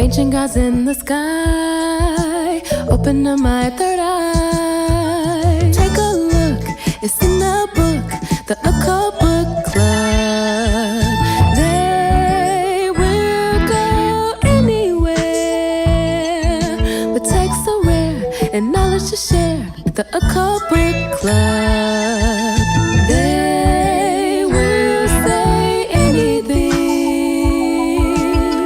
Ancient gods in the sky, open up my third eye. Take a look, it's in the book, the Occult Book Club. They will go anywhere with texts so rare and knowledge to share. The Occult Book Club. They will say anything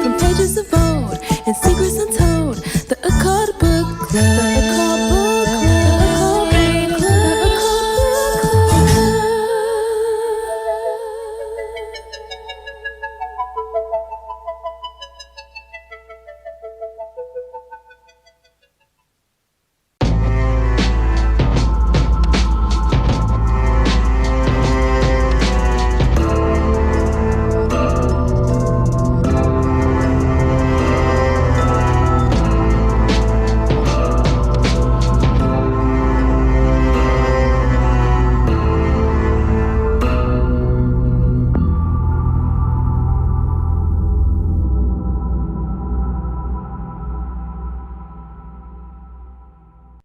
from pages of old and secrets untold. The Occult Book Club. The Occult Book Club. The Occult Book Club.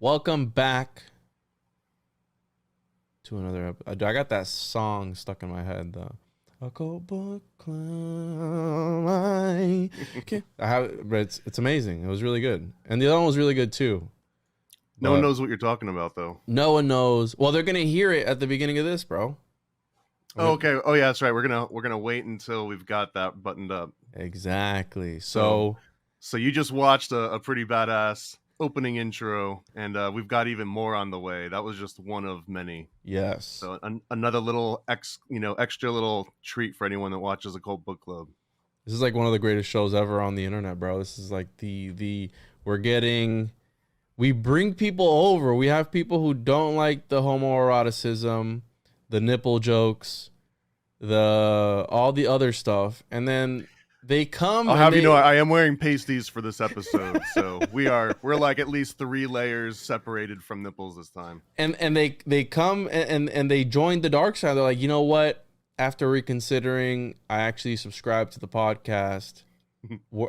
Welcome back to another episode. I got that song stuck in my head, though. Occult Book Club. I have it, but it's amazing. It was really good. And the other one was really good, too. No one knows what you're talking about, though. No one knows. Well, they're going to hear it at the beginning of this, bro. Oh, okay. Oh, yeah, that's right. We're gonna wait until we've got that buttoned up. Exactly. So you just watched a pretty badass opening intro, and we've got even more on the way. That was just one of many. Yes. So another little extra little treat for anyone that watches Occult Book Club. This is like one of the greatest shows ever on the internet, bro. This is like we bring people over. We have people who don't like the homoeroticism, the nipple jokes, all the other stuff, and then they come. I'll have you know, I am wearing pasties for this episode, so we're like at least 3 layers separated from nipples this time. And they come and they join the dark side. They're like, you know what? After reconsidering, I actually subscribe to the podcast.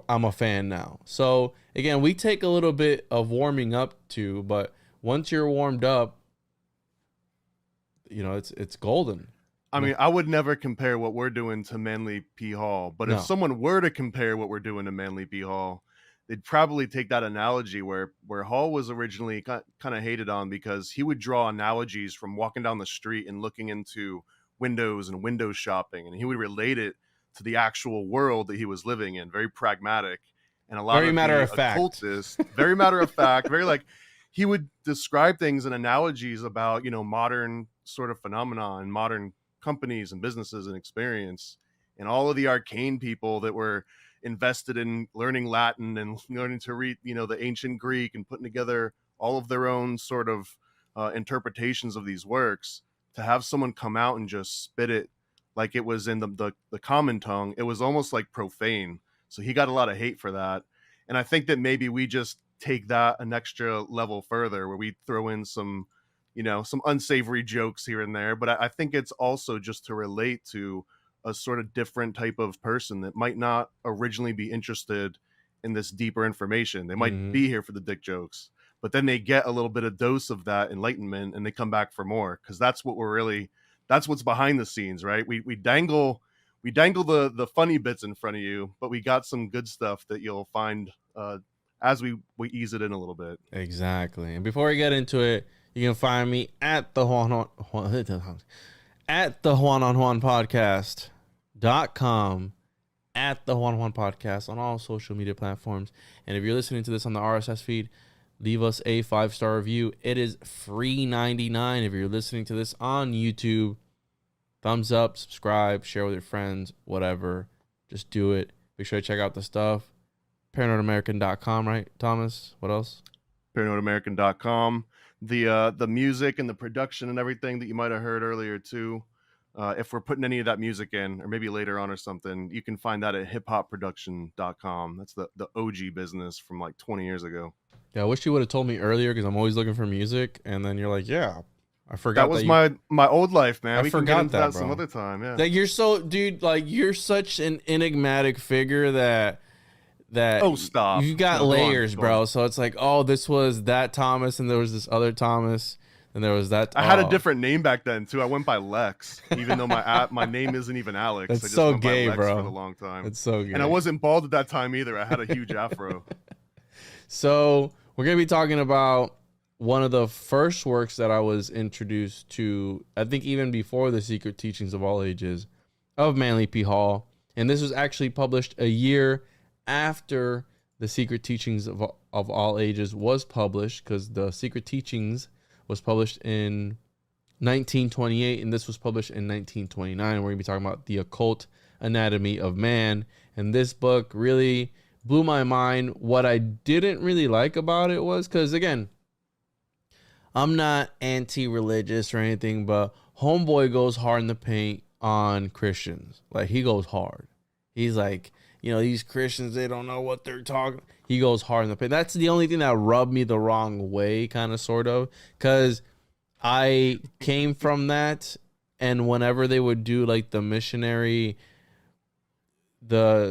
I'm a fan now. So again, we take a little bit of warming up to, but once you're warmed up, you know it's golden. I mean, I would never compare what we're doing to Manly P. Hall, but if someone were to compare what we're doing to Manly P. Hall, they'd probably take that analogy where Hall was originally kind of hated on because he would draw analogies from walking down the street and looking into windows and window shopping, and he would relate it to the actual world that he was living in. Very pragmatic, and a lot very of matter of fact, very matter of fact, very like he would describe things in analogies about modern sort of phenomena and modern companies and businesses and experience, and all of the arcane people that were invested in learning Latin and learning to read the ancient Greek and putting together all of their own sort of interpretations of these works. To have someone come out and just spit it like it was in the common tongue, it was almost like profane. So he got a lot of hate for that, and I think that maybe we just take that an extra level further, where we throw in some unsavory jokes here and there. But I think it's also just to relate to a sort of different type of person that might not originally be interested in this deeper information. They might be here for the dick jokes, but then they get a little bit of dose of that enlightenment and they come back for more. Cause that's what's behind the scenes, right? We dangle the funny bits in front of you, but we got some good stuff that you'll find as we ease it in a little bit. Exactly. And before we get into it, you can find me at the Juan on Juan podcast.com, at the Juan podcast on all social media platforms. And if you're listening to this on the RSS feed, leave us a 5-star review. It is free $99. If you're listening to this on YouTube, thumbs up, subscribe, share with your friends, whatever. Just do it. Make sure to check out the stuff. ParanoidAmerican.com, right, Thomas? What else? ParanoidAmerican.com. The music and the production and everything that you might have heard earlier too. If we're putting any of that music in, or maybe later on or something, you can find that at hiphopproduction.com. That's the OG business from like 20 years ago. Yeah, I wish you would have told me earlier, because I'm always looking for music, and then you're like, yeah, I forgot. That was my old life, man. We forgot can get into that bro. Some other time. Yeah. Like you're such an enigmatic figure that that Oh, stop. you got No, go on, layers, go bro. on. So it's like, oh, this was that Thomas, and there was this other Thomas, and there was that. I had a different name back then too. I went by Lex, even though my name isn't even Alex. That's I just so went gay, by Lex bro. for the long time. It's so gay. And I wasn't bald at that time either. I had a huge afro. So we're gonna be talking about one of the first works that I was introduced to, I think even before the Secret Teachings of All Ages, of Manly P. Hall. And this was actually published a year after the Secret Teachings of All Ages was published, because the Secret Teachings was published in 1928, and this was published in 1929. We're going to be talking about the Occult Anatomy of Man. And this book really blew my mind. What I didn't really like about it was, because again, I'm not anti-religious or anything, but homeboy goes hard in the paint on Christians. Like, he goes hard. He's like, these Christians, they don't know what they're talking. He goes hard in the paint. That's the only thing that rubbed me the wrong way, kind of, sort of, because I came from that, and whenever they would do like the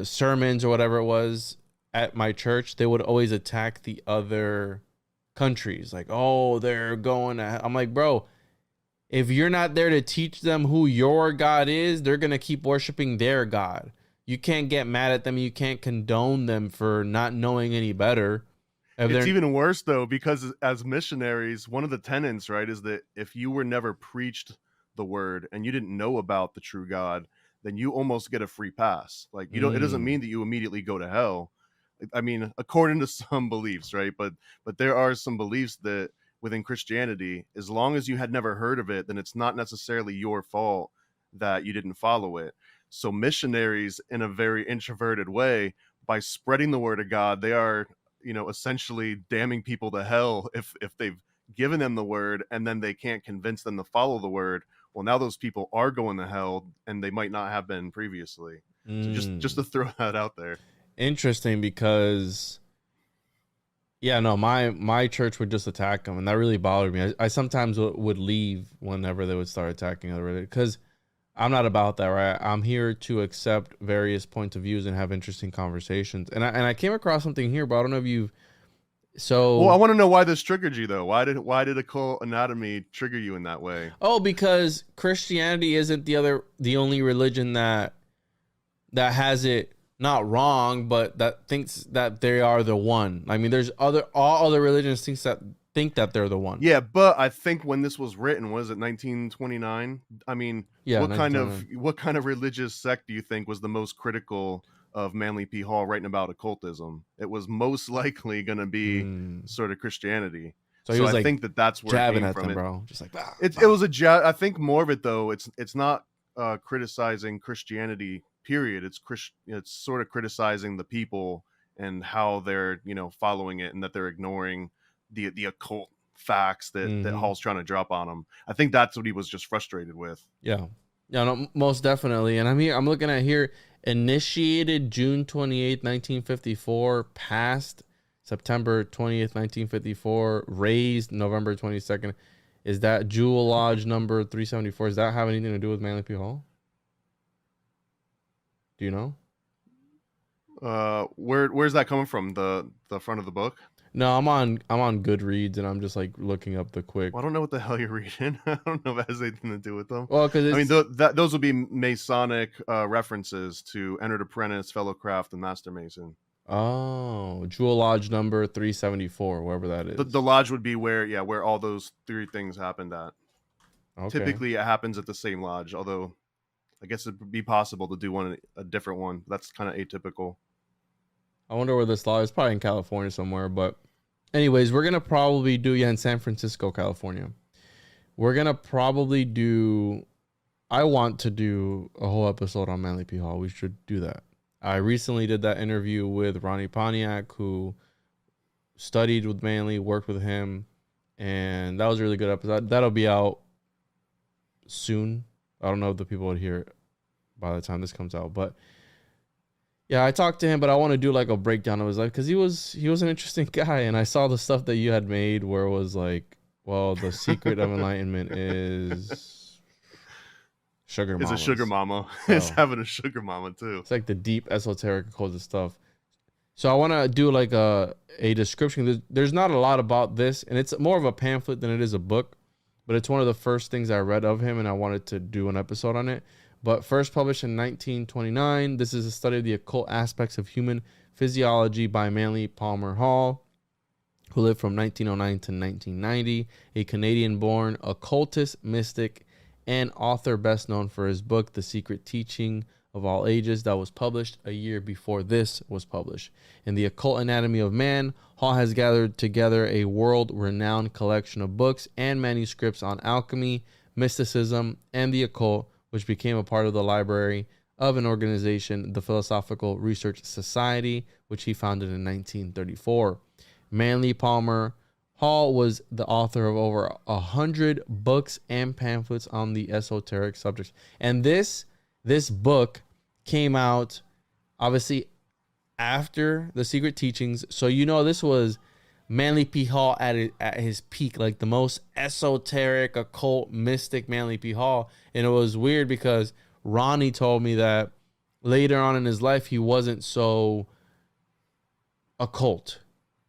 sermons or whatever it was at my church, they would always attack the other countries. Like, oh, they're going to... I'm like, bro, if you're not there to teach them who your God is, they're going to keep worshiping their God. You can't get mad at them. You can't condone them for not knowing any better. It's even worse, though, because as missionaries, one of the tenets, right, is that if you were never preached the word and you didn't know about the true God, then you almost get a free pass. Like, you don't. It doesn't mean that you immediately go to hell. I mean, according to some beliefs, right? But there are some beliefs that within Christianity, as long as you had never heard of it, then it's not necessarily your fault that you didn't follow it. So missionaries, in a very introverted way, by spreading the word of God, they are, essentially damning people to hell if they've given them the word and then they can't convince them to follow the word. Well, now those people are going to hell, and they might not have been previously. So just to throw that out there. Interesting, because my church would just attack them, and that really bothered me. I sometimes would leave whenever they would start attacking other religions, because I'm not about that, right? I'm here to accept various points of views and have interesting conversations. And I came across something here, but I don't know if you've... Well, I want to know why this triggered you, though. Why did Occult Anatomy trigger you in that way? Oh, because Christianity isn't the only religion that has it not wrong, but that thinks that they are the one. I mean, there's all other religions think that they're the one. Yeah, but I think when this was written, was it 1929? I mean, yeah, what kind of religious sect do you think was the most critical of Manly P. Hall writing about occultism? It was most likely going to be sort of Christianity. So he was I think that's where jabbing it came at from. them, bro. Just like it was a jab. I think more of it, though, it's not criticizing Christianity. Period. It's sort of criticizing the people and how they're following it, and that they're ignoring the occult facts that Hall's trying to drop on them. I think that's what he was just frustrated with. Yeah, no, most definitely. And I'm looking at here, initiated June 28th, 1954, passed September 20th, 1954, raised November 22nd. Is that Jewel Lodge number 374? Does that have anything to do with Manly P. Hall? Do you know? Where's that coming from? The front of the book? No, I'm on Goodreads, and I'm just like looking up the quick. Well, I don't know what the hell you're reading. I don't know if it has anything to do with them. Well, because those would be Masonic references to Entered Apprentice, Fellow Craft, and Master Mason. Oh, Jewel Lodge number 374, wherever that is. The lodge would be where all those three things happened at. Okay. Typically, it happens at the same lodge, although I guess it'd be possible to do a different one. That's kind of atypical. I wonder where this lodge is. Probably in California somewhere. But anyways, we're going to probably do, in San Francisco, California. We're going to probably do, I want to do a whole episode on Manly P. Hall. We should do that. I recently did that interview with Ronnie Pontiac, who studied with Manly, worked with him. And that was a really good episode. That'll be out soon. I don't know if the people would hear it by the time this comes out, but yeah, I talked to him, but I want to do like a breakdown of his life, because he was an interesting guy, and I saw the stuff that you had made where it was like, well, the secret of enlightenment is sugar mama. It's a sugar mama. So, it's having a sugar mama too. It's like the deep esoteric occultist stuff. So I want to do like a description. There's not a lot about this, and it's more of a pamphlet than it is a book, but it's one of the first things I read of him, and I wanted to do an episode on it. But first published in 1929, this is a study of the occult aspects of human physiology by Manly Palmer Hall, who lived from 1909 to 1990, a Canadian-born occultist, mystic, and author best known for his book, The Secret Teaching of All Ages, that was published a year before this was published. In The Occult Anatomy of Man, Hall has gathered together a world-renowned collection of books and manuscripts on alchemy, mysticism, and the occult, which became a part of the library of an organization, the Philosophical Research Society, which he founded in 1934. Manly Palmer Hall was the author of over 100 books and pamphlets on the esoteric subjects. And this book came out obviously after The Secret Teachings. So, you know, this was Manly P. Hall at his peak, like the most esoteric, occult, mystic Manly P. Hall. And it was weird because Ronnie told me that later on in his life, he wasn't so occult.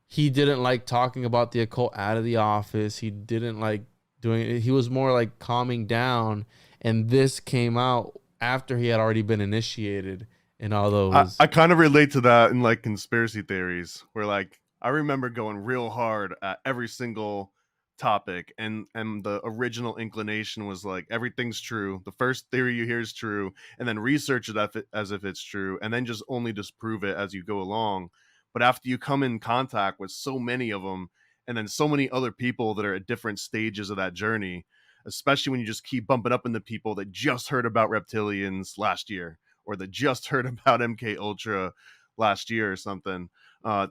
He didn't like talking about the occult out of the office. He didn't like doing it. He was more like calming down. And this came out after he had already been initiated in all those. I kind of relate to that in like conspiracy theories, where like I remember going real hard at every single topic, and the original inclination was like everything's true. The first theory you hear is true, and then research it as if it's true, and then just only disprove it as you go along. But after you come in contact with so many of them, and then so many other people that are at different stages of that journey, especially when you just keep bumping up into people that just heard about reptilians last year, or that just heard about MK Ultra last year or something. I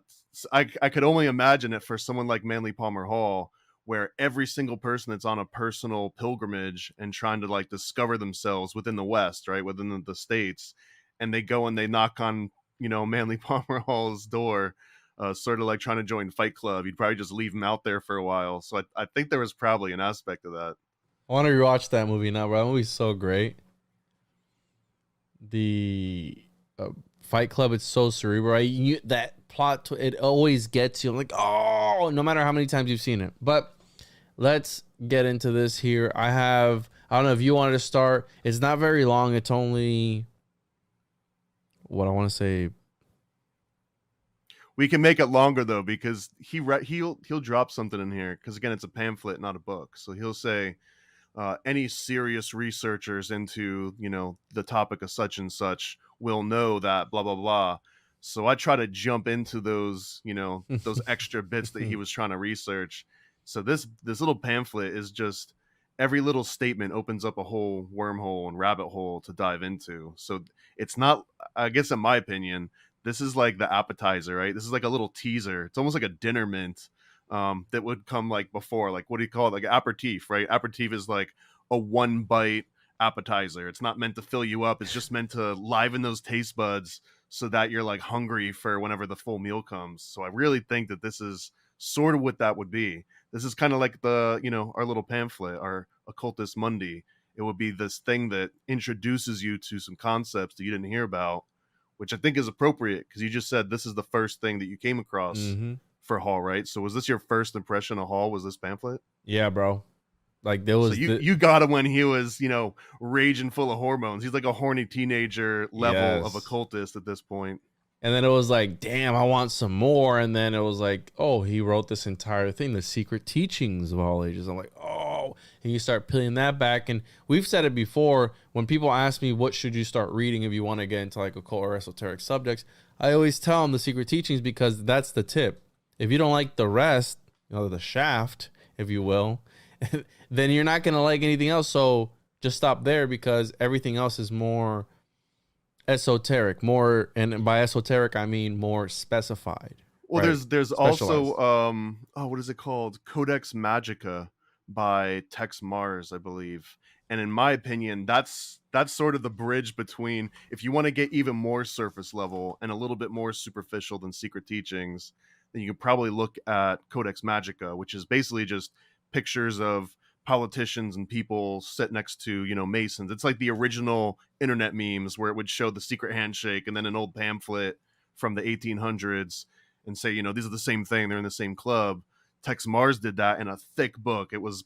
could only imagine it for someone like Manly Palmer Hall, where every single person that's on a personal pilgrimage and trying to like discover themselves within the West, right, within the States, and they go and they knock on, you know, Manly Palmer Hall's door, sort of like trying to join Fight Club. You'd probably just leave him out there for a while. So I think there was probably an aspect of that. I want to rewatch that movie now, bro. That movie's so great. The Fight Club, it's so cerebral. Right? That plot, it always gets you. I'm like, oh, no matter how many times you've seen it. But let's get into this here. I don't know if you wanted to start. It's not very long. It's only, what I want to say. We can make it longer though, because he'll drop something in here, because again, it's a pamphlet, not a book. So he'll say, any serious researchers into, you know, the topic of such and such will know that blah blah blah. So I try to jump into those, you know, those extra bits that he was trying to research. So this little pamphlet is just every little statement opens up a whole wormhole and rabbit hole to dive into. So it's not, I guess in my opinion, this is like the appetizer, right? This is like a little teaser. It's almost like a dinner mint that would come like before, like, what do you call it? Like aperitif, right? Aperitif is like a one bite appetizer. It's not meant to fill you up. It's just meant to liven those taste buds so that you're like hungry for whenever the full meal comes. So I really think that this is sort of what that would be. This is kind of like the, you know, our little pamphlet, our Occultist Mundi. It would be this thing that introduces you to some concepts that you didn't hear about, which I think is appropriate, because you just said this is the first thing that you came across for Hall, right? So was this your first impression of Hall? Was this pamphlet? Yeah, bro. Like there was, so you got him when he was, you know, raging full of hormones. He's like a horny teenager level of occultist at this point. And then it was like, damn, I want some more. And then it was like, oh, he wrote this entire thing, The Secret Teachings of All Ages. I'm like, oh, and you start peeling that back. And we've said it before, when people ask me, what should you start reading if you want to get into like occult or esoteric subjects, I always tell them The Secret Teachings, because that's the tip. If you don't like the rest, you know, the shaft, if you will, then you're not going to like anything else. So just stop there, because everything else is more esoteric, more, and by esoteric I mean more specified. Well, right? there's also what is it called? Codex Magica by Tex Mars, I believe. And in my opinion, that's sort of the bridge between, if you want to get even more surface level and a little bit more superficial than Secret Teachings, then you could probably look at Codex Magica, which is basically just pictures of politicians and people sit next to, you know, Masons. It's like the original internet memes where it would show the secret handshake and then an old pamphlet from the 1800s and say, you know, these are the same thing, they're in the same club. Tex Mars did that in a thick book. It was,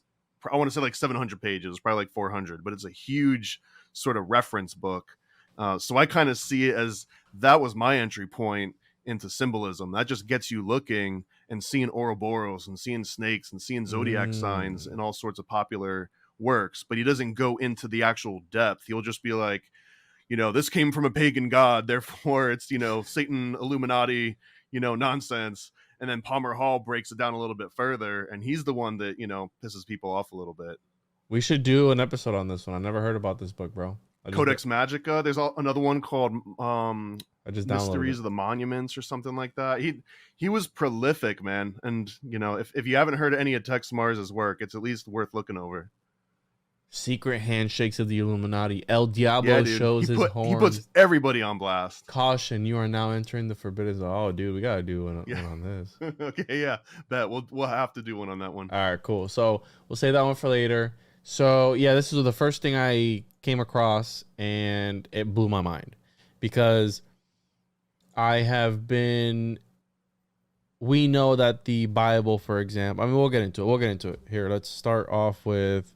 I want to say like 700 pages, probably like 400, but it's a huge sort of reference book. So I kind of see it as that was my entry point into symbolism. That just gets you looking and seeing Ouroboros and seeing snakes and seeing zodiac signs and all sorts of popular works. But he doesn't go into the actual depth. He'll just be like, you know, this came from a pagan god, therefore it's, you know, Satan, Illuminati, you know, nonsense. And then Palmer Hall breaks it down a little bit further, and he's the one that, you know, pisses people off a little bit. We should do an episode on this one. I never heard about this book, bro. Codex Magica. There's another one called I just Mysteries of the Monuments or something like that. He was prolific, man. And, you know, if you haven't heard any of Tex Mars's work, it's at least worth looking over. Secret handshakes of the Illuminati. El Diablo shows his horns. He puts everybody on blast. Caution, you are now entering the forbidden zone. Oh, dude, we got to do one on this. Okay, yeah. Bet. We'll have to do one on that one. All right, cool. So we'll save that one for later. So, yeah, this was the first thing I came across, and it blew my mind. Because we know that the Bible, for example, I mean, we'll get into it. Here, let's start off with...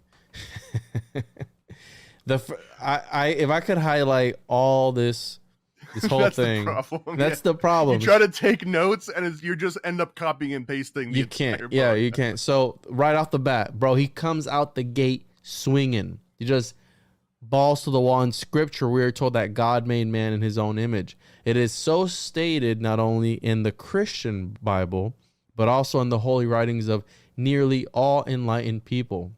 if I could highlight all this whole thing, that's the problem. You try to take notes and you just end up copying and pasting. You can't. Yeah, you can't. So right off the bat, bro, he comes out the gate swinging. He just balls to the wall. In Scripture, we are told that God made man in His own image. It is so stated not only in the Christian Bible, but also in the holy writings of nearly all enlightened people.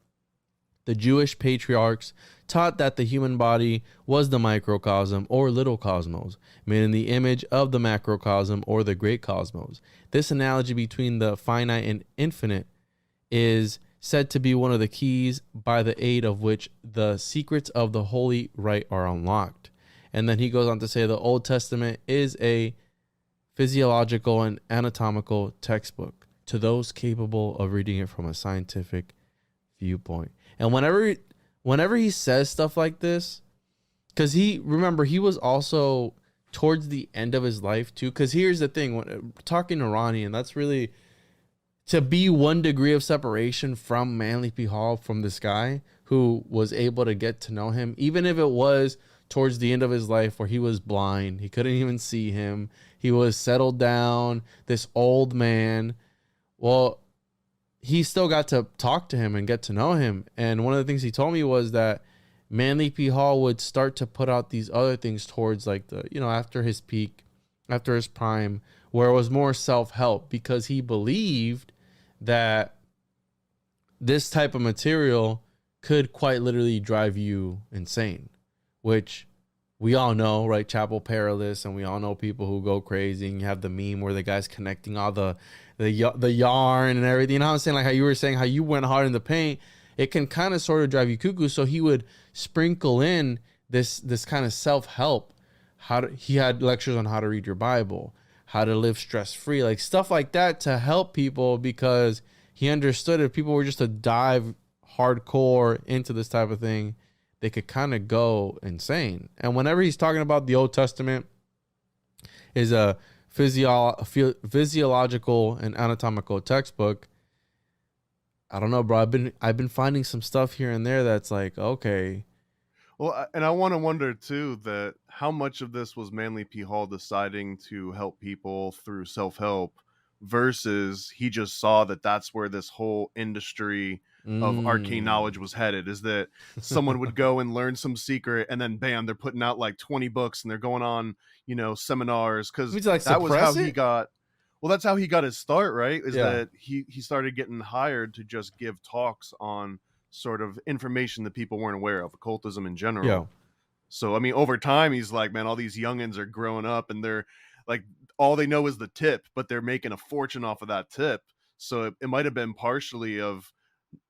The Jewish patriarchs taught that the human body was the microcosm or little cosmos, made in the image of the macrocosm or the great cosmos. This analogy between the finite and infinite is said to be one of the keys by the aid of which the secrets of the holy rite are unlocked. And then he goes on to say the Old Testament is a physiological and anatomical textbook to those capable of reading it from a scientific viewpoint. And whenever he says stuff like this, because he was also towards the end of his life too. Because here's the thing, when talking to Ronnie, and that's really to be 1 degree of separation from Manly P. Hall, from this guy who was able to get to know him, even if it was towards the end of his life where he was blind, he couldn't even see him, he was settled down, this old man. Well, he still got to talk to him and get to know him. And one of the things he told me was that Manly P. Hall would start to put out these other things towards like the, you know, after his peak, after his prime, where it was more self-help, because he believed that this type of material could quite literally drive you insane, which we all know, right? Chapel Perilous, and we all know people who go crazy, and you have the meme where the guy's connecting all the yarn and everything. You know what I'm saying? Like how you were saying, how you went hard in the paint, it can kind of sort of drive you cuckoo. So he would sprinkle in this kind of self-help. He had lectures on how to read your Bible, how to live stress-free, like stuff like that to help people, because he understood if people were just to dive hardcore into this type of thing, they could kind of go insane. And whenever he's talking about the Old Testament is a physiological and anatomical textbook, I don't know, bro. I've been finding some stuff here and there that's like, okay. Well, and I want to wonder too that how much of this was Manly P. Hall deciding to help people through self-help versus he just saw that that's where this whole industry of arcane knowledge was headed, is that someone would go and learn some secret and then bam, they're putting out like 20 books and they're going on, you know, seminars, because like that was how he got, well, that's how he got his start, right? Is that he started getting hired to just give talks on sort of information that people weren't aware of, occultism in general. Yeah. So, I mean, over time, he's like, man, all these youngins are growing up and they're like, all they know is the tip, but they're making a fortune off of that tip. So it might have been partially of,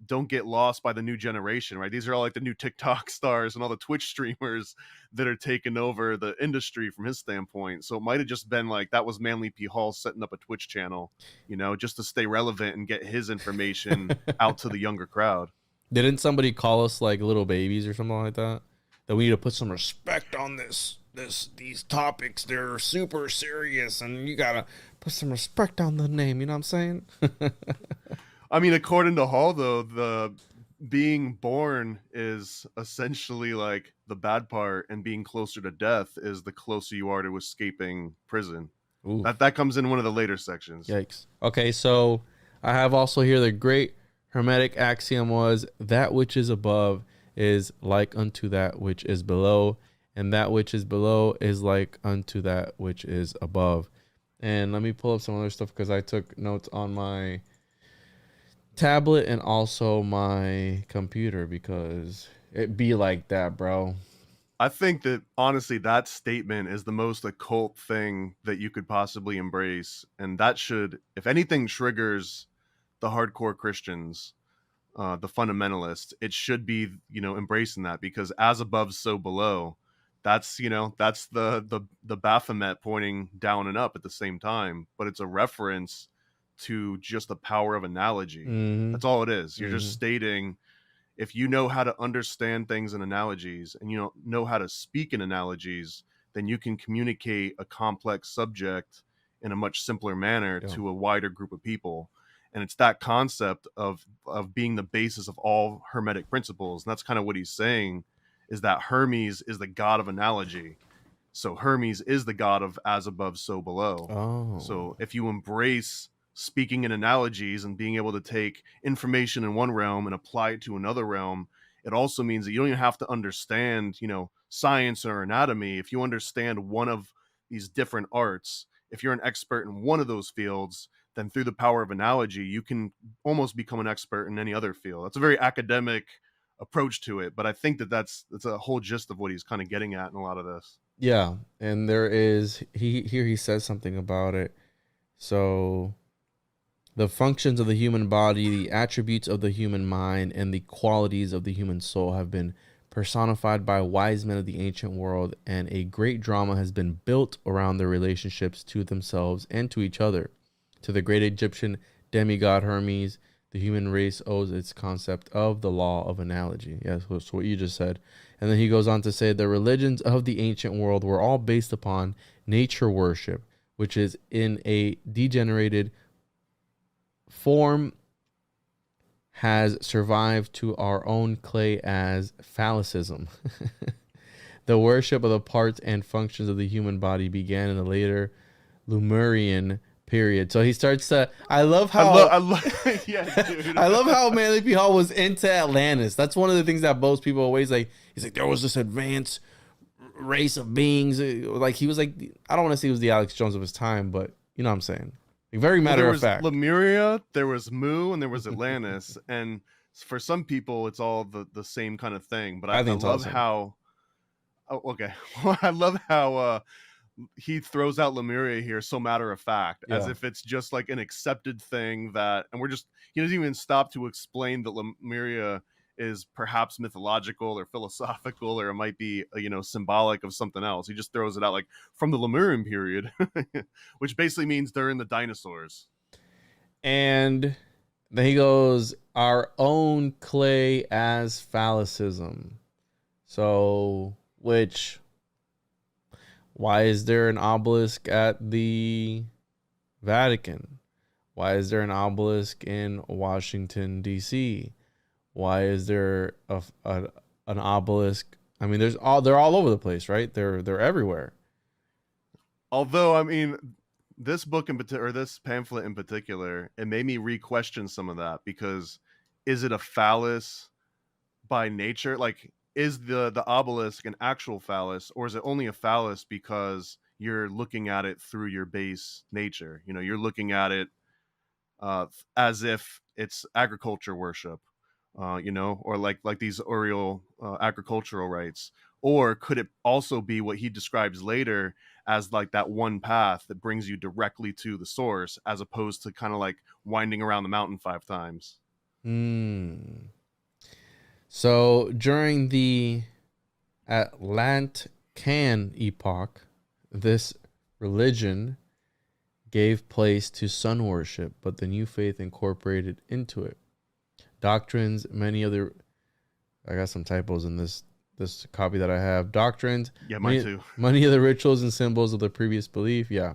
don't get lost by the new generation, right? These are all like the new TikTok stars and all the Twitch streamers that are taking over the industry from his standpoint. So it might have just been like, that was Manly P. Hall setting up a Twitch channel, you know, just to stay relevant and get his information out to the younger crowd. Didn't somebody call us like little babies or something like that? That we need to put some respect on this. these topics, they're super serious, and you gotta put some respect on the name. You know what I'm saying? I mean, according to Hall, though, the being born is essentially like the bad part, and being closer to death is the closer you are to escaping prison. Ooh, That comes in one of the later sections. yikes. Okay, so I have also here the great Hermetic axiom was that which is above is like unto that which is below, and that which is below is like unto that which is above. And let me pull up some other stuff because I took notes on my tablet and also my computer because it be like that, bro. I think that honestly, that statement is the most occult thing that you could possibly embrace, and that should, if anything, triggers the hardcore Christians, the fundamentalists. It should be, embracing that, because as above, so below. That's that's the Baphomet pointing down and up at the same time, but it's a reference to just the power of analogy. Mm-hmm. That's all it is. You're Mm-hmm. just stating, if you know how to understand things in analogies, and you know how to speak in analogies, then you can communicate a complex subject in a much simpler manner to a wider group of people. And it's that concept of being the basis of all Hermetic principles. And that's kind of what he's saying, is that Hermes is the god of analogy. So Hermes is the god of as above, so below. Oh. So if you embrace speaking in analogies and being able to take information in one realm and apply it to another realm, it also means that you don't even have to understand, science or anatomy. If you understand one of these different arts, if you're an expert in one of those fields, then through the power of analogy, you can almost become an expert in any other field. That's a very academic approach to it, but I think that's a whole gist of what he's kind of getting at in a lot of this. Yeah, and there is he says something about it. So the functions of the human body, the attributes of the human mind, and the qualities of the human soul have been personified by wise men of the ancient world, and a great drama has been built around their relationships to themselves and to each other. To the great Egyptian demigod Hermes, the human race owes its concept of the law of analogy. Yes, that's what you just said. And then he goes on to say the religions of the ancient world were all based upon nature worship, which is in a degenerated form has survived to our own clay as phallicism. The worship of the parts and functions of the human body began in the later Lemurian period. So he starts to. I love how. Yeah, dude. I love how Manly P. Hall was into Atlantis. That's one of the things that most people always like. He's like, there was this advanced race of beings. Like he was like, I don't want to say he was the Alex Jones of his time, but you know what I'm saying. Like, very matter of fact. Lemuria, there was Mu, and there was Atlantis, and for some people, it's all the same kind of thing. But I love how. Oh, okay. I love how he throws out Lemuria here so matter of fact, as if it's just like an accepted thing that, and he doesn't even stop to explain that Lemuria is perhaps mythological or philosophical, or it might be symbolic of something else. He just throws it out like from the Lemurian period, which basically means during the dinosaurs. And then he goes, our own clay as phallicism. So, why is there an obelisk at the Vatican? Why is there an obelisk in Washington, D.C.? Why is there an obelisk? I mean, they're all over the place, right? They're everywhere. Although, I mean, this book or this pamphlet in particular, it made me re-question some of that, because is it a phallus by nature? Like, is the obelisk an actual phallus, or is it only a phallus because you're looking at it through your base nature? You're looking at it as if it's agriculture worship, or like these Oriole agricultural rites. Or could it also be what he describes later as like that one path that brings you directly to the source, as opposed to kind of like winding around the mountain 5 times? So during the Atlantean epoch, this religion gave place to sun worship, but the new faith incorporated into it doctrines, many other. I got some typos in this this copy that I have. Doctrines. Yeah, mine too. Many of the rituals and symbols of the previous belief. Yeah.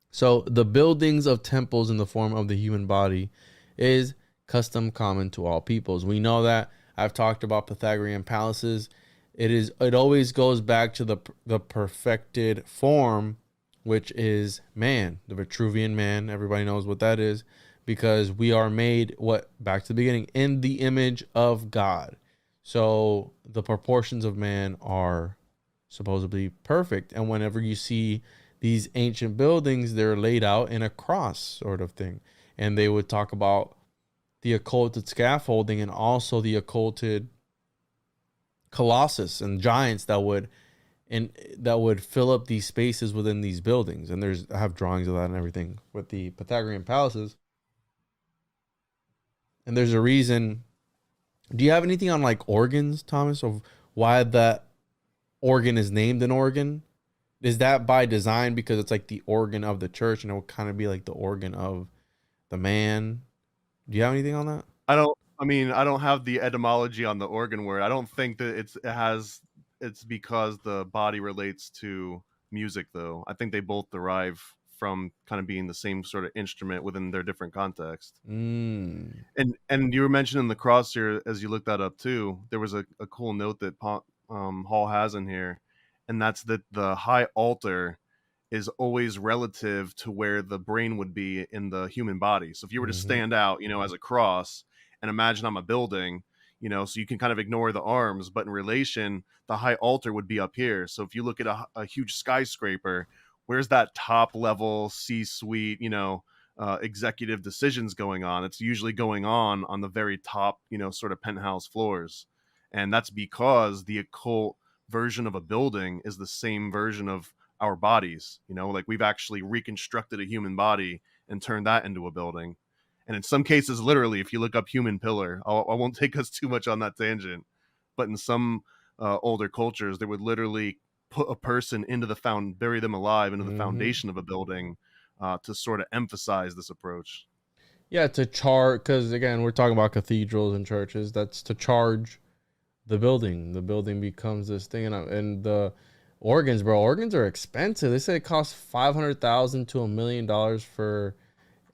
So the buildings of temples in the form of the human body is custom common to all peoples. We know that. I've talked about Pythagorean palaces. It always goes back to the perfected form, which is man, the Vitruvian man. Everybody knows what that is, because we are made, back to the beginning, in the image of God. So the proportions of man are supposedly perfect. And whenever you see these ancient buildings, they're laid out in a cross sort of thing. And they would talk about the occulted scaffolding and also the occulted colossus and giants that would fill up these spaces within these buildings. And I have drawings of that and everything with the Pythagorean palaces. And there's a reason. Do you have anything on like organs, Thomas, of why that organ is named an organ? Is that by design because it's like the organ of the church and it will kind of be like the organ of the man? Do you have anything on that? I don't have the etymology on the organ word. I don't think that it's because the body relates to music though. I think they both derive from kind of being the same sort of instrument within their different context. And you were mentioning the cross here as you looked that up too. There was a cool note that Hall has in here, and that's that the high altar is always relative to where the brain would be in the human body. So if you were to stand out, as a cross, and imagine I'm a building, so you can kind of ignore the arms, but in relation, the high altar would be up here. So if you look at a huge skyscraper, where's that top level C-suite, executive decisions going on? It's usually going on the very top, sort of penthouse floors. And that's because the occult version of a building is the same version of our bodies. Like we've actually reconstructed a human body and turned that into a building. And in some cases, literally, if you look up human pillar, I won't take us too much on that tangent, but in some older cultures, they would literally put a person bury them alive into the foundation of a building to sort of emphasize this approach. Yeah, to charge, because again, we're talking about cathedrals and churches. That's to charge the building. The building becomes this thing, and the organs, bro. Organs are expensive. They say it costs $500,000 to $1 million for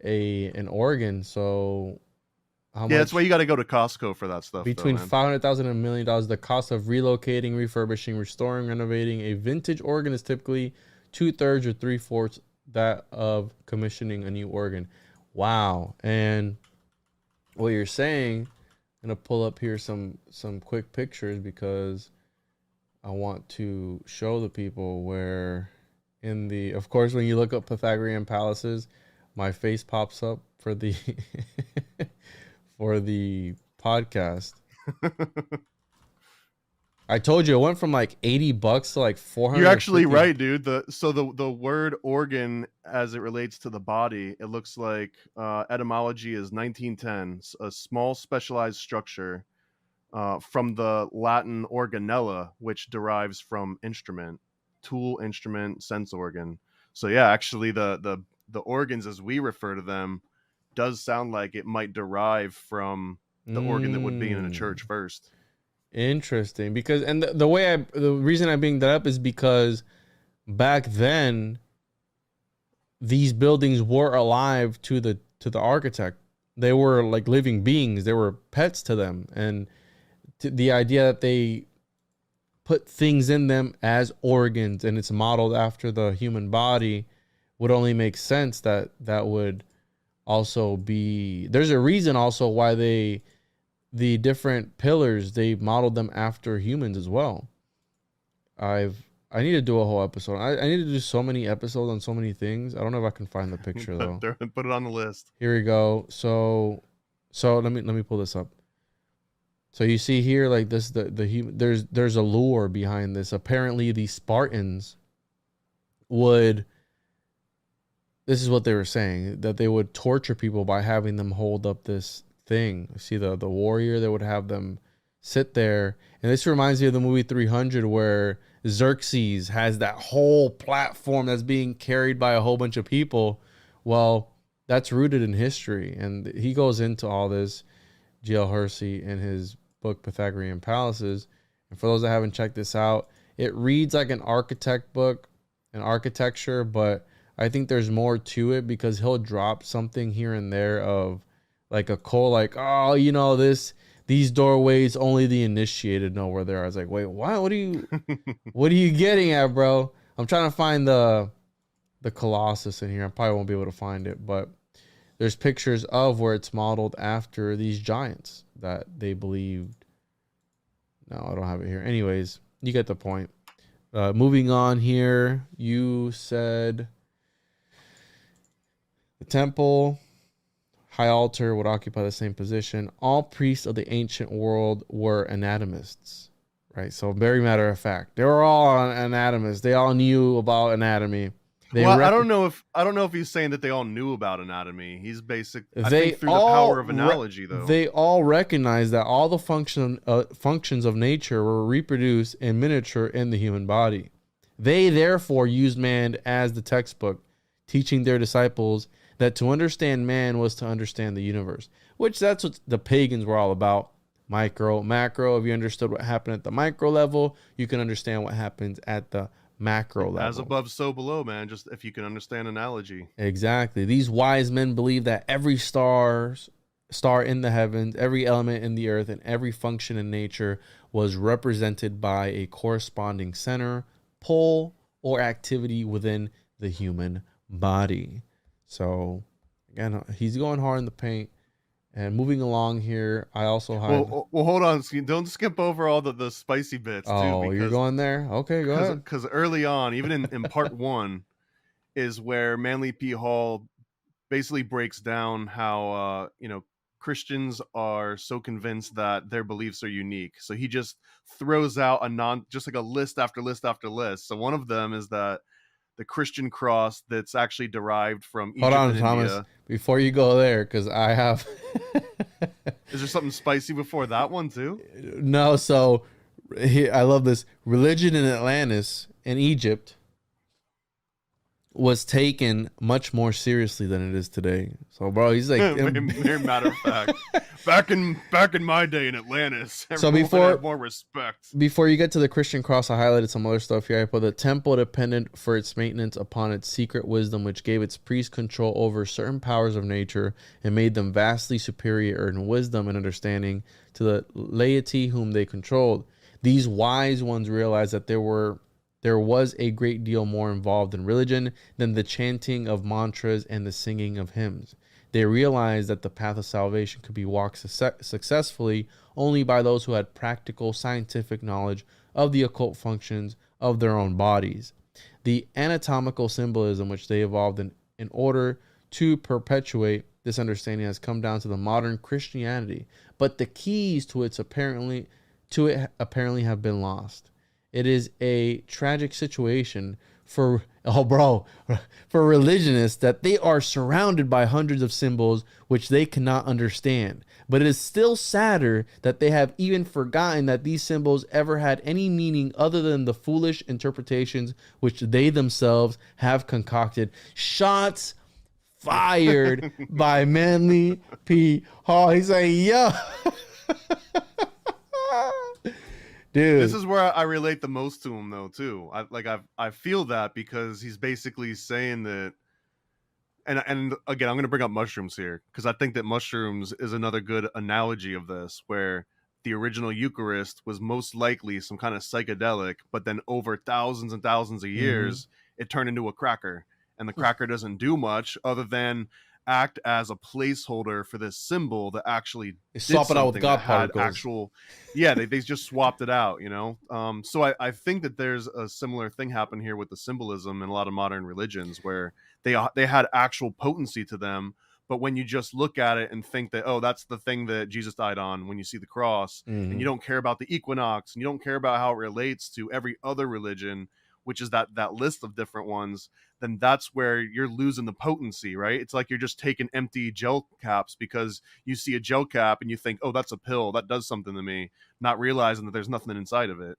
an organ. So how much? That's why you got to go to Costco for that stuff. Between $500,000 and $1 million, the cost of relocating, refurbishing, restoring, renovating a vintage organ is typically 2/3 or 3/4 that of commissioning a new organ. Wow. And what you're saying, I'm gonna pull up here some quick pictures because I want to show the people where of course, when you look up Pythagorean palaces, my face pops up for the for the podcast. I told you it went from like $80 to like $400. You're actually right, dude. The word organ as it relates to the body, it looks like etymology is 1910, a small specialized structure from the Latin organella, which derives from instrument, tool, instrument, sense organ. So yeah, actually the organs as we refer to them does sound like it might derive from the organ that would be in a church first. Interesting, because the reason I bring that up is because back then these buildings were alive to the architect. They were like living beings. They were pets to them, and the idea that they put things in them as organs and it's modeled after the human body would only make sense. That would also be, there's a reason also why the different pillars, they modeled them after humans as well. I need to do a whole episode. I need to do so many episodes on so many things. I don't know if I can find the picture though. Put it on the list. Here we go. So let me pull this up. So you see here, like this, there's a lore behind this. Apparently, the Spartans this is what they were saying, that they would torture people by having them hold up this thing. See the warrior, they would have them sit there. And this reminds me of the movie 300, where Xerxes has that whole platform that's being carried by a whole bunch of people. Well, that's rooted in history. And he goes into all this, G.L. Hersey, in his book Pythagorean Palaces. And for those that haven't checked this out, it reads like an architect book, an architecture, but I think there's more to it because he'll drop something here and there of like a call, like, oh, you know, these doorways only the initiated know where they are. I was like, wait, what? What are you getting at, bro? I'm trying to find the Colossus in here. I probably won't be able to find it, but there's pictures of where it's modeled after these giants that they believed. No, I don't have it here. Anyways, you get the point. Moving on here, you said the temple, high altar would occupy the same position. All priests of the ancient world were anatomists, right? So very matter of fact, they were all anatomists. They all knew about anatomy. I don't know if he's saying that they all knew about anatomy. He's I think through the power of analogy, though. They all recognized that all the functions of nature were reproduced in miniature in the human body. They therefore used man as the textbook, teaching their disciples that to understand man was to understand the universe, which that's what the pagans were all about. Micro, macro. If you understood what happened at the micro level, you can understand what happens at the macro level. As above, so below, man. Just if you can understand analogy. Exactly. These wise men believe that every star in the heavens, every element in the earth, and every function in nature was represented by a corresponding center, pole, or activity within the human body. So, again, he's going hard in the paint. And moving along here, I also have... Well, hold on. Don't skip over all the spicy bits, too. Oh, you're going there? Okay, go ahead. Because early on, even in part one, is where Manly P. Hall basically breaks down how, Christians are so convinced that their beliefs are unique. So he just throws out just like a list after list after list. So one of them is that the Christian cross that's actually derived from Egypt and Thomas, India. Before you go there, because I have... Is there something spicy before that one, too? No, so I love this. Religion in Atlantis and Egypt was taken much more seriously than it is today. So, bro, he's like... Mere matter of fact. Back in my day in Atlantis, so before had more respect. Before you get to the Christian cross, I highlighted some other stuff here. I put the temple dependent for its maintenance upon its secret wisdom, which gave its priests control over certain powers of nature and made them vastly superior in wisdom and understanding to the laity whom they controlled. These wise ones realized that there was a great deal more involved in religion than the chanting of mantras and the singing of hymns. They realized that the path of salvation could be walked successfully only by those who had practical scientific knowledge of the occult functions of their own bodies. The anatomical symbolism which they evolved in order to perpetuate this understanding has come down to the modern Christianity, but the keys to it apparently have been lost. It is a tragic situation for religionists that they are surrounded by hundreds of symbols which they cannot understand. But it is still sadder that they have even forgotten that these symbols ever had any meaning other than the foolish interpretations which they themselves have concocted. Shots fired by Manly P. Hall. He's like, yo. Dude. This is where I relate the most to him, though, too. I feel that because he's basically saying that, and again, I'm going to bring up mushrooms here because I think that mushrooms is another good analogy of this, where the original Eucharist was most likely some kind of psychedelic, but then over thousands and thousands of years, it turned into a cracker, and the cracker doesn't do much other than act as a placeholder for this symbol that actually swap it out with God particles. They just swapped it out, so I think that there's a similar thing happen here with the symbolism in a lot of modern religions where they had actual potency to them, but when you just look at it and think that, oh, that's the thing that Jesus died on when you see the cross, and you don't care about the equinox and you don't care about how it relates to every other religion, which is that list of different ones, then that's where you're losing the potency, right? It's like you're just taking empty gel caps because you see a gel cap and you think, oh, that's a pill, that does something to me, not realizing that there's nothing inside of it.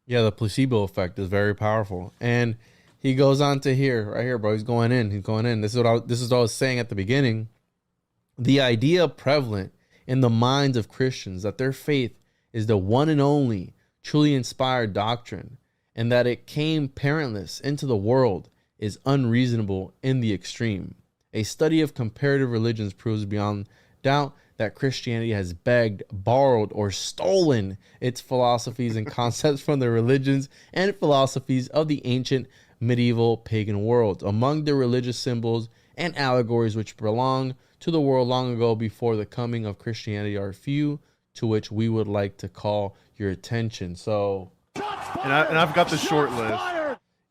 Yeah, the placebo effect is very powerful. And he goes on to here, right here, bro. He's going in. This is what I was saying at the beginning. The idea prevalent in the minds of Christians that their faith is the one and only truly inspired doctrine, and that it came parentless into the world is unreasonable in the extreme. A study of comparative religions proves beyond doubt that Christianity has begged, borrowed, or stolen its philosophies and concepts from the religions and philosophies of the ancient medieval pagan world. Among the religious symbols and allegories which belong to the world long ago before the coming of Christianity are few to which we would like to call your attention. So, and I've got the short list.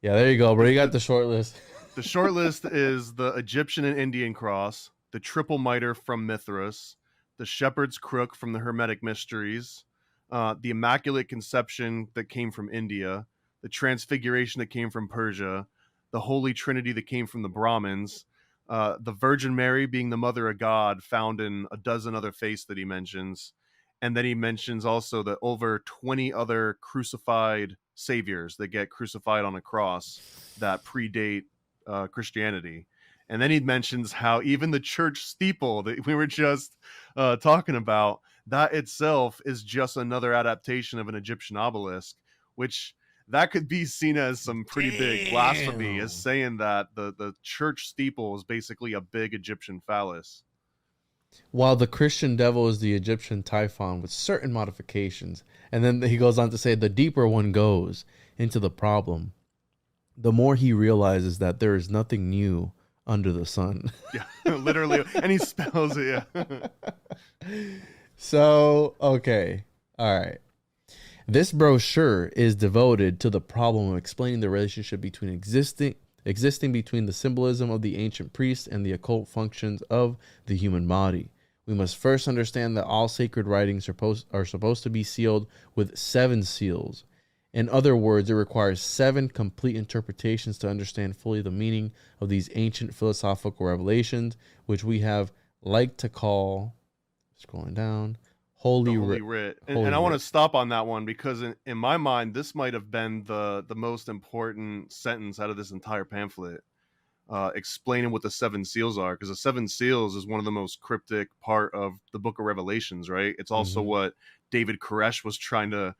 Yeah, there you go, bro. You got the short list. The short list is the Egyptian and Indian cross, the triple mitre from Mithras, the shepherd's crook from the Hermetic Mysteries, the Immaculate Conception that came from India, the Transfiguration that came from Persia, the Holy Trinity that came from the Brahmins, the Virgin Mary being the Mother of God, found in a dozen other faiths that he mentions. And then he mentions also that over 20 other crucified saviors that get crucified on a cross that predate Christianity. And then he mentions how even the church steeple that we were just talking about, that itself is just another adaptation of an Egyptian obelisk, which that could be seen as some pretty big blasphemy, as saying that the church steeple is basically a big Egyptian phallus. While the Christian devil is the Egyptian Typhon with certain modifications. And then he goes on to say the deeper one goes into the problem, the more he realizes that there is nothing new under the sun. Yeah, literally. And he spells it, yeah. So, okay. All right. This brochure is devoted to the problem of explaining the relationship between existing between the symbolism of the ancient priests and the occult functions of the human body. We must first understand that all sacred writings are supposed to be sealed with 7 seals. In other words, it requires 7 complete interpretations to understand fully the meaning of these ancient philosophical revelations, which we have liked to call, scrolling down, Holy Writ. And I want to stop on that one because in my mind, this might have been the most important sentence out of this entire pamphlet, explaining what the 7 seals are, because the 7 seals is one of the most cryptic part of the book of Revelations, right? It's also what David Koresh was trying to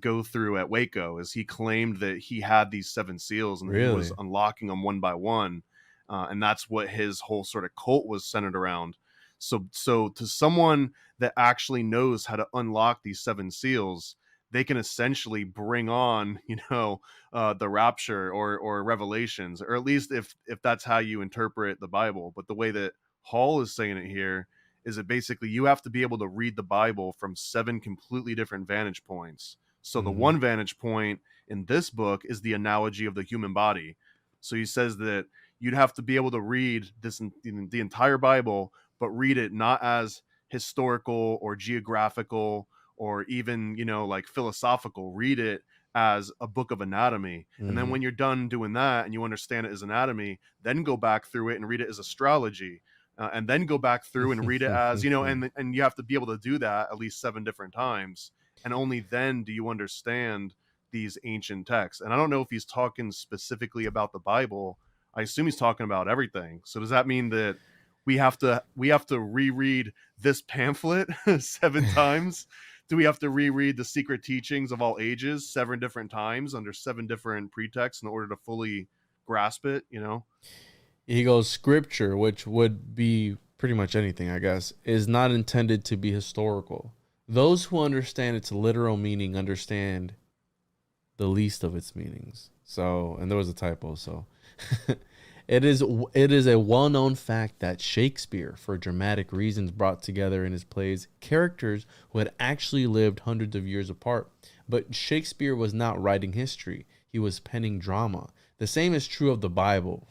go through at Waco, is he claimed that he had these 7 seals and he was unlocking them one by one. And that's what his whole sort of cult was centered around. So to someone that actually knows how to unlock these 7 seals, they can essentially bring on, the rapture or revelations, or at least if that's how you interpret the Bible. But the way that Hall is saying it here is that basically you have to be able to read the Bible from 7 completely different vantage points. So the one vantage point in this book is the analogy of the human body. So he says that you'd have to be able to read this in the entire Bible, but read it not as historical or geographical or even, like philosophical. Read it as a book of anatomy. And then when you're done doing that and you understand it as anatomy, then go back through it and read it as astrology. And then go back through and read it as, and you have to be able to do that at least 7 different times. And only then do you understand these ancient texts. And I don't know if he's talking specifically about the Bible. I assume he's talking about everything. So does that mean that we have to reread this pamphlet 7 times? Do we have to reread the secret teachings of all ages 7 different times under 7 different pretexts in order to fully grasp it? He goes, scripture, which would be pretty much anything, I guess, is not intended to be historical. Those who understand its literal meaning understand the least of its meanings. So, and there was a typo, so it is a well-known fact that Shakespeare, for dramatic reasons, brought together in his plays characters who had actually lived hundreds of years apart. But Shakespeare was not writing history. He was penning drama. The same is true of the Bible.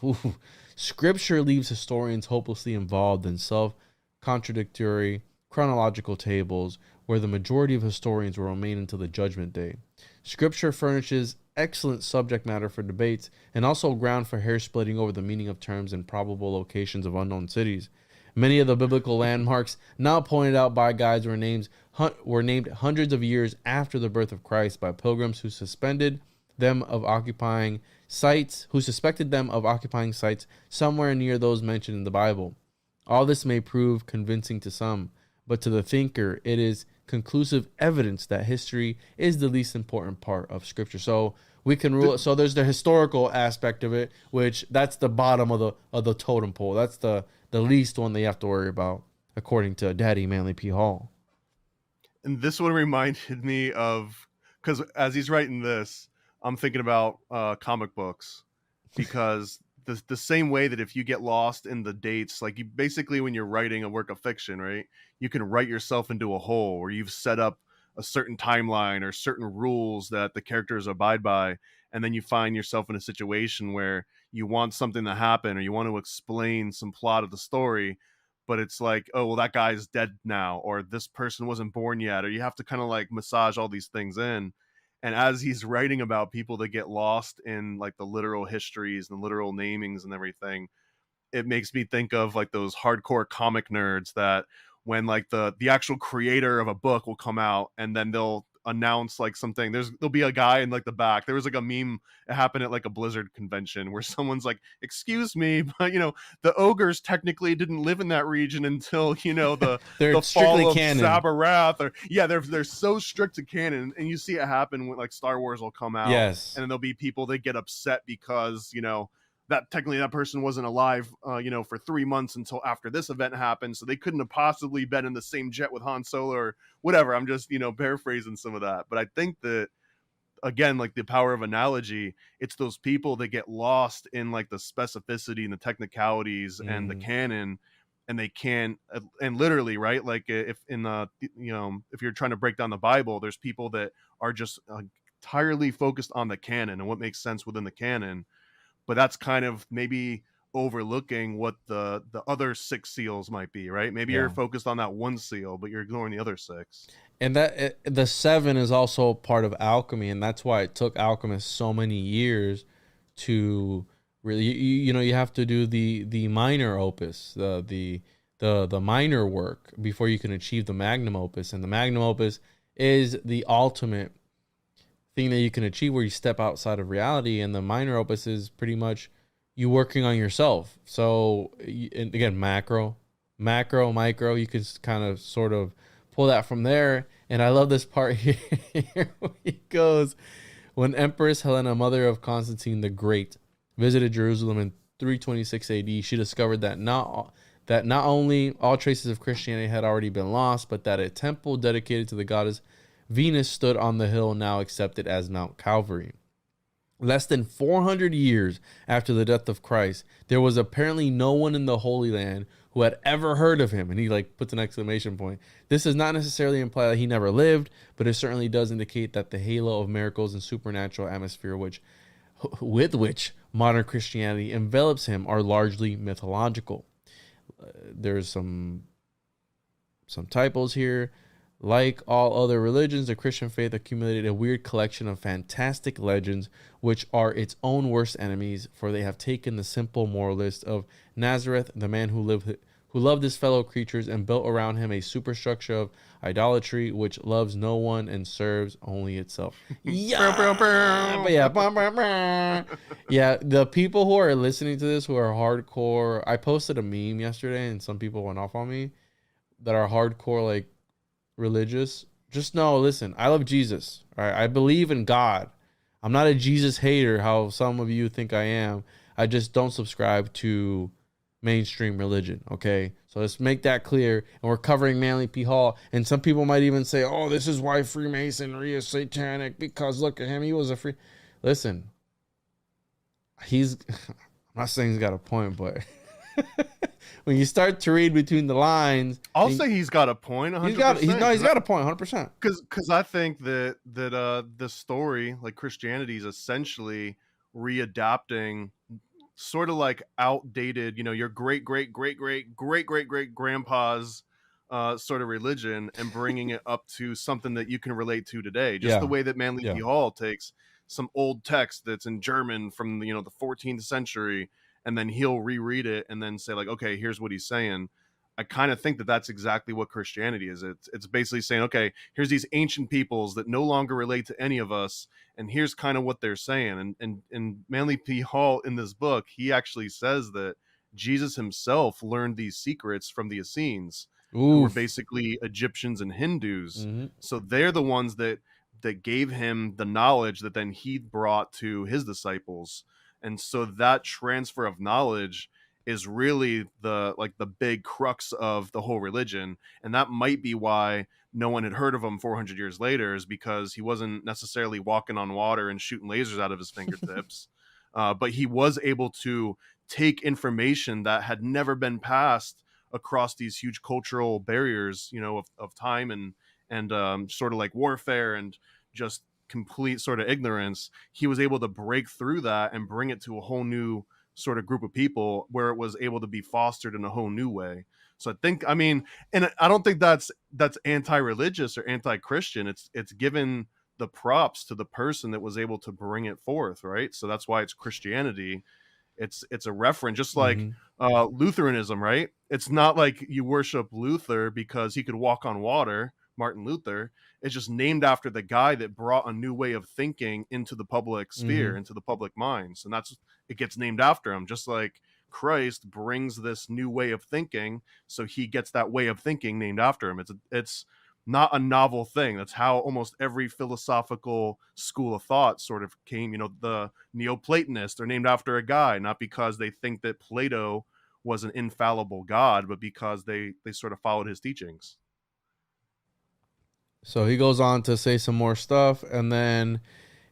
Scripture leaves historians hopelessly involved in self-contradictory chronological tables where the majority of historians will remain until the judgment day. Scripture furnishes excellent subject matter for debates and also ground for hair splitting over the meaning of terms and probable locations of unknown cities. Many of the biblical landmarks now pointed out by guides were named hundreds of years after the birth of Christ by pilgrims who suspected them of occupying sites somewhere near those mentioned in the Bible. All this may prove convincing to some, but to the thinker, it is conclusive evidence that history is the least important part of Scripture. So we can rule. So there's the historical aspect of it, which that's the bottom of the totem pole. That's the least one that you have to worry about, according to Daddy Manly P. Hall. And this one reminded me of, because as he's writing this, I'm thinking about comic books, because the same way that if you get lost in the dates, like you basically when you're writing a work of fiction, right, you can write yourself into a hole where you've set up a certain timeline or certain rules that the characters abide by, and then you find yourself in a situation where you want something to happen or you want to explain some plot of the story, but it's like, oh well, that guy's dead now, or this person wasn't born yet, or you have to kind of like massage all these things in. And as he's writing about people that get lost in like the literal histories and literal namings and everything, it makes me think of like those hardcore comic nerds that when like the actual creator of a book will come out and then they'll announce like something, there'll be a guy in like the back. There was like a meme, it happened at like a Blizzard convention where someone's like, excuse me, but the ogres technically didn't live in that region until the They're the strictly fall of canon. Sabarath, or they're so strict to canon. And you see it happen when like Star Wars will come out, Yes. and then there'll be people that get upset because that technically that person wasn't alive, for 3 months until after this event happened, so they couldn't have possibly been in the same jet with Han Solo or whatever. I'm just, paraphrasing some of that, but I think that again, like the power of analogy, it's those people that get lost in like the specificity and the technicalities and the canon, and they can't, and literally, right? Like if in the, if you're trying to break down the Bible, there's people that are just entirely focused on the canon and what makes sense within the canon. But that's kind of maybe overlooking what the other 6 seals might be, right? Maybe you're focused on that one seal, but you're ignoring the other 6. And that the 7 is also part of alchemy, and that's why it took alchemists so many years to really, you have to do the minor opus, the minor work before you can achieve the magnum opus. And the magnum opus is the ultimate thing that you can achieve where you step outside of reality, and the minor opus is pretty much you working on yourself. So and again, macro, micro, you can kind of sort of pull that from there. And I love this part here where he goes, when Empress Helena, mother of Constantine the Great, visited Jerusalem in 326 AD, she discovered that not only all traces of Christianity had already been lost, but that a temple dedicated to the goddess Venus stood on the hill now accepted as Mount Calvary. Less than 400 years after the death of Christ, there was apparently no one in the Holy Land who had ever heard of him. And he like puts an exclamation point. This does not necessarily imply that he never lived, but it certainly does indicate that the halo of miracles and supernatural atmosphere with which modern Christianity envelops him are largely mythological. There's some typos here. Like all other religions, the Christian faith accumulated a weird collection of fantastic legends, which are its own worst enemies, for they have taken the simple moralist of Nazareth, the man who loved his fellow creatures, and built around him a superstructure of idolatry, which loves no one and serves only itself. Yeah, the people who are listening to this, who are hardcore, I posted a meme yesterday, and some people went off on me that are hardcore, like, religious. Just know, listen, I love Jesus. All right, I believe in God. I'm not a Jesus hater, how some of you think I am. I just don't subscribe to mainstream religion. Okay, so let's make that clear. And we're covering Manly P. Hall, and some people might even say, "Oh, this is why Freemasonry is satanic because look at him, he was a free." Listen, I'm not saying he's got a point, but when you start to read between the lines, I'll say he's got a point. 100%. He's got a point, 100%. Because I think that the story, like Christianity, is essentially readapting sort of like outdated, your great grandpa's sort of religion, and bringing it up to something that you can relate to today. Just the way that Manly P. Hall takes some old text that's in German from the 14th century, and then he'll reread it and then say like, okay, here's what he's saying. I kind of think that that's exactly what Christianity is. It's basically saying, okay, here's these ancient peoples that no longer relate to any of us, and here's kind of what they're saying. And Manly P. Hall in this book, he actually says that Jesus himself learned these secrets from the Essenes. who were Oof. basically Egyptians and Hindus. Mm-hmm. So they're the ones that gave him the knowledge that then he brought to his disciples. And so that transfer of knowledge is really the big crux of the whole religion. And that might be why no one had heard of him 400 years later, is because he wasn't necessarily walking on water and shooting lasers out of his fingertips. But he was able to take information that had never been passed across these huge cultural barriers, of time and sort of like warfare and just complete sort of ignorance. He was able to break through that and bring it to a whole new sort of group of people where it was able to be fostered in a whole new way. So I mean, and I don't think that's anti-religious or anti-Christian. It's given the props to the person that was able to bring it forth, right? So that's why it's Christianity. It's a reference, just like Lutheranism, right? It's not like you worship Luther because he could walk on water, Martin Luther. It's just named after the guy that brought a new way of thinking into the public sphere, into the public minds, and it gets named after him. Just like Christ brings this new way of thinking, so he gets that way of thinking named after him. It's not a novel thing. That's how almost every philosophical school of thought sort of came. The Neoplatonists are named after a guy, not because they think that Plato was an infallible god, but because they sort of followed his teachings. So he goes on to say some more stuff, and then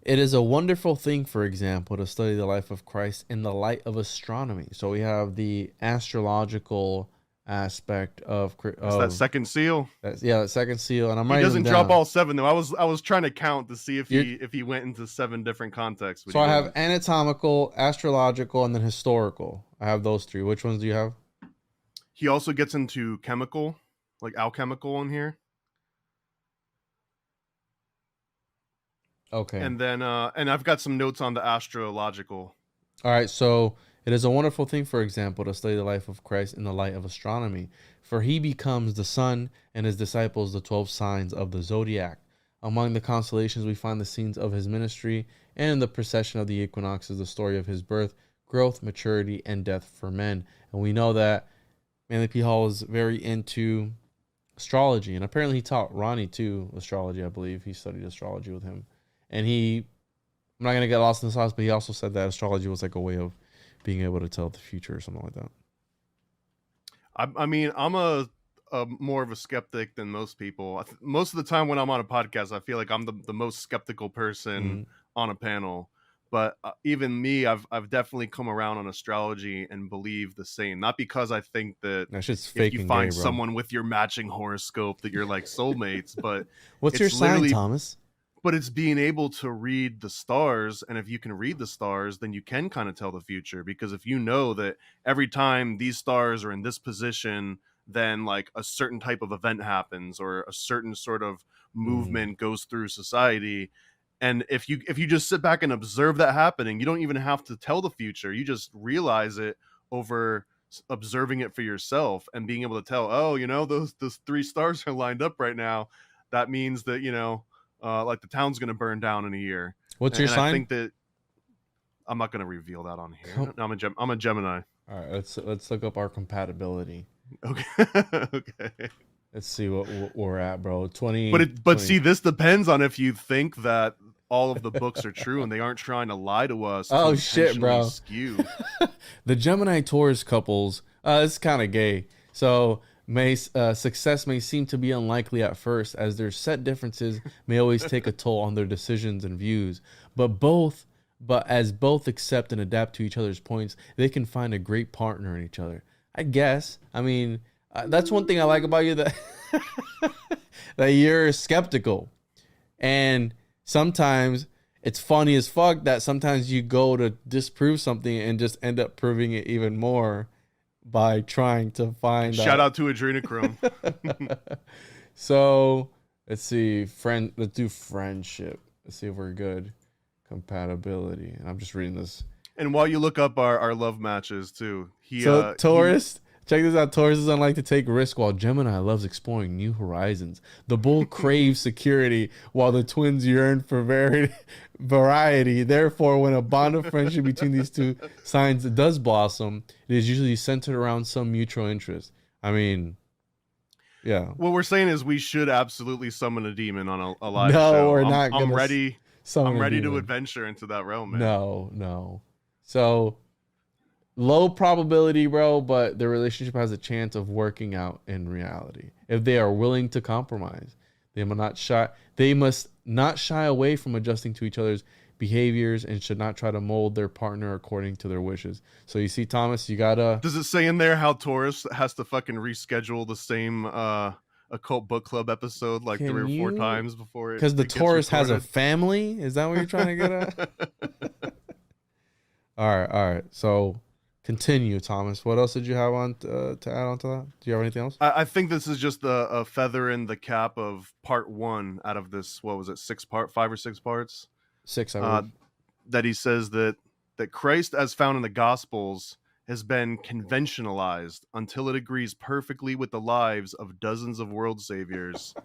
it is a wonderful thing, for example, to study the life of Christ in the light of astronomy. So we have the astrological aspect of that second seal. That second seal, and he doesn't drop all 7 though. I was trying to count to see if he went into 7 different contexts. So I have anatomical, astrological, and then historical. I have those 3. Which ones do you have? He also gets into chemical, like alchemical in here. Okay. And then and I've got some notes on the astrological. All right, so it is a wonderful thing, for example, to study the life of Christ in the light of astronomy, for he becomes the sun and his disciples the 12 signs of the zodiac. Among the constellations, we find the scenes of his ministry, and in the procession of the equinoxes, the story of his birth, growth, maturity, and death for men. And we know that Manly P. Hall is very into astrology, and apparently he taught Ronnie too astrology. I believe he studied astrology with him, and I'm not going to get lost in the sauce, but he also said that astrology was like a way of being able to tell the future or something like that. I mean, I'm a more of a skeptic than most people. Most of the time when I'm on a podcast, I feel like I'm the most skeptical person on a panel. But even me, I've definitely come around on astrology and believe the same. Not because I think that if you find someone with your matching horoscope that you're like soulmates, but what's your sign, Thomas? But it's being able to read the stars. And if you can read the stars, then you can kind of tell the future. Because if you know that every time these stars are in this position, then like a certain type of event happens or a certain sort of movement goes through society. And if you just sit back and observe that happening, you don't even have to tell the future. You just realize it over observing it for yourself and being able to tell, oh, those 3 stars are lined up right now. That means that, like the town's going to burn down in a year. What's your sign? I think that I'm not going to reveal that on here. I'm a Gemini. All right, let's look up our compatibility. Okay. Okay. Let's see what we're at, bro. 20. But 20. See, this depends on if you think that all of the books are true and they aren't trying to lie to us. Oh shit, bro. Skew. The Gemini Taurus couples. It's kind of gay. So success may seem to be unlikely at first, as their set differences may always take a toll on their decisions and views. But as both accept and adapt to each other's points, they can find a great partner in each other. I guess. I mean, that's one thing I like about you, that that you're skeptical, and sometimes it's funny as fuck that sometimes you go to disprove something and just end up proving it even more by trying to find shout out to adrenochrome. So let's see, let's do friendship. Let's see if we're good. Compatibility. And I'm just reading this. And while you look up our love matches too, Taurus, check this out. Taurus doesn't like to take risks, while Gemini loves exploring new horizons. The bull craves security, while the twins yearn for variety. Therefore, when a bond of friendship between these 2 signs does blossom, it is usually centered around some mutual interest. I mean, Yeah. What we're saying is we should absolutely summon a demon on a live No, show. we're not I'm gonna ready. summon I'm a ready to demon. adventure into that realm, man. No. So low probability, bro, but the relationship has a chance of working out in reality if they are willing to compromise. They must not shy away from adjusting to each other's behaviors and should not try to mold their partner according to their wishes. So you see, Thomas, you gotta. Does it say in there how Taurus has to fucking reschedule the same occult book club episode like 3 or 4 times before because the it gets Taurus has a recorded? family? Is that what you're trying to get at? All right. So continue, Thomas. What else did you have on to add on to that? Do you have anything else? I think this is just a feather in the cap of part 1 out of this. What was it? 5 or 6 parts? 6, I believe. That he says that Christ, as found in the Gospels, has been conventionalized until it agrees perfectly with the lives of dozens of world saviors.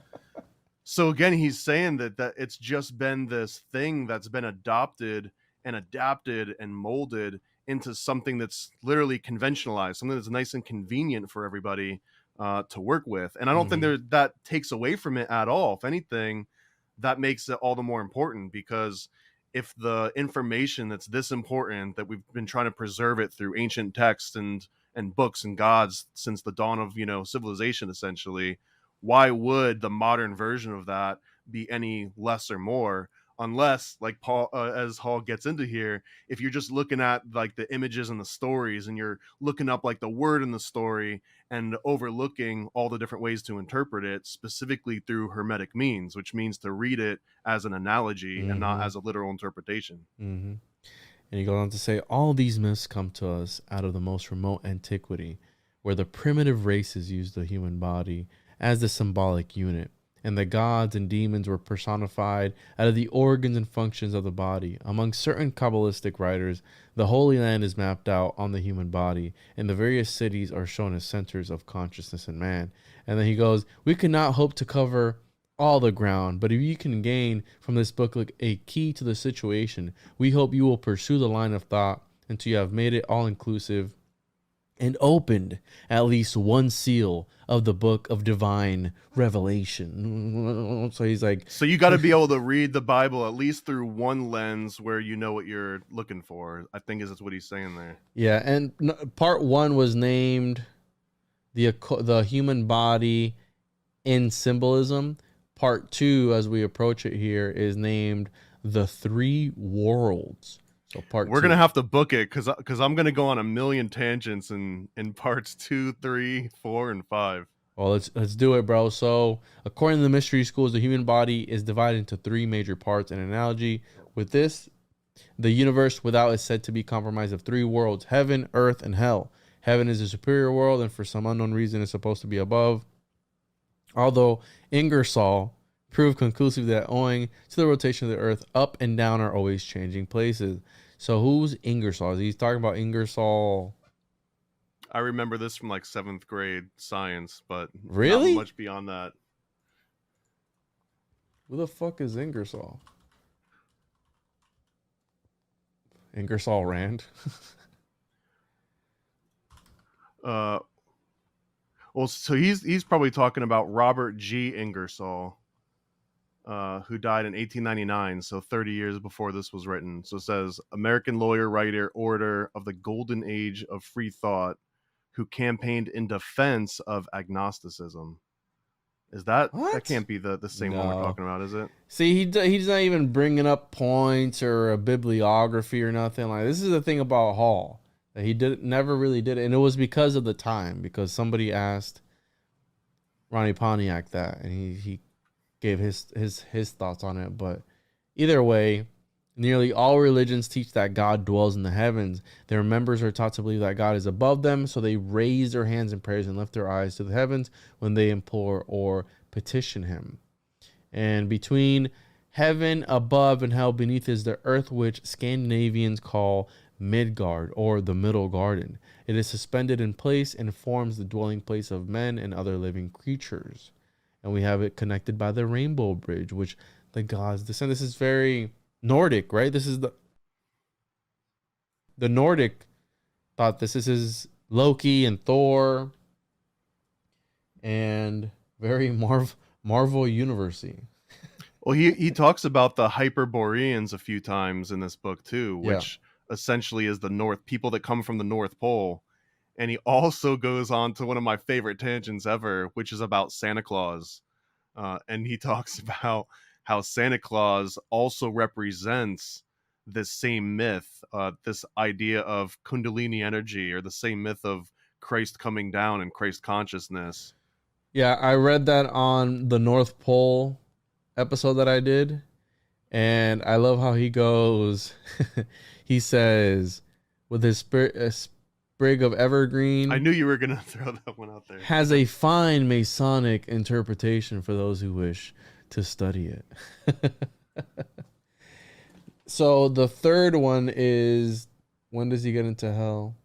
So again, he's saying that it's just been this thing that's been adopted and adapted and molded into something that's literally conventionalized, something that's nice and convenient for everybody to work with. And I don't think that takes away from it at all. If anything, that makes it all the more important, because if the information that's this important, that we've been trying to preserve it through ancient texts and books and gods since the dawn of civilization, essentially, why would the modern version of that be any less or more? Unless, like Paul, as Hall gets into here, if you're just looking at like the images and the stories, and you're looking up like the word in the story and overlooking all the different ways to interpret it, specifically through hermetic means, which means to read it as an analogy and not as a literal interpretation. And he goes on to say, all these myths come to us out of the most remote antiquity, where the primitive races used the human body as the symbolic unit, and the gods and demons were personified out of the organs and functions of the body. Among certain Kabbalistic writers, the Holy Land is mapped out on the human body, and the various cities are shown as centers of consciousness in man. And then he goes, we cannot hope to cover all the ground, but if you can gain from this book like a key to the situation, we hope you will pursue the line of thought until you have made it all inclusive and opened at least one seal of the book of divine revelation. So he's like, so you got to be able to read the Bible at least through one lens where you know what you're looking for, I think is what he's saying there. Yeah. And part 1 was named the human body in symbolism. Part 2, as we approach it here, is named the 3 worlds. So we're going to have to book it because I'm going to go on a million tangents in parts 2, 3, 4, and 5. Well, let's do it, bro. So according to the mystery schools, the human body is divided into 3 major parts. An analogy with this, the universe without is said to be comprised of 3 worlds: heaven, earth, and hell. Heaven is a superior world, and for some unknown reason is supposed to be above. Although Ingersoll proved conclusively that owing to the rotation of the earth, up and down are always changing places. So who's Ingersoll? He's talking about Ingersoll. I remember this from like 7th grade science, but really not much beyond that. Who the fuck is Ingersoll? Ingersoll Rand. Well, so he's probably talking about Robert G. Ingersoll, who died in 1899, so 30 years before this was written. So it says, American lawyer, writer, orator of the golden age of free thought, who campaigned in defense of agnosticism. Is that what? That can't be the same one we're talking about, is it? See, he's not even bringing up points or a bibliography or nothing. Like, this is the thing about Hall, that he never really did it, and it was because of the time, because somebody asked Ronnie Pontiac that, and he gave his thoughts on it. But either way, nearly all religions teach that God dwells in the heavens. Their members are taught to believe that God is above them, so they raise their hands in prayers and lift their eyes to the heavens when they implore or petition him. And between heaven above and hell beneath is the earth, which Scandinavians call Midgard, or the Middle Garden. It is suspended in place and forms the dwelling place of men and other living creatures. And we have it connected by the Rainbow Bridge, which the gods descend. This is very Nordic, right? This is the Nordic thought this is Loki and Thor. And Very Marvel University. Well, he talks about the Hyperboreans a few times in this book too, Yeah. which essentially is the North people that come from the North Pole. And he also goes on to one of my favorite tangents ever, which is about Santa Claus. And he talks about how Santa Claus also represents this same myth, this idea of Kundalini energy, or the same myth of Christ coming down and Christ consciousness. Yeah, I read that on the North Pole episode that I did, and I love how he goes. He says, with his sprig of evergreen, I knew you were going to throw that one out there. has a fine Masonic interpretation for those who wish to study it. So the third one is, when does he get into hell?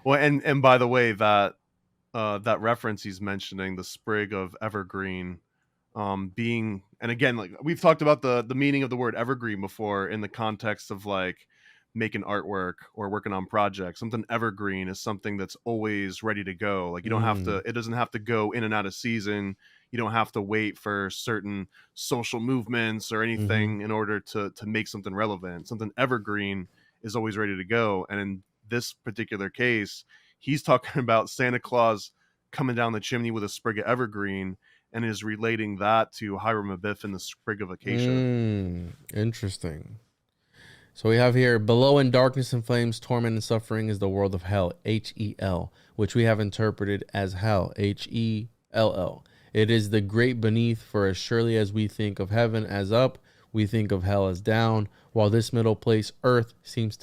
Well, and by the way, that that reference he's mentioning, the sprig of evergreen, being, and again, like we've talked about the meaning of the word evergreen before in the context of like making artwork or working on projects. Something evergreen is something that's always ready to go. Like you don't have to, it doesn't have to go in and out of season. You don't have to wait for certain social movements or anything in order to make something relevant. Something evergreen is always ready to go. And in this particular case, he's talking about Santa Claus coming down the chimney with a sprig of evergreen, and is relating that to Hiram Abiff and the sprig of acacia. Interesting. So we have here, below in darkness and flames, torment and suffering is the world of hell, Hel, which we have interpreted as hell, Hell. It is the great beneath, for as surely as we think of heaven as up, we think of hell as down, while this middle place, earth, seems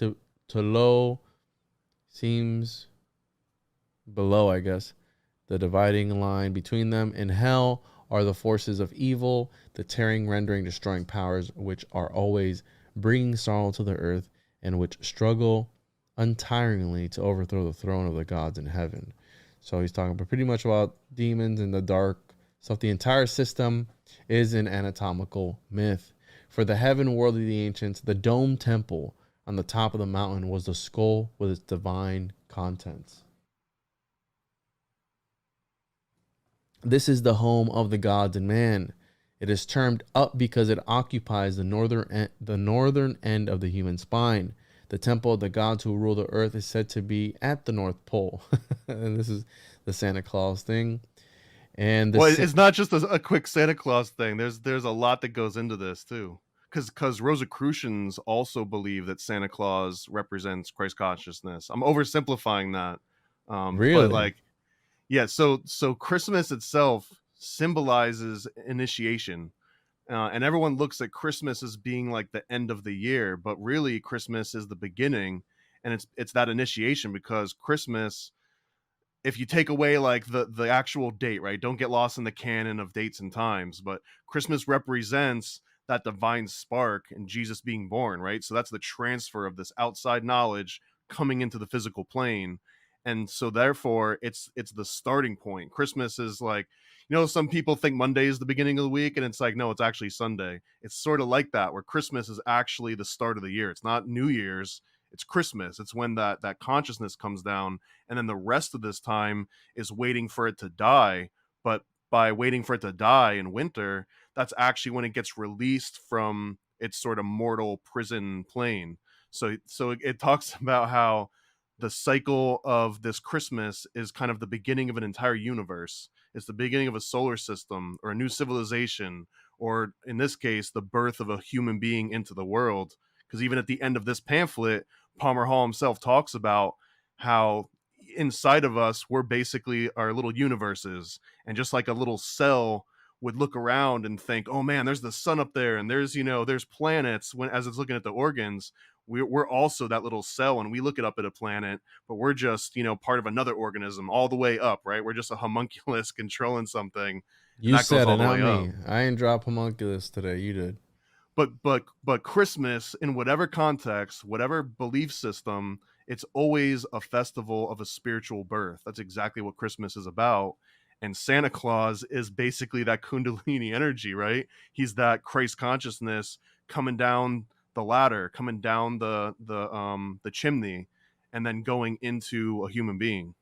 below, I guess. The dividing line between them in hell are the forces of evil, the tearing, rendering, destroying powers, which are always bringing sorrow to the earth, and which struggle untiringly to overthrow the throne of the gods in heaven. So he's talking pretty much about demons and the dark stuff. The entire system is an anatomical myth. For the heaven world of the ancients, the dome temple on the top of the mountain was the skull with its divine contents. This is the home of the gods and man. It is termed up because it occupies the northern end of the human spine. The temple of the gods who rule the earth is said to be at the North Pole. And this is the Santa Claus thing. And It's not just a quick Santa Claus thing. There's a lot that goes into this too. Because Rosicrucians also believe that Santa Claus represents Christ consciousness. I'm oversimplifying that. Really? But like, yeah, so Christmas itself symbolizes initiation. And everyone looks at Christmas as being like the end of the year, but really Christmas is the beginning, and it's that initiation, because Christmas, if you take away like the actual date, right? Don't get lost in the canon of dates and times, but Christmas represents that divine spark and Jesus being born, right? So that's the transfer of this outside knowledge coming into the physical plane. And so therefore it's the starting point. Christmas is like, some people think Monday is the beginning of the week, and it's like, no, it's actually Sunday. It's sort of like that, where Christmas is actually the start of the year. It's not New Year's, it's Christmas. It's when that consciousness comes down, and then the rest of this time is waiting for it to die. But by waiting for it to die in winter, that's actually when it gets released from its sort of mortal prison plane. So it talks about how the cycle of this Christmas is kind of the beginning of an entire universe. It's the beginning of a solar system or a new civilization, or in this case, the birth of a human being into the world. Because even at the end of this pamphlet, Palmer Hall himself talks about how inside of us, we're basically our little universes. And just like a little cell would look around and think, oh man, there's the sun up there, and there's planets, when as it's looking at the organs, we're also that little cell, and we look it up at a planet, but we're just part of another organism all the way up, right? We're just a homunculus controlling something. You said it, not me. I ain't drop homunculus today. You did. But Christmas, in whatever context, whatever belief system, it's always a festival of a spiritual birth. That's exactly what Christmas is about. And Santa Claus is basically that Kundalini energy, right? He's that Christ consciousness coming down the ladder, coming down the chimney, and then going into a human being.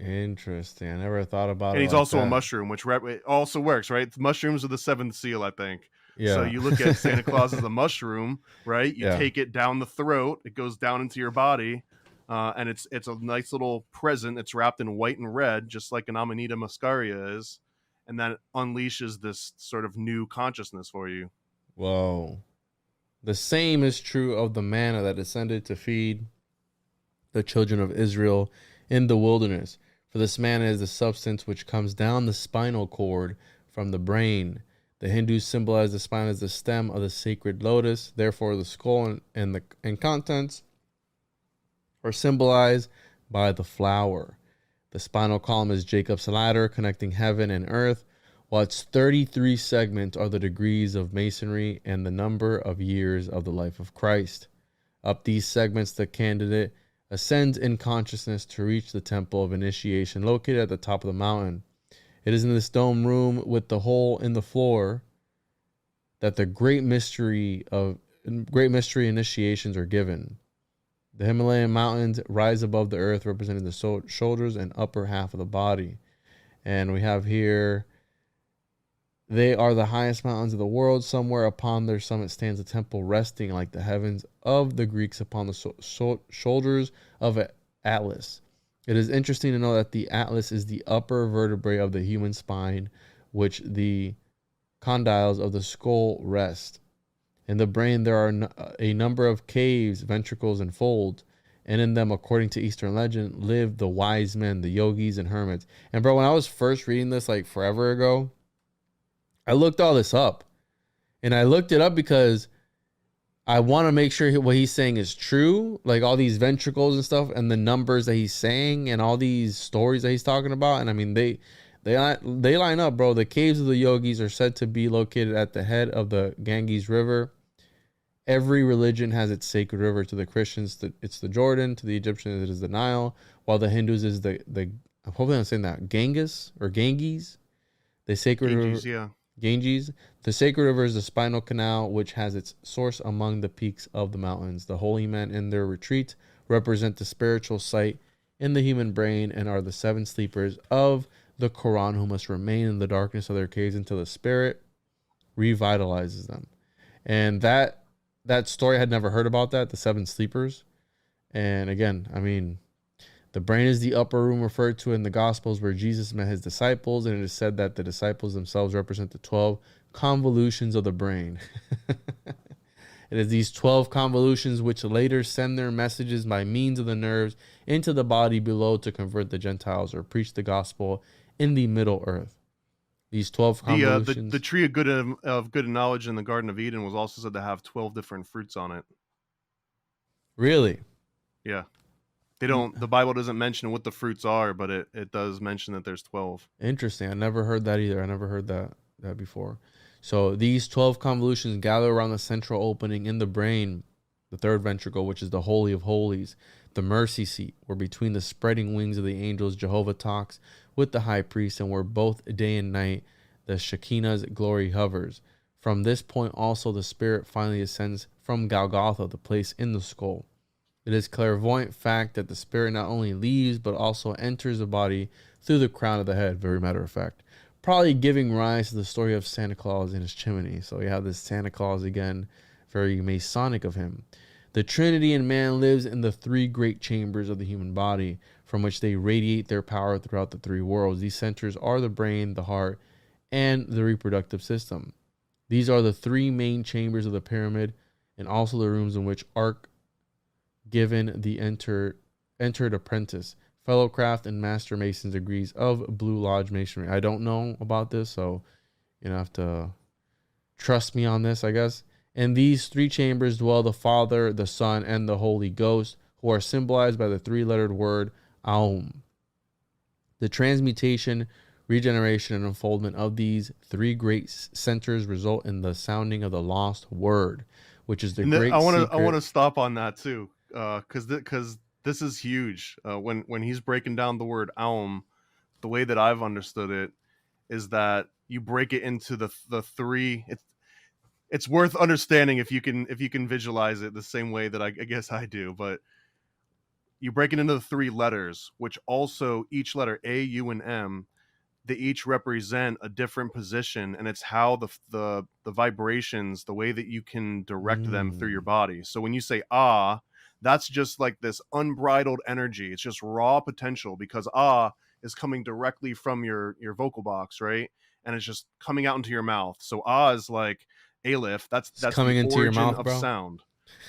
Interesting. I never thought about And it he's like also a that. mushroom, which it also works, right? Mushrooms are the seventh seal, I think. So Yeah. you look at Santa Claus as a mushroom, right? You Yeah. take it down the throat, it goes down into your body, and it's a nice little present. It's wrapped in white and red, just like an Amanita muscaria is, and that unleashes this sort of new consciousness for you. Whoa. The same is true of the manna that descended to feed the children of Israel in the wilderness. For this manna is the substance which comes down the spinal cord from the brain. The Hindus symbolize the spine as the stem of the sacred lotus. Therefore, the skull and contents are symbolized by the flower. The spinal column is Jacob's ladder connecting heaven and earth, while its 33 segments are the degrees of masonry and the number of years of the life of Christ. Up these segments, the candidate ascends in consciousness to reach the temple of initiation located at the top of the mountain. It is in this dome room with the hole in the floor that the great mystery initiations are given. The Himalayan mountains rise above the earth, representing the shoulders and upper half of the body. And we have here, they are the highest mountains of the world. Somewhere upon their summit stands a temple resting like the heavens of the Greeks upon the shoulders of Atlas. It is interesting to know that the Atlas is the upper vertebrae of the human spine, which the condyles of the skull rest. In the brain, there are a number of caves, ventricles, and folds. And in them, according to Eastern legend, live the wise men, the yogis, and hermits. And bro, when I was first reading this like forever ago, I looked all this up. And I looked it up because I want to make sure what he's saying is true. Like all these ventricles and stuff and the numbers that he's saying and all these stories that he's talking about. And I mean, they line up, bro. The caves of the yogis are said to be located at the head of the Ganges River. Every religion has its sacred river. To the Christians, it's the Jordan. To the Egyptians, it is the Nile. While the Hindus is the hopefully I'm saying that, Ganges or Ganges. The sacred Ganges, river, yeah. Ganges. The sacred river is the spinal canal, which has its source among the peaks of the mountains. The holy men in their retreat represent the spiritual sight in the human brain and are the seven sleepers of the Quran who must remain in the darkness of their caves until the spirit revitalizes them. And that story, I had never heard about that, the seven sleepers. And again, I mean, the brain is the upper room referred to in the Gospels where Jesus met his disciples, and it is said that the disciples themselves represent the 12 convolutions of the brain. It is these 12 convolutions which later send their messages by means of the nerves into the body below to convert the Gentiles or preach the gospel in the Middle Earth. These 12 convolutions. The tree of good and knowledge in the Garden of Eden was also said to have 12 different fruits on it. Really? Yeah. The Bible doesn't mention what the fruits are, but it does mention that there's 12. Interesting. I never heard that either. I never heard that before. So these 12 convolutions gather around the central opening in the brain, the third ventricle, which is the Holy of Holies, the mercy seat, where between the spreading wings of the angels, Jehovah talks with the high priest, and where both day and night the Shekinah's glory hovers. From this point also the spirit finally ascends from Golgotha, the place in the skull. It is clairvoyant fact that the spirit not only leaves but also enters the body through the crown of the head, very matter of fact, probably giving rise to the story of Santa Claus in his chimney. So you have this Santa Claus again, very Masonic of him. The Trinity in man lives in the three great chambers of the human body, from which they radiate their power throughout the three worlds. These centers are the brain, the heart, and the reproductive system. These are the three main chambers of the pyramid, and also the rooms in which Ark given the entered apprentice, fellow craft, and master mason's degrees of Blue Lodge Masonry. I don't know about this, so you have to trust me on this, I guess. In these three chambers dwell the Father, the Son, and the Holy Ghost, who are symbolized by the three-lettered word Aum. The transmutation, regeneration, and unfoldment of these three great centers result in the sounding of the lost word, which is the great secret. I want to stop on that too, because this is huge. When he's breaking down the word Aum, the way that I've understood it is that you break it into the three. It's worth understanding if you can visualize it the same way that I guess I do. But you break it into the 3 letters, which also each letter A, U, and M, they each represent a different position, and it's how the vibrations, the way that you can direct them through your body. So when you say ah, that's just like this unbridled energy. It's just raw potential, because ah is coming directly from your vocal box, right? And it's just coming out into your mouth. So ah is like Aleph. That's coming the into your origin mouth, of bro. sound.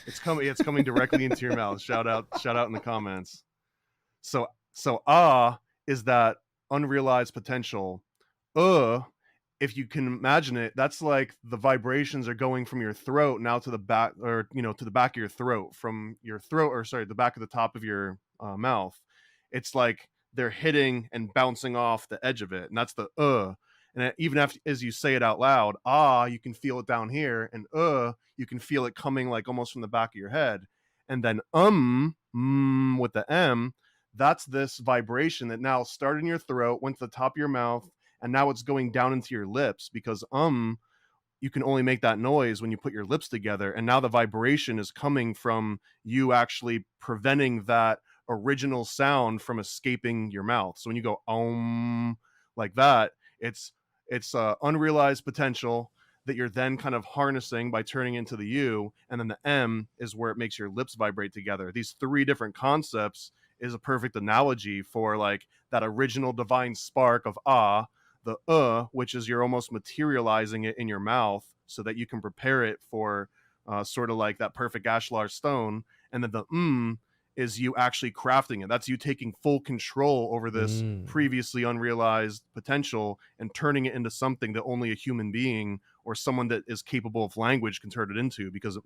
It's coming directly into your mouth. Shout out in the comments. So ah is that unrealized potential. If you can imagine it, that's like the vibrations are going from your throat now to the back, or to the back of your throat, from your throat, or sorry, the back of the top of your mouth. It's like they're hitting and bouncing off the edge of it, and that's the and even as you say it out loud, ah, you can feel it down here, and you can feel it coming like almost from the back of your head. And then with the M, that's this vibration that now started in your throat, went to the top of your mouth, and now it's going down into your lips, because you can only make that noise when you put your lips together, and now the vibration is coming from you actually preventing that original sound from escaping your mouth. So when you go like that, it's unrealized potential that you're then kind of harnessing by turning into the U, and then the M is where it makes your lips vibrate together. These 3 different concepts is a perfect analogy for like that original divine spark of ah, the which is you're almost materializing it in your mouth so that you can prepare it for sort of like that perfect ashlar stone, and then the is you actually crafting it. That's you taking full control over this previously unrealized potential and turning it into something that only a human being or someone that is capable of language can turn it into, because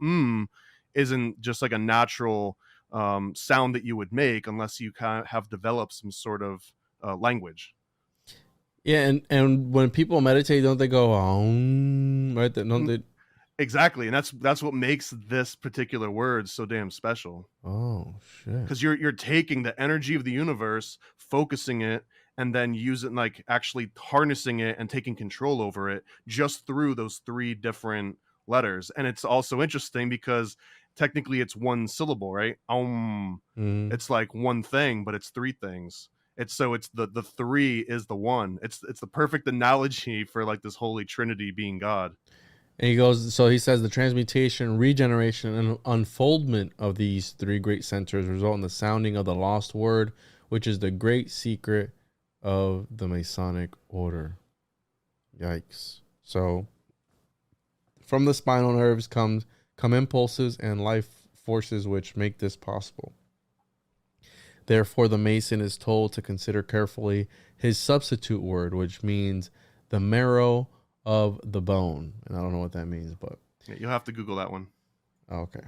isn't just like a natural sound that you would make unless you kind of have developed some sort of language. Yeah, and when people meditate, don't they go right? Don't they? Exactly, and that's what makes this particular word so damn special. Oh shit! Because you're taking the energy of the universe, focusing it, and then using, like, actually harnessing it and taking control over it just through those 3 different letters. And it's also interesting because technically it's one syllable, right? It's like one thing, but it's 3 things. It's the 3 is the one. It's the perfect analogy for like this holy trinity being God. And he says the transmutation, regeneration, and unfoldment of these 3 great centers result in the sounding of the lost word, which is the great secret of the Masonic order. Yikes. So from the spinal nerves come impulses and life forces which make this possible. Therefore, the Mason is told to consider carefully his substitute word, which means the marrow of the bone. And I don't know what that means, but you'll have to Google that one. Okay.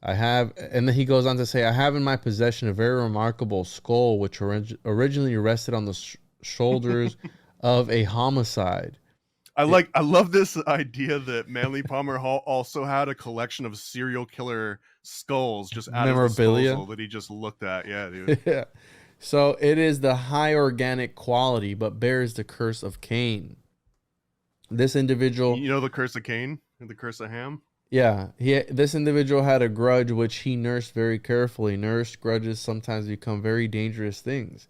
And then he goes on to say, I have in my possession a very remarkable skull, which originally rested on the shoulders of a homicide. I love this idea that Manly Palmer Hall also had a collection of serial killer skulls just at his disposal that he just looked at. Yeah, dude. Yeah. So it is the high organic quality, but bears the curse of Cain. This individual, the curse of Cain and the curse of Ham. Yeah, this individual had a grudge which he nursed very carefully. Nursed grudges sometimes become very dangerous things.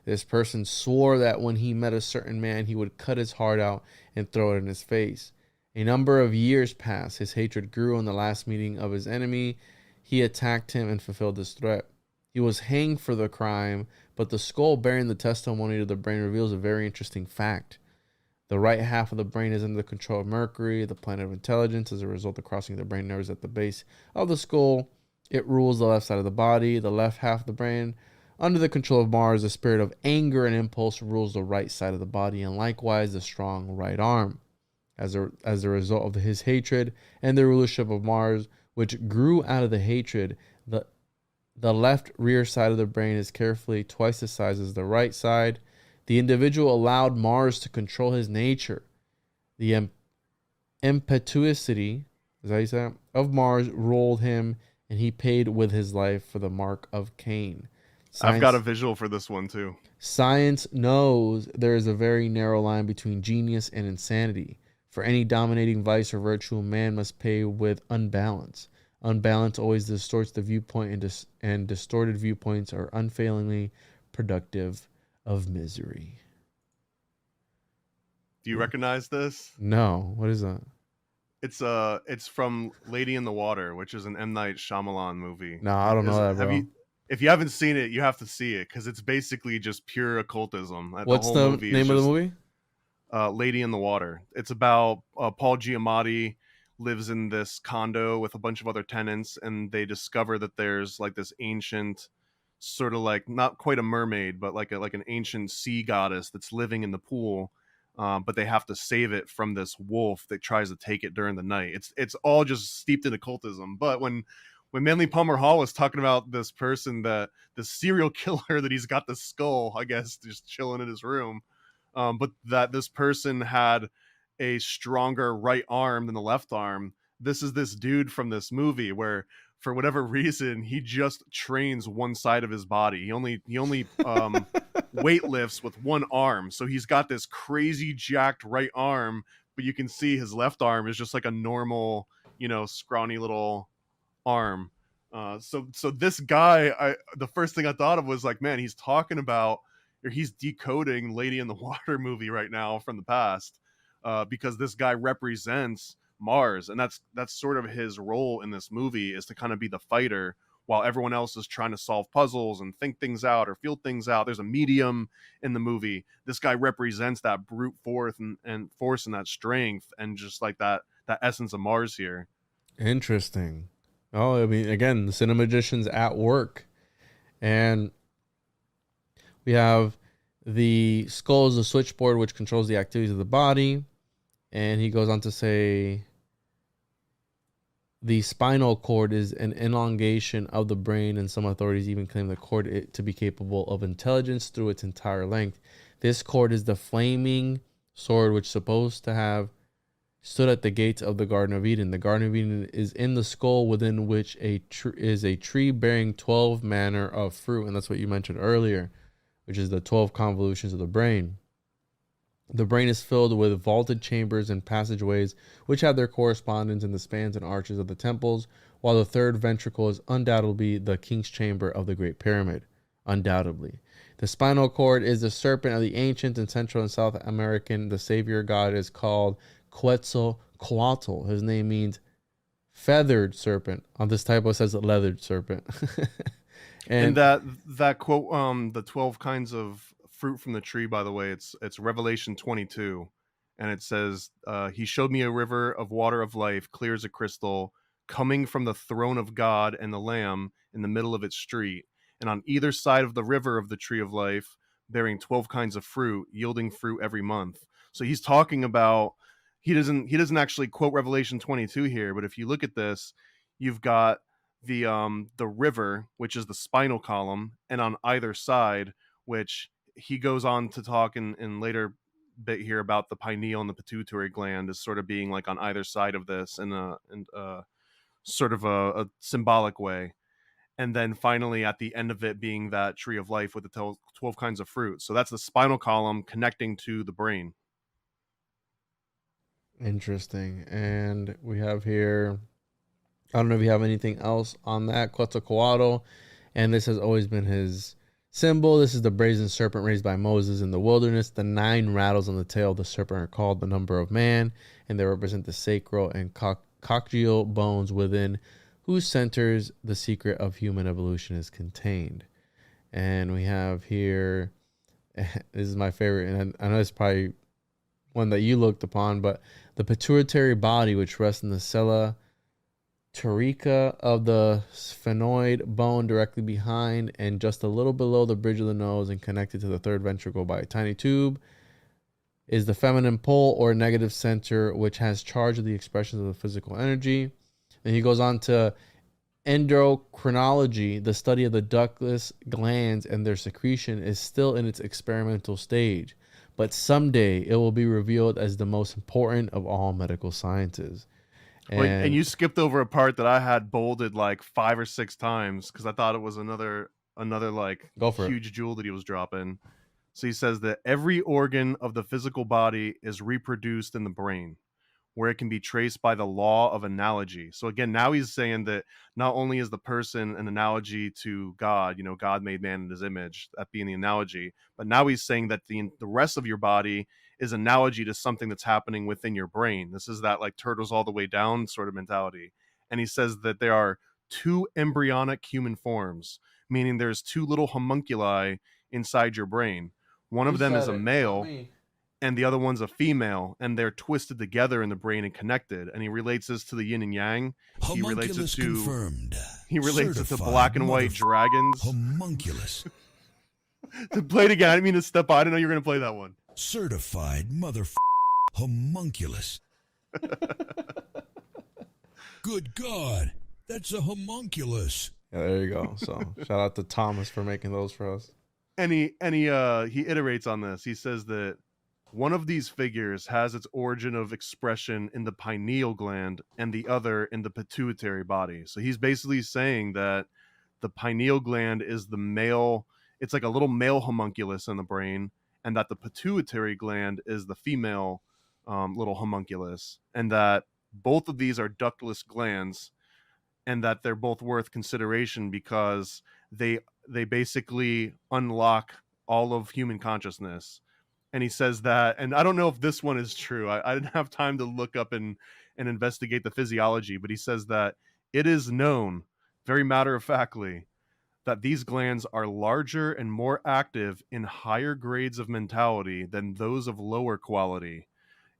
This person swore that when he met a certain man, he would cut his heart out and throw it in his face. A number of years passed. His hatred grew. In the last meeting of his enemy, he attacked him and fulfilled his threat. He was hanged for the crime, but the skull bearing the testimony to the brain reveals a very interesting fact. The right half of the brain is under the control of Mercury, the planet of intelligence. As a result of crossing the brain nerves at the base of the skull, it rules the left side of the body. The left half of the brain, under the control of Mars, the spirit of anger and impulse, rules the right side of the body, and likewise the strong right arm. As a result of his hatred and the rulership of Mars, which grew out of the hatred, the left rear side of the brain is carefully twice the size as the right side. The individual allowed Mars to control his nature. The impetuosity, is that how you say it, of Mars ruled him, and he paid with his life for the mark of Cain. I've got a visual for this one too. Science knows there is a very narrow line between genius and insanity. For any dominating vice or virtue, man must pay with unbalance. Unbalanced always distorts the viewpoint, and distorted viewpoints are unfailingly productive of misery. Do you recognize this? No, what is that? It's from Lady in the Water, which is an M. Night Shyamalan movie. No, I don't know that, Have bro. you? If you haven't seen it, you have to see it because it's basically just pure occultism. The What's whole the movie name is of the just movie? Lady in the Water. It's about Paul Giamatti lives in this condo with a bunch of other tenants, and they discover that there's like this ancient, sort of like not quite a mermaid, but like an ancient sea goddess that's living in the pool. But they have to save it from this wolf that tries to take it during the night. It's all just steeped in occultism. But when Manly Palmer Hall was talking about this person, that the serial killer that he's got the skull, I guess, just chilling in his room, but that this person had a stronger right arm than the left arm. This is this dude from this movie where, for whatever reason, he just trains one side of his body. He only weight lifts with one arm, so he's got this crazy jacked right arm, but you can see his left arm is just like a normal, scrawny little arm. So this guy, the first thing I thought of was like, man, he's talking about, or he's decoding Lady in the Water movie right now from the past, because this guy represents Mars, and that's sort of his role in this movie, is to kind of be the fighter while everyone else is trying to solve puzzles and think things out or feel things out. There's a medium in the movie. This guy represents that brute force and force and that strength, and just like that essence of Mars here. Interesting. Oh, I mean, again, the cinemagician's at work. And we have the skull is a switchboard which controls the activities of the body. And he goes on to say the spinal cord is an elongation of the brain, and some authorities even claim the cord to be capable of intelligence through its entire length. This cord is the flaming sword which is supposed to have stood at the gates of the Garden of Eden. The Garden of Eden is in the skull, within which is a tree bearing 12 manner of fruit. And that's what you mentioned earlier, which is the 12 convolutions of the brain. The brain is filled with vaulted chambers and passageways, which have their correspondence in the spans and arches of the temples, while the third ventricle is undoubtedly the king's chamber of the Great Pyramid. Undoubtedly. The spinal cord is the serpent of the ancient and Central and South American. The savior god is called Quetzalcoatl. His name means feathered serpent. On this typo it says leathered serpent. and that quote, the 12 kinds of fruit from the tree, by the way, it's Revelation 22, and it says, he showed me a river of water of life, clear as a crystal, coming from the throne of God and the Lamb in the middle of its street, and on either side of the river of the tree of life, bearing 12 kinds of fruit, yielding fruit every month. So he's talking about, he doesn't actually quote Revelation 22 here, but if you look at this, you've got the river, which is the spinal column, and on either side, which he goes on to talk in later bit here about the pineal and the pituitary gland as sort of being like on either side of this in a sort of a symbolic way. And then finally at the end of it being that tree of life with the 12 kinds of fruit. So that's the spinal column connecting to the brain. Interesting. And we have here, I don't know if you have anything else on that, Quetzalcoatl. And this has always been his symbol. This is the brazen serpent raised by Moses in the wilderness. The 9 rattles on the tail of the serpent are called the number of man, and they represent the sacral and coccygeal bones within whose centers the secret of human evolution is contained. And we have here, this is my favorite, and I know it's probably one that you looked upon, but the pituitary body, which rests in the sella turica of the sphenoid bone directly behind and just a little below the bridge of the nose and connected to the third ventricle by a tiny tube, is the feminine pole or negative center, which has charge of the expressions of the physical energy. And he goes on to endocrinology. The study of the ductless glands and their secretion is still in its experimental stage, but someday it will be revealed as the most important of all medical sciences. And you skipped over a part that I had bolded like 5 or 6 times because I thought it was another like huge jewel that he was dropping. So he says that every organ of the physical body is reproduced in the brain. where it can be traced by the law of analogy. So again, now he's saying that not only is the person an analogy to God, God made man in his image, that being the analogy, but now he's saying that the rest of your body is analogy to something that's happening within your brain. This is that like turtles all the way down sort of mentality. And he says that there are two embryonic human forms, meaning there's two little homunculi inside your brain. One of them is a male and the other one's a female, and they're twisted together in the brain and connected. And he relates this to the yin and yang. He relates it to confirmed. He relates it to black and white dragons. Homunculus. To play it again. I didn't mean to step on. I didn't know you were going to play that one. Certified homunculus. Good God, that's a homunculus. Yeah, there you go. So shout out to Thomas for making those for us. And he iterates on this. He says that one of these figures has its origin of expression in the pineal gland and the other in the pituitary body. So he's basically saying that the pineal gland is the male, it's like a little male homunculus in the brain, and that the pituitary gland is the female little homunculus, and that both of these are ductless glands, and that they're both worth consideration because they basically unlock all of human consciousness. And he says that, and I don't know if this one is true. I didn't have time to look up and investigate the physiology, but he says that it is known, very matter-of-factly, that these glands are larger and more active in higher grades of mentality than those of lower quality.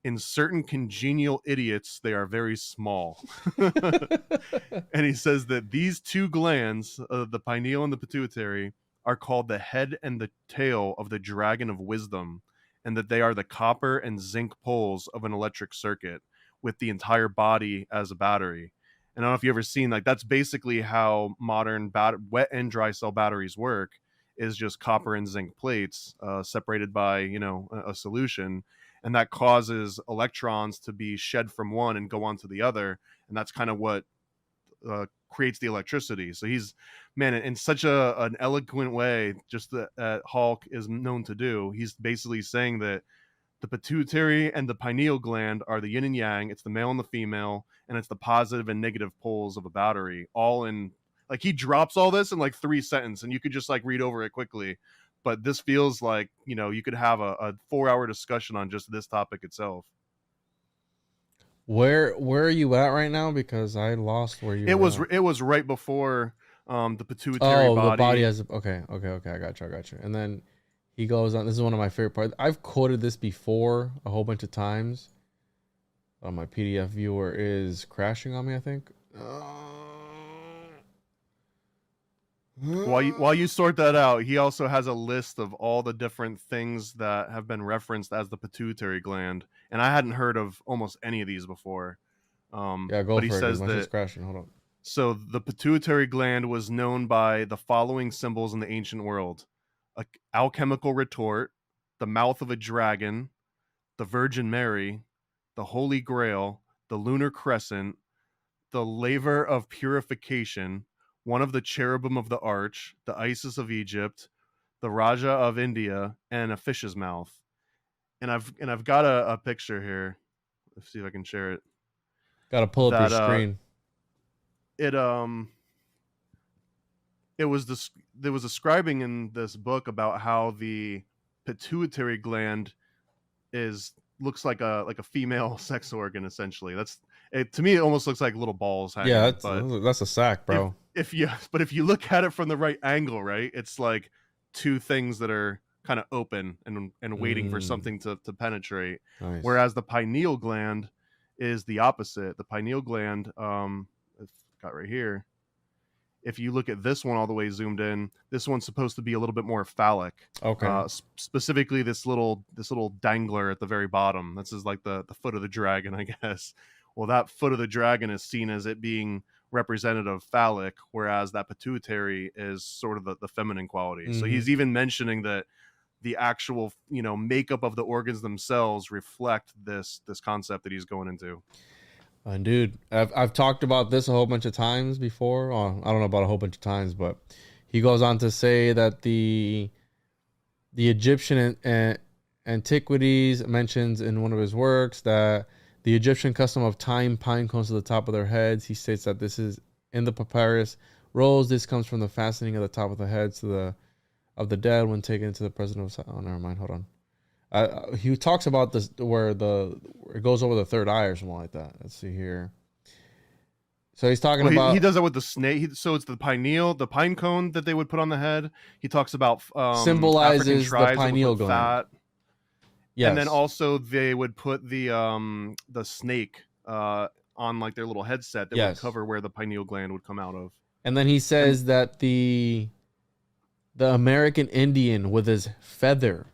In certain congenial idiots, they are very small. And he says that these two glands, the pineal and the pituitary, are called the head and the tail of the dragon of wisdom, and that they are the copper and zinc poles of an electric circuit with the entire body as a battery. And I don't know if you've ever seen, like, that's basically how modern wet and dry cell batteries work, is just copper and zinc plates separated by, a solution. And that causes electrons to be shed from one and go on to the other. And that's kind of what creates the electricity. So he's, man, in such an eloquent way, just that Hulk is known to do. He's basically saying that the pituitary and the pineal gland are the yin and yang. It's the male and the female, and it's the positive and negative poles of a battery, all in, like, he drops all this in like 3 sentences, and you could just like read over it quickly. But this feels like, you could have a 4-hour discussion on just this topic itself. Where are you at right now? Because I lost where you it were was at. It was right before the pituitary body. The body has okay. I got you. And then he goes on. This is one of my favorite parts. I've quoted this before a whole bunch of times. My PDF viewer is crashing on me, I think. While you sort that out, he also has a list of all the different things that have been referenced as the pituitary gland, and I hadn't heard of almost any of these before. Yeah, go but for he it. says My that shit's crashing. Hold on. So the pituitary gland was known by the following symbols in the ancient world: a alchemical retort, the mouth of a dragon, the Virgin Mary, the Holy Grail, the lunar crescent, the laver of purification, one of the cherubim of the arch, the Isis of Egypt, the Raja of India, and a fish's mouth. And I've got a picture here. Let's see if I can share it. Got to pull up your screen. It was describing in this book about how the pituitary gland looks like a female sex organ, essentially. To me, it almost looks like little balls hanging. Yeah, that's a sack, bro. If you look at it from the right angle, right, it's like two things that are kind of open and waiting for something to penetrate. Nice. Whereas the pineal gland is the opposite. The pineal gland, I've got right here. If you look at this one all the way zoomed in, this one's supposed to be a little bit more phallic. Okay. Specifically, this little dangler at the very bottom. This is like the foot of the dragon, I guess. Well, that foot of the dragon is seen as it being representative phallic, whereas that pituitary is sort of the feminine quality. Mm-hmm. So he's even mentioning that the actual makeup of the organs themselves reflect this concept that he's going into. And dude, I've talked about this a whole bunch of times before. I don't know about a whole bunch of times, but he goes on to say that the Egyptian antiquities mentions in one of his works that The Egyptian custom of tying pine cones to the top of their heads. He states that this is in the papyrus rolls. This comes from the fastening of the top of the heads of the dead when taken to the presence of. Oh, never mind. Hold on. He talks about this where it goes over the third eye or something like that. Let's see here. So he's talking about he does that with the snake. So it's the pine cone that they would put on the head. He talks about symbolizes African tribes the pineal that would put gland. fat. Yes. And then also they would put the snake on like their little headset that would cover where the pineal gland would come out of. And then he says that the American Indian with his feather,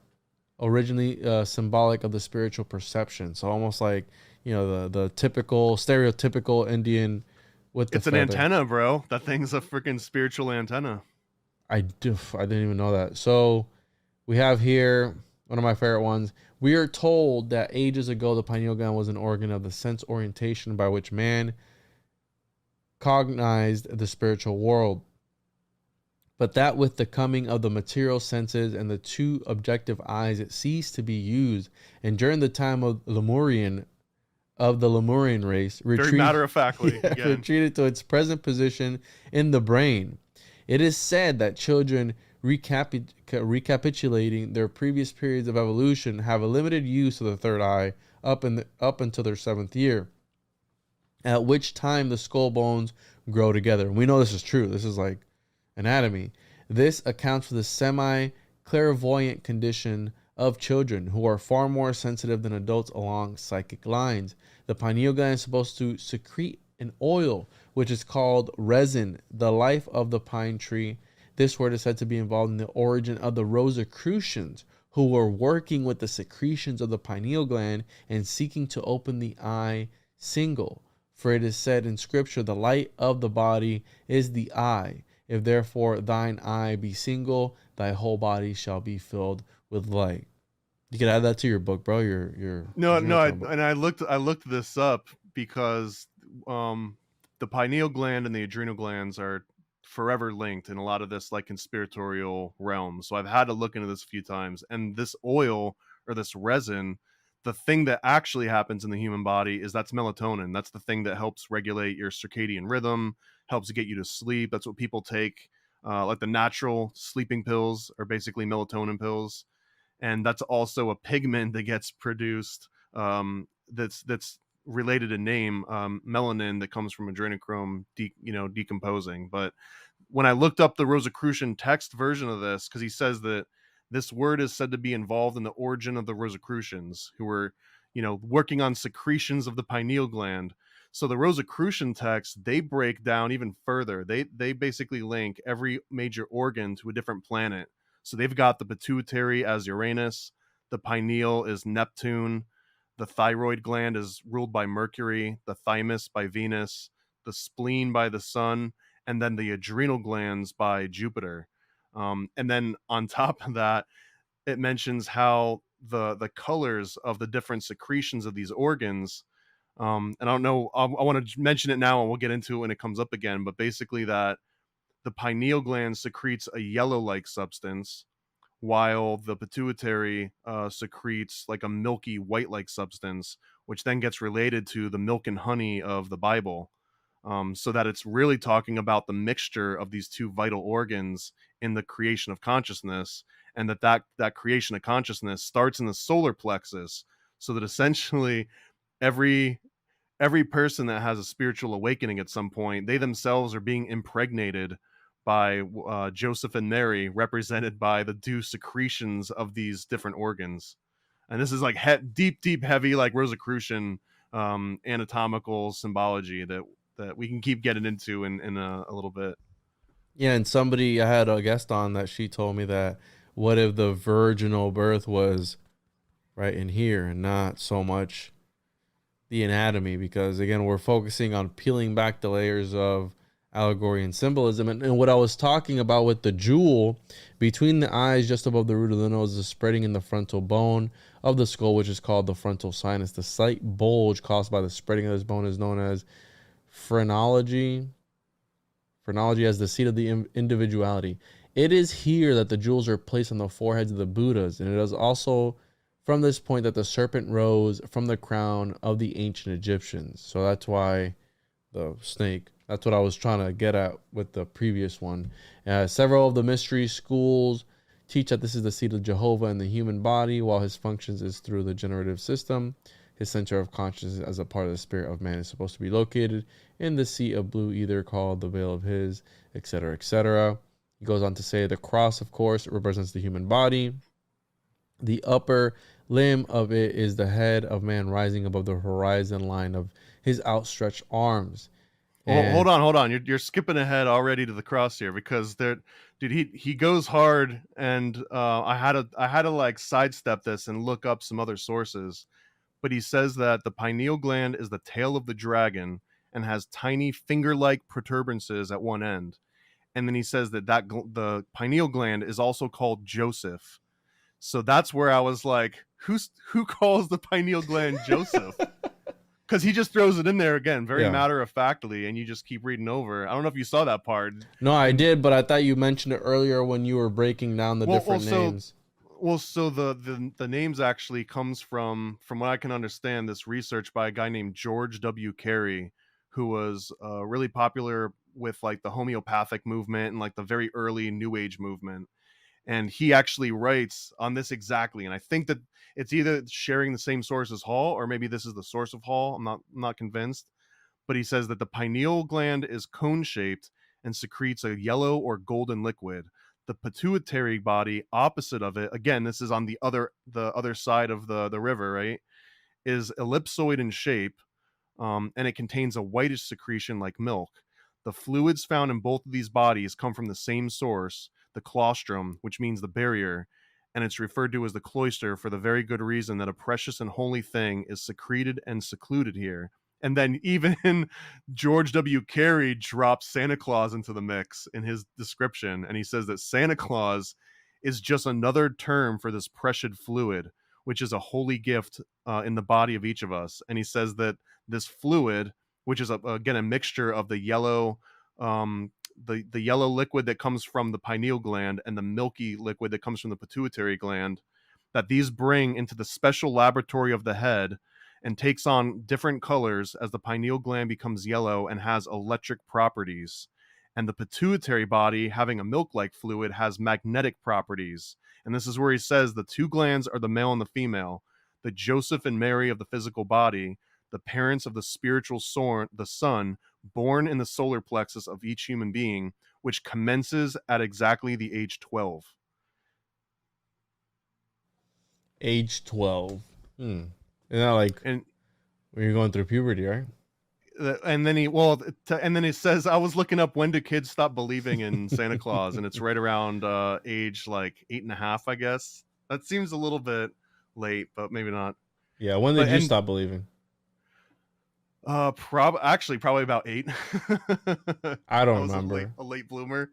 originally symbolic of the spiritual perception. So almost like, the typical stereotypical Indian with the It's feather. an antenna, bro. That thing's a freaking spiritual antenna. I didn't even know that. So we have here one of my favorite ones. We are told that ages ago the pineal gland was an organ of the sense orientation by which man cognized the spiritual world. But that with the coming of the material senses and the two objective eyes, it ceased to be used. And during the time of the Lemurian race, Very matter-of-factly, retreated to its present position in the brain. It is said that children recapitulating their previous periods of evolution have a limited use of the third eye up until their 7th year, at which time the skull bones grow together. And we know this is true. This is like anatomy. This accounts for the semi-clairvoyant condition of children who are far more sensitive than adults along psychic lines. The pineal gland is supposed to secrete an oil, which is called resin, the life of the pine tree. This word is said to be involved in the origin of the Rosicrucians, who were working with the secretions of the pineal gland and seeking to open the eye single. For it is said in Scripture, the light of the body is the eye. If therefore thine eye be single, thy whole body shall be filled with light. You can add that to your book, bro. I looked this up because the pineal gland and the adrenal glands are forever linked in a lot of this like conspiratorial realm. So I've had to look into this a few times, and this oil or this resin, the thing that actually happens in the human body is that's melatonin. That's the thing that helps regulate your circadian rhythm, helps get you to sleep. That's what people take. Like the natural sleeping pills are basically melatonin pills. And that's also a pigment that gets produced that's related in name, melanin, that comes from adrenochrome decomposing. But when I looked up the Rosicrucian text version of this, because he says that this word is said to be involved in the origin of the Rosicrucians, who were working on secretions of the pineal gland. So the Rosicrucian text, they break down even further. They basically link every major organ to a different planet. So they've got the pituitary as Uranus, the pineal is Neptune, the thyroid gland is ruled by Mercury, the thymus by Venus, the spleen by the Sun, and then the adrenal glands by Jupiter. And then on top of that, it mentions how the colors of the different secretions of these organs, and I don't know, I want to mention it now and we'll get into it when it comes up again, but basically that the pineal gland secretes a yellow-like substance, while the pituitary secretes like a milky white-like substance, which then gets related to the milk and honey of the Bible. So that it's really talking about the mixture of these two vital organs in the creation of consciousness, and that creation of consciousness starts in the solar plexus, so that essentially every person that has a spiritual awakening at some point, they themselves are being impregnated by Joseph and Mary, represented by the due secretions of these different organs. And this is like deep heavy like Rosicrucian anatomical symbology that we can keep getting into in a little bit. Yeah, and I had a guest on that she told me that what if the virginal birth was right in here and not so much the anatomy, because again, we're focusing on peeling back the layers of allegory and symbolism. And what I was talking about with the jewel between the eyes just above the root of the nose is spreading in the frontal bone of the skull, which is called the frontal sinus. The slight bulge caused by the spreading of this bone is known as phrenology as the seat of the individuality. It is here that the jewels are placed on the foreheads of the Buddhas, and it is also from this point that the serpent rose from the crown of the ancient Egyptians. So that's why the snake. That's what I was trying to get at with the previous one. Several of the mystery schools teach that this is the seat of Jehovah in the human body, while his functions is through the generative system. His center of consciousness as a part of the spirit of man is supposed to be located in the seat of blue ether called the veil of his, etc., etc. He goes on to say the cross, of course, represents the human body. The upper limb of it is the head of man rising above the horizon line of his outstretched arms. Well, hold on. You're skipping ahead already to the cross here, because there, dude, he goes hard, and I had to like sidestep this and look up some other sources. But he says that the pineal gland is the tail of the dragon and has tiny finger-like protuberances at one end. And then he says that the pineal gland is also called Joseph. So that's where I was like, who calls the pineal gland Joseph? Because he just throws it in there again, very matter of factly, and you just keep reading over. I don't know if you saw that part. No, I did, but I thought you mentioned it earlier when you were breaking down the different names. So the names actually comes from what I can understand, this research by a guy named George W. Carey, who was really popular with like the homeopathic movement and like the very early New Age movement. And he actually writes on this exactly. And I think that it's either sharing the same source as Hall, or maybe this is the source of Hall. I'm not convinced. But he says that the pineal gland is cone-shaped and secretes a yellow or golden liquid. The pituitary body opposite of it, again, this is on the other side of the river, right, is ellipsoid in shape, and it contains a whitish secretion like milk. The fluids found in both of these bodies come from the same source, the claustrum, which means the barrier, and it's referred to as the cloister for the very good reason that a precious and holy thing is secreted and secluded here. And then even George W. Carey drops Santa Claus into the mix in his description, and he says that Santa Claus is just another term for this precious fluid, which is a holy gift in the body of each of us. And he says that this fluid, which is again a mixture of the yellow the yellow liquid that comes from the pineal gland and the milky liquid that comes from the pituitary gland, that these bring into the special laboratory of the head and takes on different colors as the pineal gland becomes yellow and has electric properties. And the pituitary body, having a milk-like fluid, has magnetic properties. And this is where he says the two glands are the male and the female, the Joseph and Mary of the physical body, the parents of the spiritual the son, born in the solar plexus of each human being, which commences at exactly the age 12. Age 12. Isn't that like when you're going through puberty, right? And then he says, I was looking up when do kids stop believing in Santa Claus, and it's right around age like 8.5, I guess. That seems a little bit late, but maybe not. Yeah, when did you stop believing? Probably about 8. I don't remember. A late bloomer.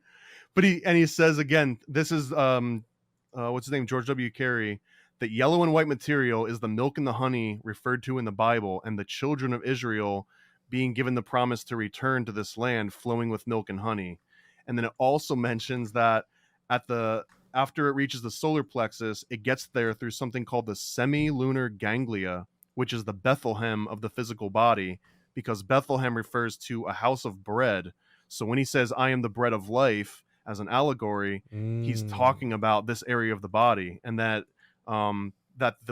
But he says again, this is what's his name, George W. Carey, that yellow and white material is the milk and the honey referred to in the Bible, and the children of Israel being given the promise to return to this land flowing with milk and honey. And then it also mentions that after it reaches the solar plexus, it gets there through something called the semi-lunar ganglia, which is the Bethlehem of the physical body, because Bethlehem refers to a house of bread. So when he says, I am the bread of life, as an allegory, he's talking about this area of the body, and that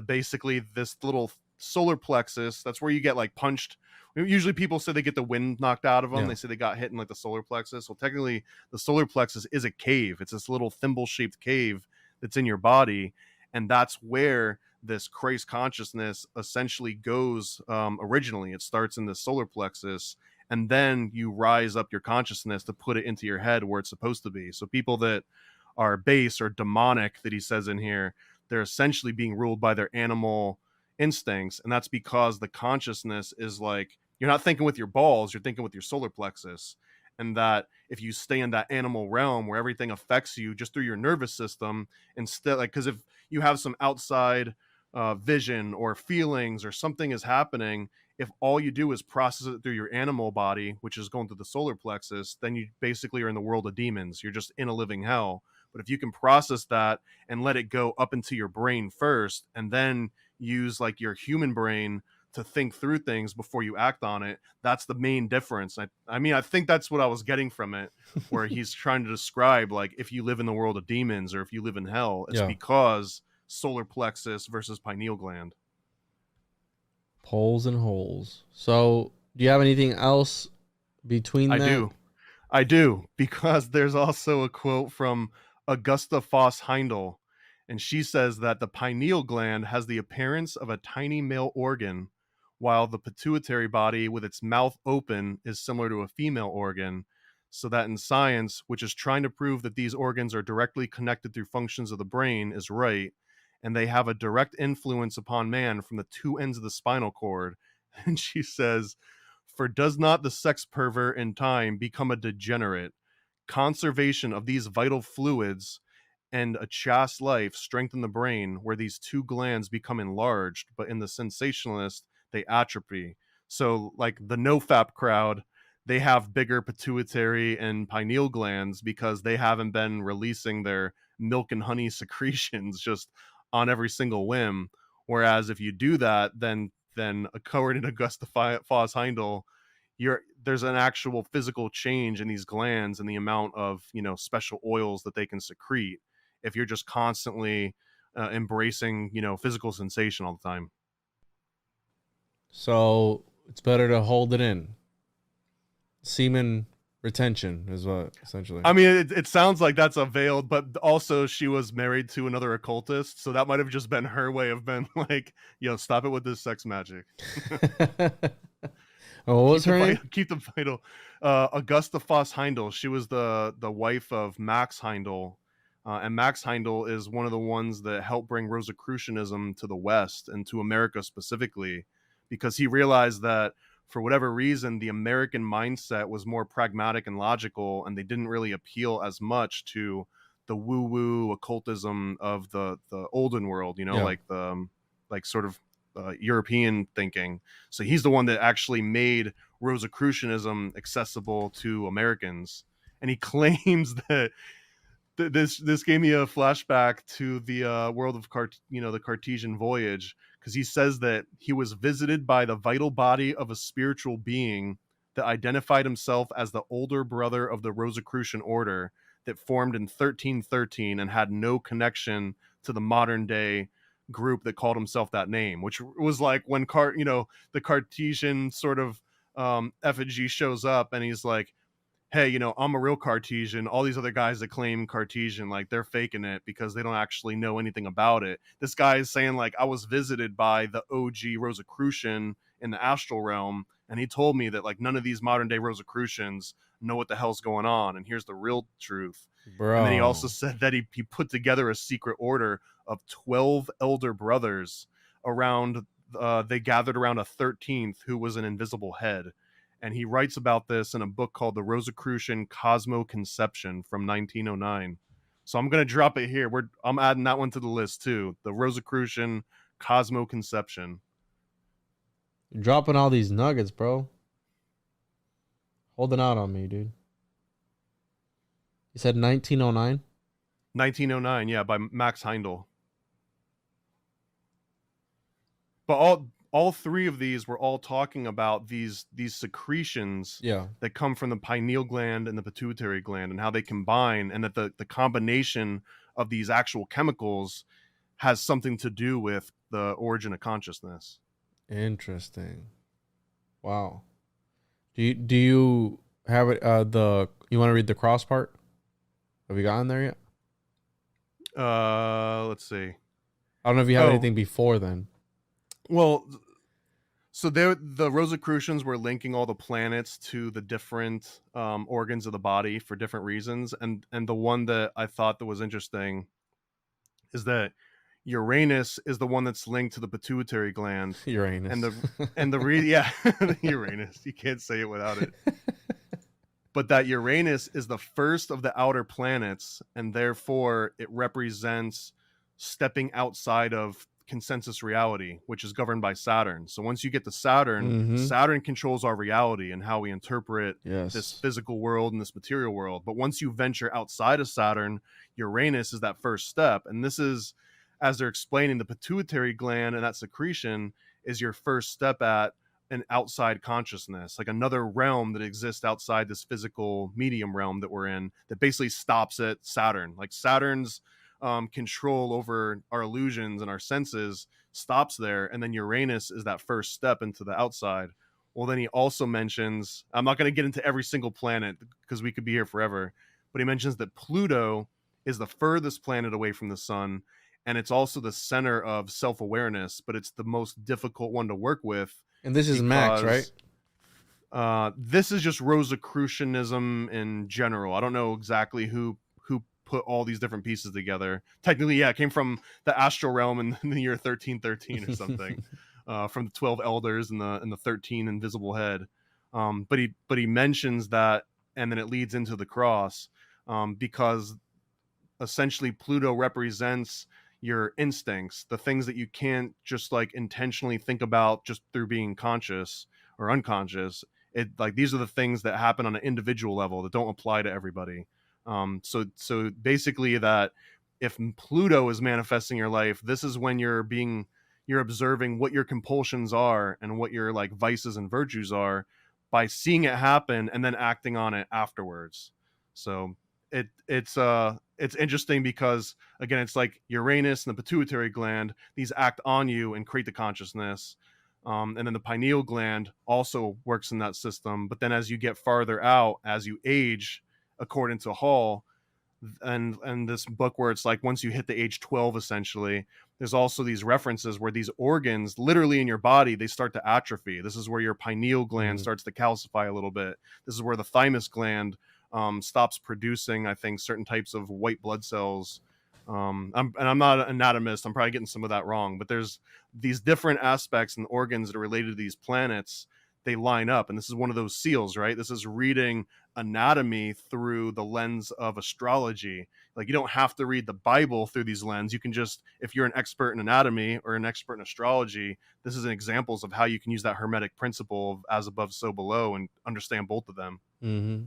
basically this little solar plexus, that's where you get like punched. Usually people say they get the wind knocked out of them. Yeah. They say they got hit in like the solar plexus. Well, technically the solar plexus is a cave. It's this little thimble-shaped cave that's in your body, and that's where this Christ consciousness essentially goes originally. It starts in the solar plexus, and then you rise up your consciousness to put it into your head where it's supposed to be. So people that are base or demonic, that he says in here, they're essentially being ruled by their animal instincts, and that's because the consciousness is like, you're not thinking with your balls, you're thinking with your solar plexus. And that if you stay in that animal realm where everything affects you just through your nervous system, instead, like, because if you have some outside vision or feelings or something is happening, if all you do is process it through your animal body, which is going through the solar plexus, then you basically are in the world of demons. You're just in a living hell. But if you can process that and let it go up into your brain first, and then use like your human brain to think through things before you act on it, that's the main difference. I mean, I think that's what I was getting from it, where he's trying to describe, like, if you live in the world of demons or if you live in hell, it's Yeah. because solar plexus versus pineal gland. Poles and holes. So, do you have anything else between that? I do, because there's also a quote from Augusta Foss Heindel, and she says that the pineal gland has the appearance of a tiny male organ, while the pituitary body with its mouth open is similar to a female organ. So that in science, which is trying to prove that these organs are directly connected through functions of the brain, is right, and they have a direct influence upon man from the two ends of the spinal cord. And she says, for does not the sex pervert in time become a degenerate? Conservation of these vital fluids and a chaste life strengthen the brain, where these two glands become enlarged, but in the sensationalist, they atrophy. So, like the nofap crowd, they have bigger pituitary and pineal glands because they haven't been releasing their milk and honey secretions just on every single whim. Whereas if you do that, then according to Augusta Foss Heindel, there's an actual physical change in these glands and the amount of, you know, special oils that they can secrete if you're just constantly embracing, you know, physical sensation all the time. So, it's better to hold it in. Semen retention is what, essentially. I mean, it sounds like that's a veiled, but also she was married to another occultist, so that might have just been her way of being like, yo, stop it with this sex magic. Oh, what was her name? Keep the vital. Augusta Foss Heindel. She was the wife of Max Heindel, and Max Heindel is one of the ones that helped bring Rosicrucianism to the West and to America specifically, because he realized that for whatever reason, the American mindset was more pragmatic and logical, and they didn't really appeal as much to the woo-woo occultism of the olden world, you know, Yeah. like the sort of European thinking. So he's the one that actually made Rosicrucianism accessible to Americans, and he claims that this gave me a flashback to the world of the Cartesian voyage, because he says that he was visited by the vital body of a spiritual being that identified himself as the older brother of the Rosicrucian order that formed in 1313 and had no connection to the modern day group that called himself that name, which was like when the Cartesian sort of effigy shows up and he's like, hey, you know, I'm a real Cartesian. All these other guys that claim Cartesian, like, they're faking it because they don't actually know anything about it. This guy is saying, like, I was visited by the OG Rosicrucian in the astral realm, and he told me that, like, none of these modern day Rosicrucians know what the hell's going on, and here's the real truth. Bro. And then he also said that he put together a secret order of 12 elder brothers around, they gathered around a 13th who was an invisible head. And he writes about this in a book called The Rosicrucian Cosmoconception from 1909. So I'm going to drop it here. I'm adding that one to the list too. The Rosicrucian Cosmoconception. You're dropping all these nuggets, bro. Holding out on me, dude. You said 1909? 1909, yeah, by Max Heindel. But all three of these were all talking about these secretions that come from the pineal gland and the pituitary gland and how they combine, and that the combination of these actual chemicals has something to do with the origin of consciousness. Interesting. Wow. Do you have it you want to read the cross part? Have you gotten there yet? Let's see. I don't know if you have anything before then. Well, so the Rosicrucians were linking all the planets to the different organs of the body for different reasons, and the one that I thought that was interesting is that Uranus is the one that's linked to the pituitary gland. Uranus. Uranus. You can't say it without it. But that Uranus is the first of the outer planets, and therefore it represents stepping outside of consensus reality, which is governed by Saturn. So once you get to Saturn, Mhm. Saturn controls our reality and how we interpret this Yes. physical world and this material world. But once you venture outside of Saturn, Uranus is that first step. And this is, as they're explaining, the pituitary gland and that secretion is your first step at an outside consciousness, like another realm that exists outside this physical medium realm that we're in, that basically stops at Saturn. Like Saturn's control over our illusions and our senses stops there, and then Uranus is that first step into the outside. Well, then he also mentions, I'm not going to get into every single planet because we could be here forever, but he mentions that Pluto is the furthest planet away from the sun, and it's also the center of self-awareness, but it's the most difficult one to work with. And this is Max, right? This is just Rosicrucianism in general. I don't know exactly who put all these different pieces together. Technically, yeah, it came from the astral realm in the year 1313 or something, from the 12 elders and the 13 invisible head. But he mentions that, and then it leads into the cross, because essentially Pluto represents your instincts, the things that you can't just like intentionally think about just through being conscious or unconscious. It like these are the things that happen on an individual level that don't apply to everybody. So basically, that if Pluto is manifesting your life, this is when you're observing what your compulsions are and what your like vices and virtues are by seeing it happen and then acting on it afterwards. So it's interesting because again, it's like Uranus and the pituitary gland, these act on you and create the consciousness. And then the pineal gland also works in that system. But then as you get farther out, as you age, according to Hall, and this book where it's like once you hit the age 12, essentially, there's also these references where these organs literally in your body, they start to atrophy. This is where your pineal gland starts to calcify a little bit. This is where the thymus gland stops producing, I think, certain types of white blood cells. I'm not an anatomist. I'm probably getting some of that wrong, but there's these different aspects and organs that are related to these planets. They line up, and this is one of those seals, right? This is reading anatomy through the lens of astrology. Like, you don't have to read the Bible through these lenses. You can just, if you're an expert in anatomy or an expert in astrology, this is an examples of how you can use that hermetic principle of as above, so below, and understand both of them. Mm-hmm.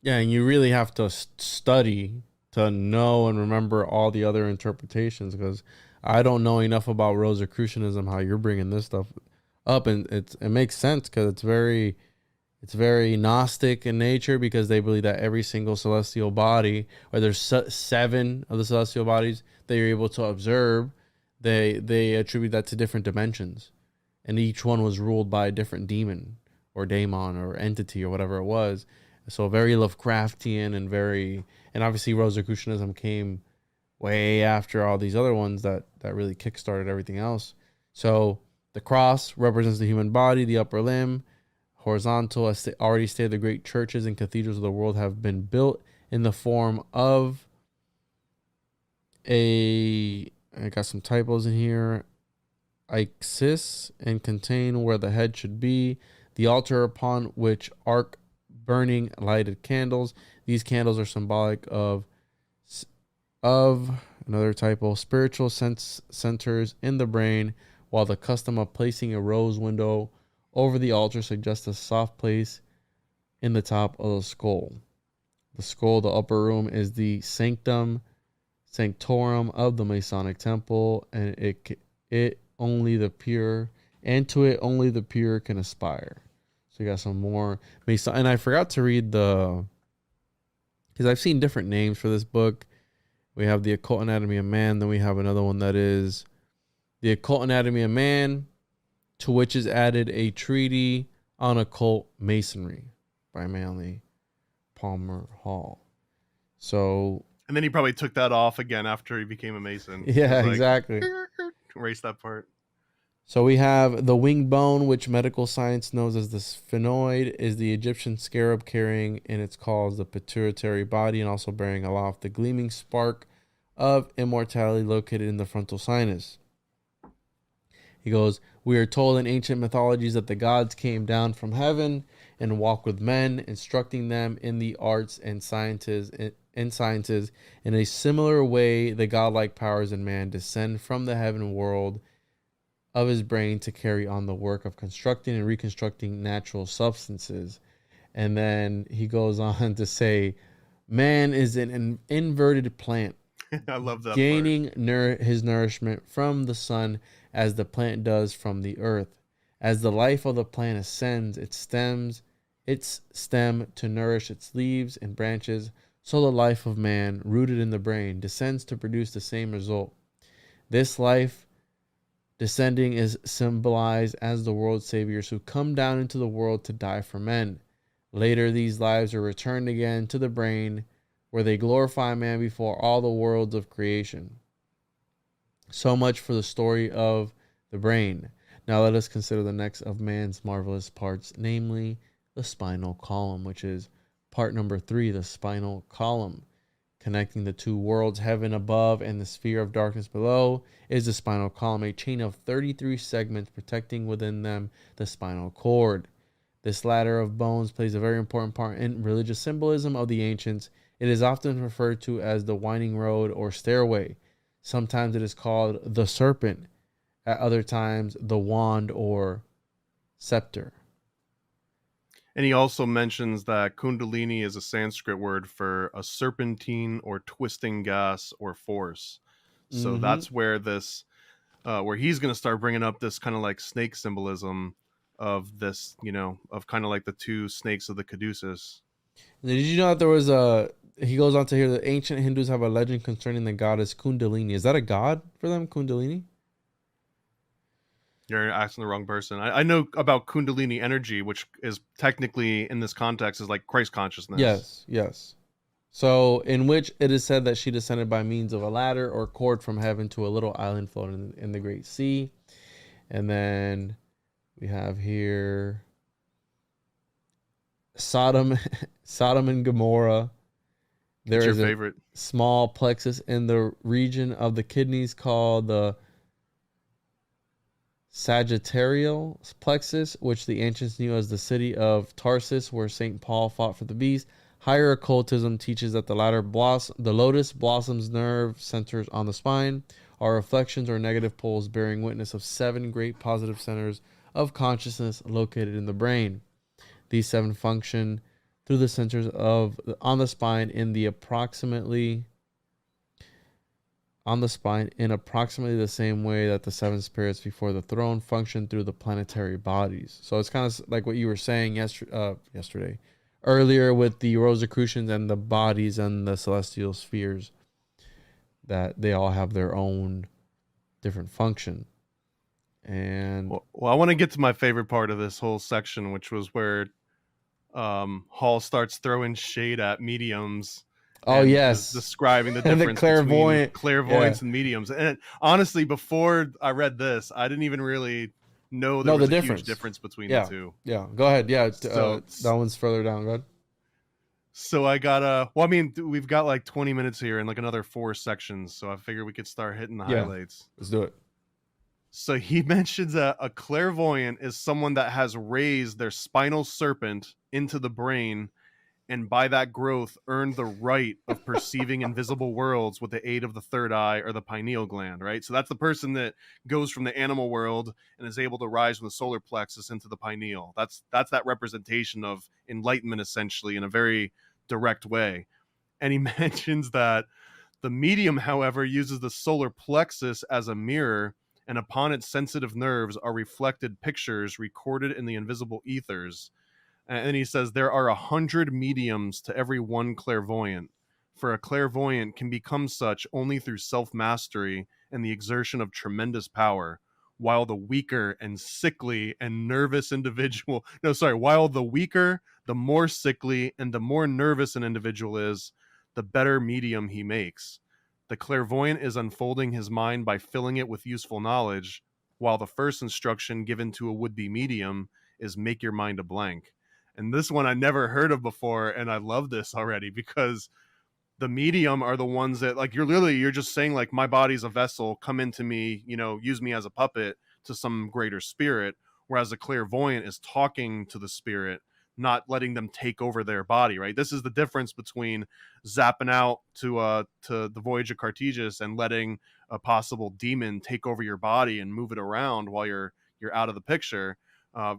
Yeah, and you really have to study to know and remember all the other interpretations, because I don't know enough about Rosicrucianism, how you're bringing this stuff up, and it makes sense because it's very Gnostic in nature, because they believe that every single celestial body, or there's 7 of the celestial bodies that you're able to observe, they attribute that to different dimensions, and each one was ruled by a different demon or daemon or entity or whatever it was. So very Lovecraftian and obviously Rosicrucianism came way after all these other ones that really kickstarted everything else. So the cross represents the human body, the upper limb. Horizontal, as already stated, the great churches and cathedrals of the world have been built in the form of I got some typos in here, ixis, and contain where the head should be. The altar upon which arc burning lighted candles. These candles are symbolic of another typo, spiritual centers in the brain, while the custom of placing a rose window over the altar suggests a soft place in the top of the skull. The skull, the upper room, is the sanctum sanctorum of the Masonic temple, and it only the pure, and to it only the pure can aspire. So you got some more Mason, and I forgot to read because I've seen different names for this book. We have the Occult Anatomy of Man, then we have another one that is the Occult Anatomy of Man, to which is added a treatise on occult masonry by Manly Palmer Hall. So, and then he probably took that off again after he became a Mason. Yeah, exactly. Erase that part. So we have the wing bone, which medical science knows as the sphenoid, is the Egyptian scarab carrying in its claws the pituitary body, and also bearing aloft the gleaming spark of immortality located in the frontal sinus. He goes, we are told in ancient mythologies that the gods came down from heaven and walked with men, instructing them in the arts and sciences. In a similar way, the godlike powers in man descend from the heaven world of his brain to carry on the work of constructing and reconstructing natural substances. And then he goes on to say, man is an inverted plant, I love that gaining his nourishment from the sun as the plant does from the earth. As the life of the plant ascends its stem to nourish its leaves and branches, so the life of man, rooted in the brain, descends to produce the same result. This life descending is symbolized as the world saviors who come down into the world to die for men. Later, these lives are returned again to the brain, where they glorify man before all the worlds of creation. So much for the story of the brain. Now let us consider the next of man's marvelous parts, namely the spinal column, which is part number 3, the spinal column. Connecting the two worlds, heaven above and the sphere of darkness below, is the spinal column, a chain of 33 segments protecting within them the spinal cord. This ladder of bones plays a very important part in religious symbolism of the ancients. It is often referred to as the winding road or stairway. Sometimes it is called the serpent. At other times, the wand or scepter. And he also mentions that Kundalini is a Sanskrit word for a serpentine or twisting gas or force. So that's where this, where he's going to start bringing up this kind of like snake symbolism of this, of kind of like the two snakes of the Caduceus. Did you know that there was a... He goes on to hear that ancient Hindus have a legend concerning the goddess Kundalini. Is that a god for them, Kundalini? You're asking the wrong person. I know about Kundalini energy, which is technically in this context is like Christ consciousness. Yes. So, in which it is said that she descended by means of a ladder or cord from heaven to a little island floating in the great sea. And then we have here Sodom and Gomorrah. There is a small plexus in the region of the kidneys called the Sagittarial plexus, which the ancients knew as the city of Tarsus, where St. Paul fought for the beast. Higher occultism teaches that the lotus blossoms nerve centers on the spine are reflections or negative poles bearing witness of 7 great positive centers of consciousness located in the brain. These 7 function through the centers on the spine in approximately the same way that the 7 spirits before the throne function through the planetary bodies. So it's kind of like what you were saying earlier with the Rosicrucians and the bodies and the celestial spheres, that they all have their own different function. And well, I want to get to my favorite part of this whole section, which was where Hall starts throwing shade at mediums. Oh, yes. Describing the difference between clairvoyance and mediums. And honestly, before I read this, I didn't even really know there was a huge difference between the two. Yeah, go ahead. Yeah, that one's further down. Go ahead. So I got we've got like 20 minutes here and like another 4 sections. So I figured we could start hitting the highlights. Let's do it. So he mentions that a clairvoyant is someone that has raised their spinal serpent into the brain and by that growth earned the right of perceiving invisible worlds with the aid of the third eye or the pineal gland, right? So that's the person that goes from the animal world and is able to rise from the solar plexus into the pineal. That's that representation of enlightenment, essentially, in a very direct way. And he mentions that the medium, however, uses the solar plexus as a mirror, and upon its sensitive nerves are reflected pictures recorded in the invisible ethers. And he says there are 100 mediums to every one clairvoyant, for a clairvoyant can become such only through self-mastery and the exertion of tremendous power, while the weaker, the more sickly and the more nervous an individual is, the better medium he makes. The clairvoyant is unfolding his mind by filling it with useful knowledge, while the first instruction given to a would-be medium is make your mind a blank. And this one I never heard of before, and I love this already because the medium are the ones that, like, you're just saying, like, my body's a vessel, come into me, use me as a puppet. to some greater spirit, whereas a clairvoyant is talking to the spirit, not letting them take over their body, right? This is the difference between zapping out to the Voyage of Cartesius and letting a possible demon take over your body and move it around while you're out of the picture,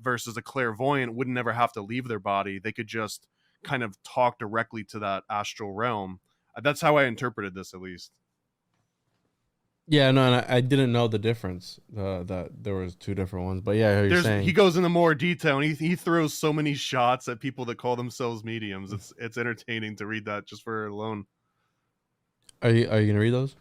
versus a clairvoyant would never have to leave their body. They could just kind of talk directly to that astral realm. That's how I interpreted this, at least. Yeah, no, and I didn't know the difference. That there was two different ones, but yeah, I hear you're saying. He goes into more detail, and he throws so many shots at people that call themselves mediums. It's entertaining to read that just for alone. Are you gonna read those?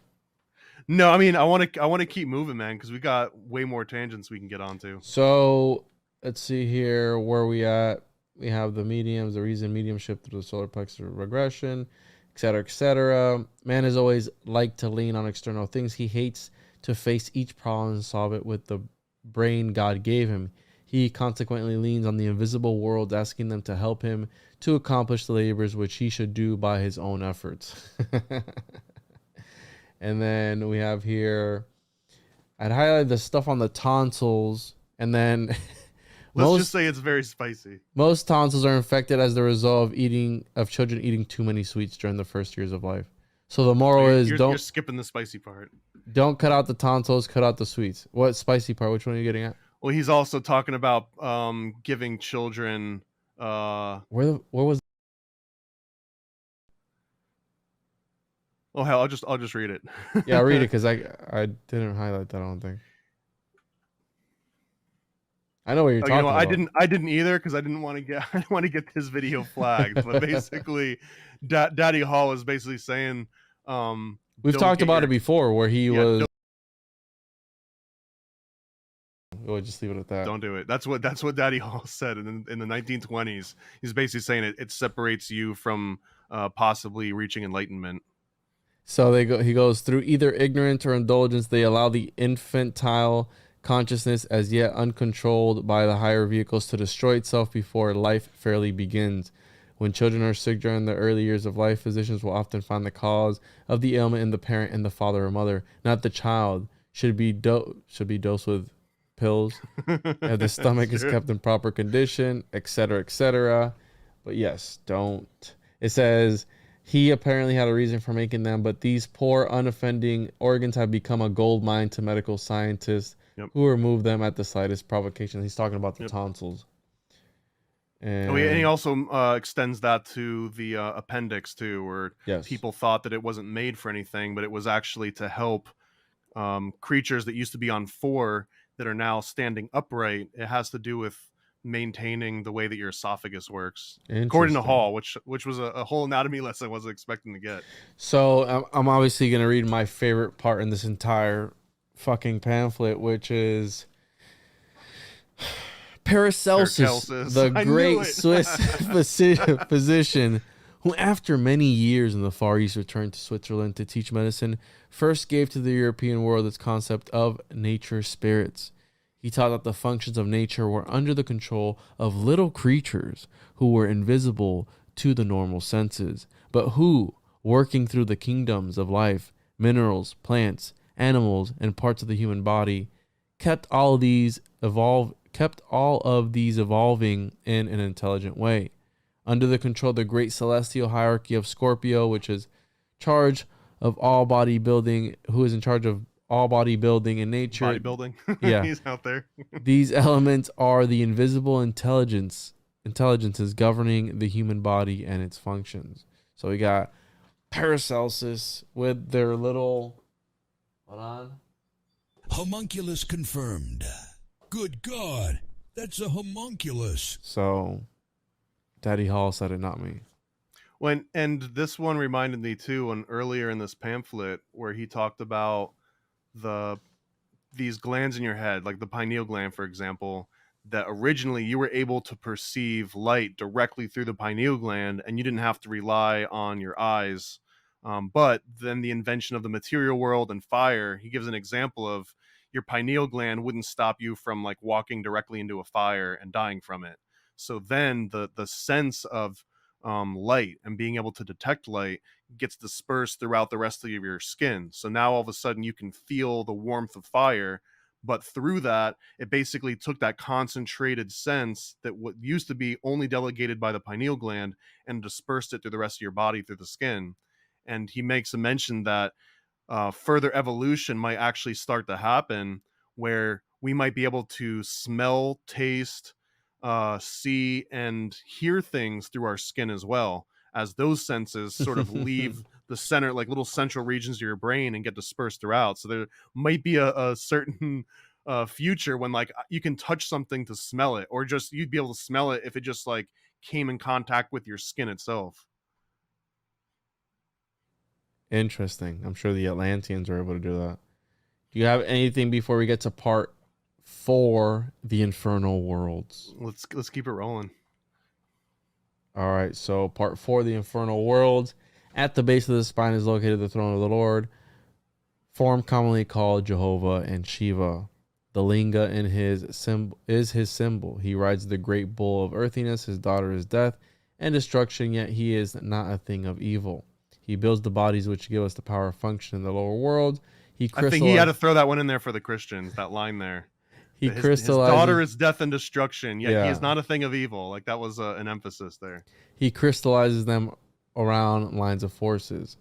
No, I mean I want to keep moving, man, because we got way more tangents we can get onto. So let's see here where we at. We have the mediums, the reason mediumship through the solar plexus regression, etc., etc. Man has always liked to lean on external things. He hates to face each problem and solve it with the brain God gave him. He consequently leans on the invisible world, asking them to help him to accomplish the labors which he should do by his own efforts. And then we have here, I'd highlight the stuff on the tonsils, and then let's just say it's very spicy. Most tonsils are infected as the result of children eating too many sweets during the first years of life. So the moral is you're skipping the spicy part. Don't cut out the tonsils, cut out the sweets. What spicy part? Which one are you getting at? Well, he's also talking about giving children. Where was? Oh hell, I'll just read it. Yeah, read it, because I didn't highlight that. I don't think. I know what you're talking about. I didn't either, because I didn't want to get this video flagged. But basically, Daddy Hall is basically saying, we've talked about it before, where he was. We'll just leave it at that. Don't do it. That's what Daddy Hall said in the 1920s. He's basically saying it separates you from possibly reaching enlightenment. So he goes through either ignorance or indulgence. They allow the infantile consciousness, as yet uncontrolled by the higher vehicles, to destroy itself before life fairly begins. When children are sick during the early years of life, physicians will often find the cause of the ailment in the parent and the father or mother, not the child. Should be dosed with pills if the stomach is kept in proper condition, etc., etc. But yes, don't. It says he apparently had a reason for making them, but these poor, unoffending organs have become a gold mine to medical scientists who remove them at the slightest provocation. He's talking about the tonsils. And he also extends that to the appendix too, where people thought that it wasn't made for anything, but it was actually to help creatures that used to be on four that are now standing upright. It has to do with maintaining the way that your esophagus works, according to Hall, which was a whole anatomy lesson I wasn't expecting to get. So I'm obviously going to read my favorite part in this entire fucking pamphlet, which is Paracelsus, the great Swiss physician who, after many years in the Far East, returned to Switzerland to teach medicine, first gave to the European world its concept of nature spirits. He taught that the functions of nature were under the control of little creatures who were invisible to the normal senses, but who, working through the kingdoms of life, minerals, plants, animals, and parts of the human body, kept all of these evolving in an intelligent way. Under the control of the great celestial hierarchy of Scorpio, which is charge of all bodybuilding, who is in charge of all bodybuilding and nature. Bodybuilding? Yeah. He's out there. These elements are the invisible intelligences governing the human body and its functions. So we got Paracelsus with their little... Hold on. Homunculus confirmed. Good God, that's a homunculus. So, Daddy Hall said it, not me. And this one reminded me too, when earlier in this pamphlet where he talked about these glands in your head, like the pineal gland, for example, that originally you were able to perceive light directly through the pineal gland, and you didn't have to rely on your eyes. But then the invention of the material world and fire, he gives an example of your pineal gland wouldn't stop you from like walking directly into a fire and dying from it. So then the sense of light and being able to detect light gets dispersed throughout the rest of your skin. So now all of a sudden you can feel the warmth of fire, But through that, it basically took that concentrated sense that what used to be only delegated by the pineal gland and dispersed it through the rest of your body through the skin. And he makes a mention that further evolution might actually start to happen, where we might be able to smell, taste, see, and hear things through our skin as well, as those senses sort of leave the center, like little central regions of your brain, and get dispersed throughout. So there might be a certain future when like you can touch something to smell it, or just you'd be able to smell it if it just like came in contact with your skin itself. Interesting. I'm sure the Atlanteans were able to do that. Do you have anything before we get to part 4, the infernal worlds? Let's keep it rolling. All right, so part 4, the infernal worlds. At the base of the spine is located the throne of the Lord, form commonly called Jehovah and Shiva. The linga in his symbol is his symbol. He rides the great bull of earthiness. His daughter is death and destruction, yet he is not a thing of evil. He builds the bodies which give us the power of function in the lower world. I think he had to throw that one in there for the Christians, that line there. His daughter is death and destruction, yet he is not a thing of evil. Like that was an emphasis there. He crystallizes them around lines of forces.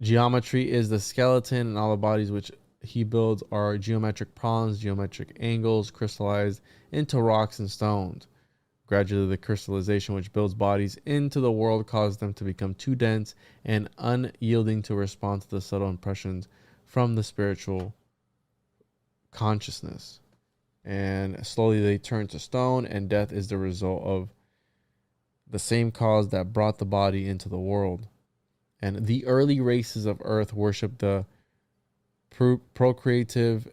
Geometry is the skeleton, and all the bodies which he builds are geometric problems, geometric angles, crystallized into rocks and stones. Gradually, the crystallization which builds bodies into the world causes them to become too dense and unyielding to respond to the subtle impressions from the spiritual consciousness. And slowly they turn to stone, and death is the result of the same cause that brought the body into the world. And the early races of Earth worshiped the procreative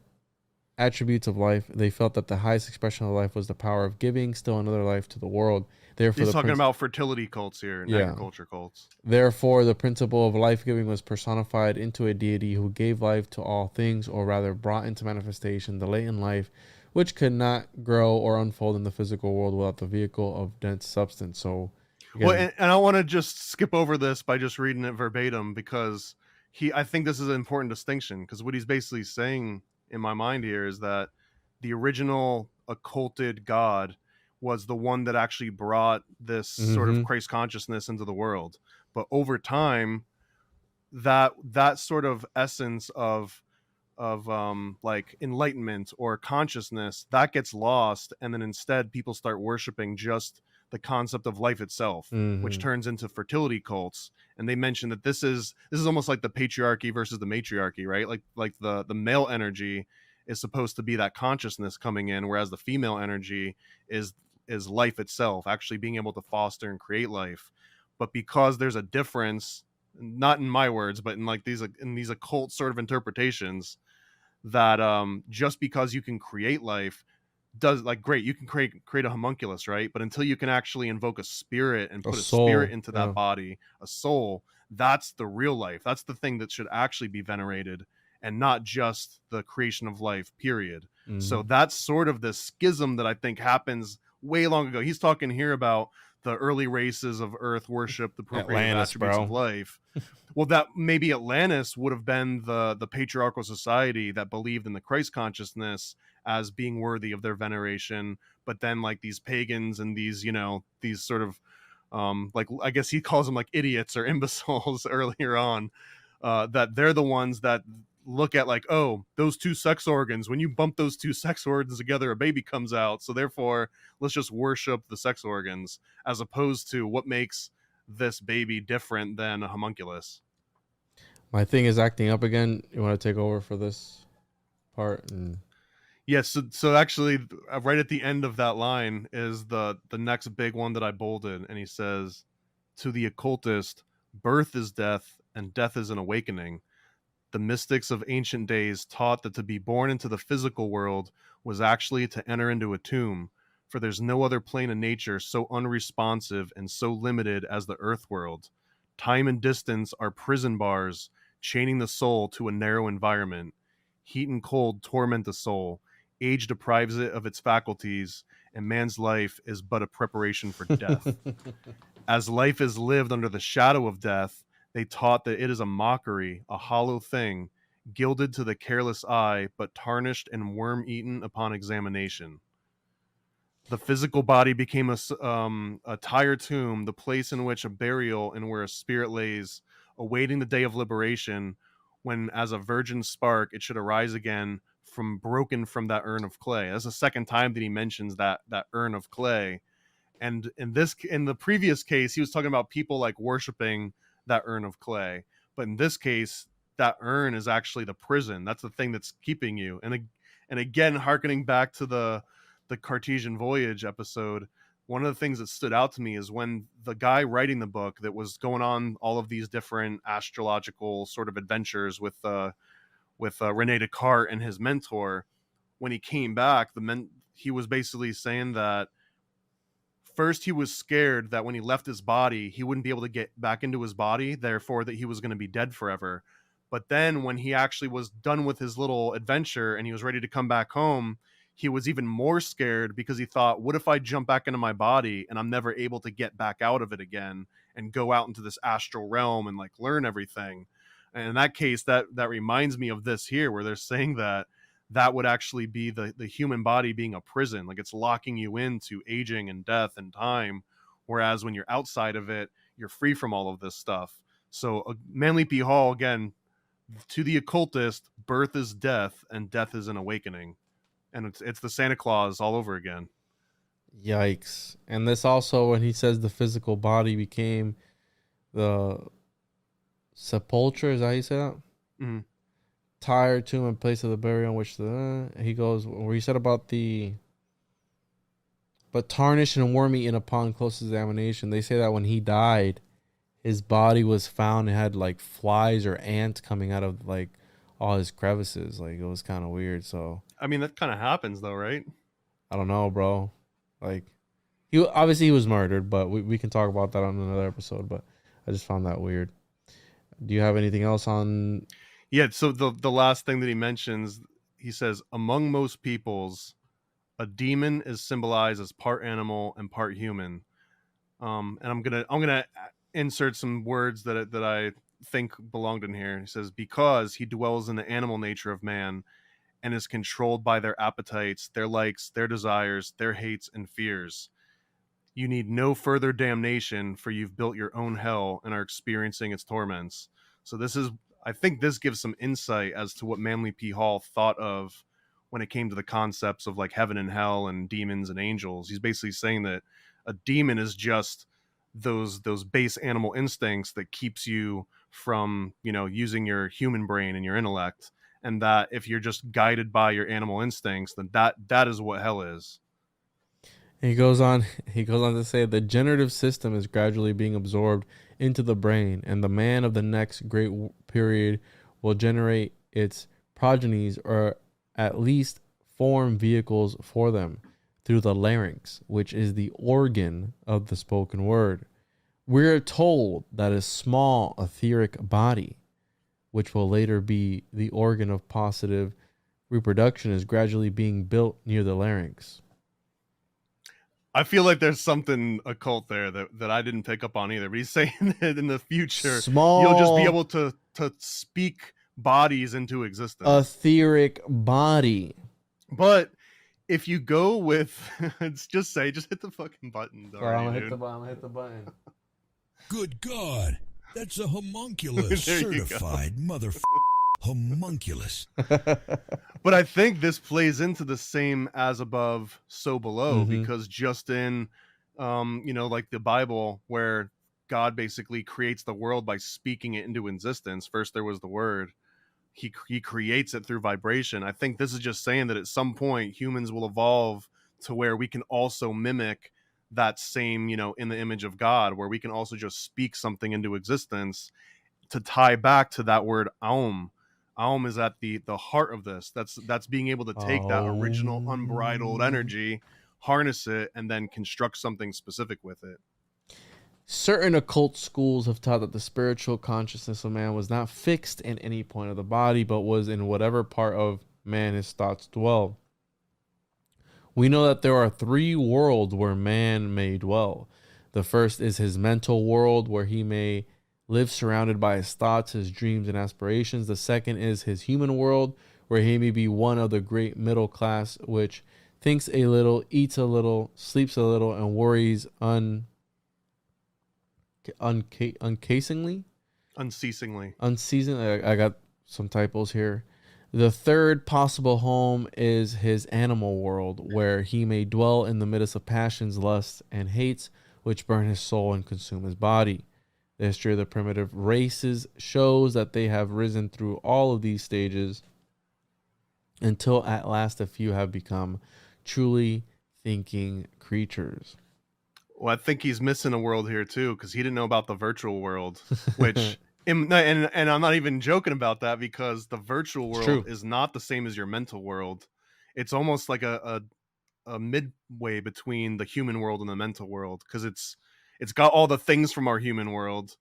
attributes of life. They felt that the highest expression of life was the power of giving still another life to the world. Therefore, he's talking about fertility cults here, and agriculture cults. Therefore, the principle of life-giving was personified into a deity who gave life to all things, or rather brought into manifestation the latent life, which could not grow or unfold in the physical world without the vehicle of dense substance. So, again, well, and I want to just skip over this by just reading it verbatim, because I think this is an important distinction, because what he's basically saying in my mind here is that the original occulted God was the one that actually brought this sort of Christ consciousness into the world. But over time, that sort of essence of like enlightenment or consciousnness, that gets lost, and then instead people start worshiping just the concept of life itself, which turns into fertility cults. And they mention that this is almost like the patriarchy versus the matriarchy, right? Like the male energy is supposed to be that consciousness coming in, whereas the female energy is life itself, actually being able to foster and create life. But because there's a difference, not in my words, but in like these occult sort of interpretations, that just because you can create life does, like, great, you can create a homunculus, right? But until you can actually invoke a spirit and put a spirit into that body, a soul, that's the real life. That's the thing that should actually be venerated, and not just the creation of life, period. So that's sort of the schism that I think happens way long ago. He's talking here about the early races of Earth worship the procreative attributes of life. Well, that maybe Atlantis would have been the patriarchal society that believed in the Christ consciousness as being worthy of their veneration. But then like these pagans and these, these sort of like, I guess he calls them like idiots or imbeciles earlier on, that they're the ones that look at like, oh, those two sex organs, when you bump those two sex organs together, a baby comes out. So therefore, let's just worship the sex organs, as opposed to what makes this baby different than a homunculus. My thing is acting up again. You want to take over for this part? Yes. So actually, right at the end of that line is the next big one that I bolded. And he says, to the occultist, birth is death and death is an awakening. The mystics of ancient days taught that to be born into the physical world was actually to enter into a tomb, for there's no other plane of nature so unresponsive and so limited as the earth world. Time and distance are prison bars, chaining the soul to a narrow environment. Heat and cold torment the soul. Age deprives it of its faculties, and man's life is but a preparation for death. As life is lived under the shadow of death, they taught that it is a mockery, a hollow thing, gilded to the careless eye, but tarnished and worm-eaten upon examination. The physical body became a tire tomb, the place in which a burial and where a spirit lays, awaiting the day of liberation, when as a virgin spark it should arise again broken from that urn of clay. That's the second time that he mentions that urn of clay. And in the previous case, he was talking about people like worshiping that urn of clay. But in this case, that urn is actually the prison. That's the thing that's keeping you. And again, hearkening back to the Cartesian Voyage episode, one of the things that stood out to me is when the guy writing the book that was going on all of these different astrological sort of adventures with Rene Descartes and his mentor, when he came back, he was basically saying that first he was scared that when he left his body, he wouldn't be able to get back into his body, therefore that he was going to be dead forever. But then when he actually was done with his little adventure and he was ready to come back home, he was even more scared because he thought, what if I jump back into my body and I'm never able to get back out of it again and go out into this astral realm and like learn everything? And in that case, that reminds me of this here, where they're saying that would actually be the human body being a prison. Like it's locking you into aging and death and time. Whereas when you're outside of it, you're free from all of this stuff. So Manly P. Hall, again, to the occultist, birth is death and death is an awakening. And it's the Santa Claus all over again. Yikes. And this also, when he says the physical body became the sepulcher, is that how you say that? Mm-hmm. Tire tomb in place of the burial in which he goes, where he said about but tarnished and worm-eaten upon close examination. They say that when he died, his body was found and had like flies or ants coming out of like all his crevices. Like it was kind of weird. So I mean, that kind of happens though, right? I don't know, bro. Like he was murdered, but we can talk about that on another episode. But I just found that weird. Do you have anything else on? Yeah. So the last thing that he mentions, he says, among most peoples, a demon is symbolized as part animal and part human. And I'm gonna insert some words that I think belonged in here. He says, because he dwells in the animal nature of man and is controlled by their appetites, their likes, their desires, their hates and fears. You need no further damnation, for you've built your own hell and are experiencing its torments. So I think this gives some insight as to what Manly P. Hall thought of when it came to the concepts of like heaven and hell and demons and angels. He's basically saying that a demon is just those base animal instincts that keeps you from, using your human brain and your intellect. And that if you're just guided by your animal instincts, then that is what hell is. He goes on to say the generative system is gradually being absorbed into the brain, and the man of the next great period will generate its progenies, or at least form vehicles for them through the larynx, which is the organ of the spoken word. We're told that a small etheric body, which will later be the organ of positive reproduction, is gradually being built near the larynx. I feel like there's something occult there that I didn't pick up on either. But he's saying that in the future, you'll just be able to speak bodies into existence. Etheric body. But if you go with, just hit the fucking button. I'm gonna hit the button. Good God, that's a homunculus certified motherfucker. Homunculus. But I think this plays into the same as above, so below, because just in, like the Bible, where God basically creates the world by speaking it into existence. First, there was the word. He creates it through vibration. I think this is just saying that at some point humans will evolve to where we can also mimic that same, in the image of God, where we can also just speak something into existence, to tie back to that word Aum. Aum is at the heart of this. That's being able to take that original unbridled energy, harness it, and then construct something specific with it. Certain occult schools have taught that the spiritual consciousness of man was not fixed in any point of the body, but was in whatever part of man his thoughts dwell. We know that there are 3 worlds where man may dwell. The first is his mental world, where he may live surrounded by his thoughts, his dreams, and aspirations. The second is his human world, where he may be one of the great middle class, which thinks a little, eats a little, sleeps a little, and worries unceasingly. I got some typos here. The third possible home is his animal world, where he may dwell in the midst of passions, lusts, and hates, which burn his soul and consume his body. The history of the primitive races shows that they have risen through all of these stages until at last a few have become truly thinking creatures. Well, I think he's missing a world here too, because he didn't know about the virtual world, which and I'm not even joking about that, because the virtual world is not the same as your mental world. It's almost like a midway between the human world and the mental world, because it's got all the things from our human world,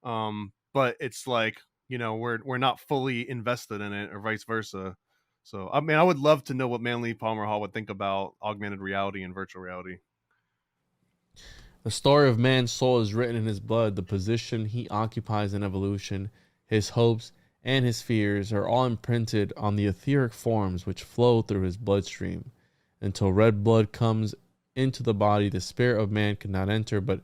but it's like, you know, we're not fully invested in it, or vice versa. So I mean, I would love to know what Manly Palmer Hall would think about augmented reality and virtual reality. The story of man's soul is written in his blood. The position he occupies in evolution, his hopes, and his fears are all imprinted on the etheric forms which flow through his bloodstream. Until red blood comes into the body, the spirit of man could not enter, but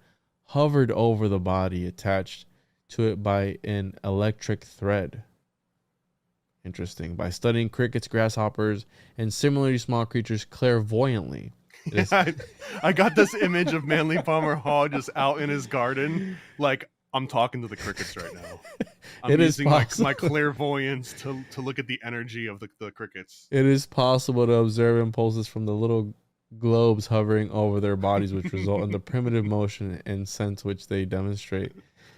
hovered over the body, attached to it by an electric thread. Interesting. By studying crickets, grasshoppers, and similarly small creatures clairvoyantly. I got this image of Manly Palmer Hall just out in his garden, like, I'm talking to the crickets right now. I'm using my clairvoyance to look at the energy of the crickets. It is possible to observe impulses from the little globes hovering over their bodies, which result in the primitive motion and sense which they demonstrate.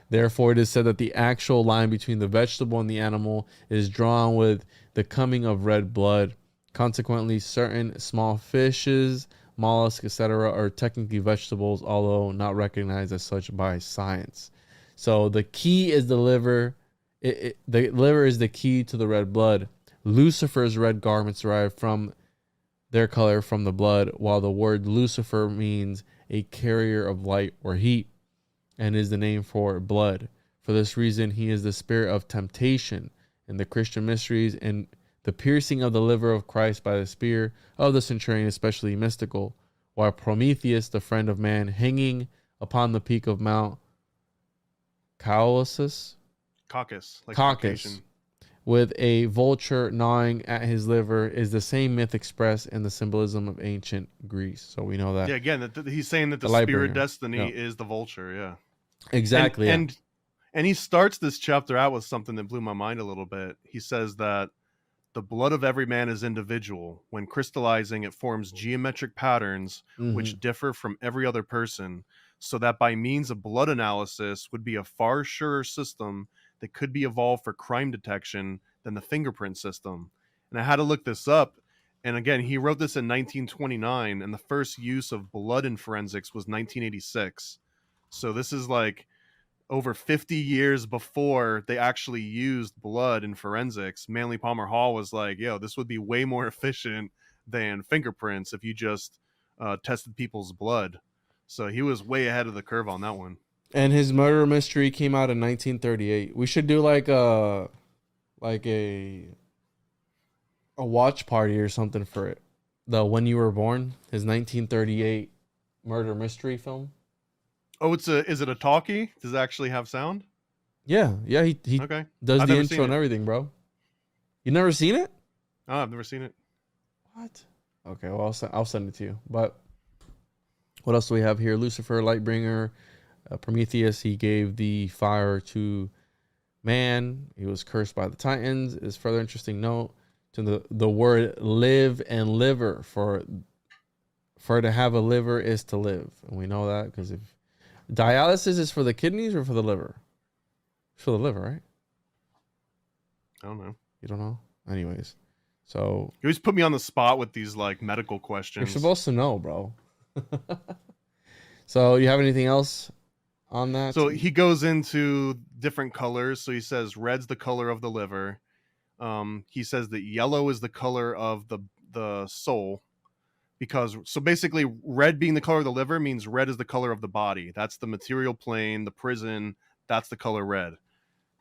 Therefore, it is said that the actual line between the vegetable and the animal is drawn with the coming of red blood. Consequently, certain small fishes, mollusks, etc., are technically vegetables, although not recognized as such by science. So the key is the liver. The liver is the key to the red blood. Lucifer's red garments derive from their color from the blood, while the word Lucifer means a carrier of light or heat, and is the name for blood. For this reason, he is the spirit of temptation in the Christian mysteries, and the piercing of the liver of Christ by the spear of the centurion, especially mystical, while Prometheus, the friend of man, hanging upon the peak of Mount Caucasus, with a vulture gnawing at his liver, is the same myth expressed in the symbolism of ancient Greece. So we know that. Yeah, again, he's saying that the spirit destiny is the vulture. Yeah, exactly. And he starts this chapter out with something that blew my mind a little bit. He says that the blood of every man is individual. When crystallizing, it forms geometric patterns which differ from every other person, so that by means of blood analysis would be a far surer system that could be evolved for crime detection than the fingerprint system. And I had to look this up. And again, he wrote this in 1929, and the first use of blood in forensics was 1986. So this is like over 50 years before they actually used blood in forensics. Manly Palmer Hall was like, yo, this would be way more efficient than fingerprints if you just tested people's blood. So he was way ahead of the curve on that one. And his murder mystery came out in 1938. We should do like a watch party or something for it. The When You Were Born, his 1938 murder mystery film. Oh, is it a talkie? Does it actually have sound? Yeah, he okay. Does the intro and everything, bro. You never seen it? Oh, I've never seen it. What? Okay, well, I'll send it to you. But what else do we have here? Lucifer, Lightbringer, Prometheus. He gave the fire to man. He was cursed by the Titans. Is further interesting note to the word live and liver. For to have a liver is to live, and we know that because if dialysis is for the kidneys or for the liver? It's for the liver, right? I don't know. You don't know? Anyways. So you always put me on the spot with these like medical questions. You're supposed to know, bro. So you have anything else on that? So he goes into different colors. So he says red's the color of the liver. He says that yellow is the color of the soul. Because so basically red being the color of the liver means red is the color of the body. That's the material plane, the prison That's the color red.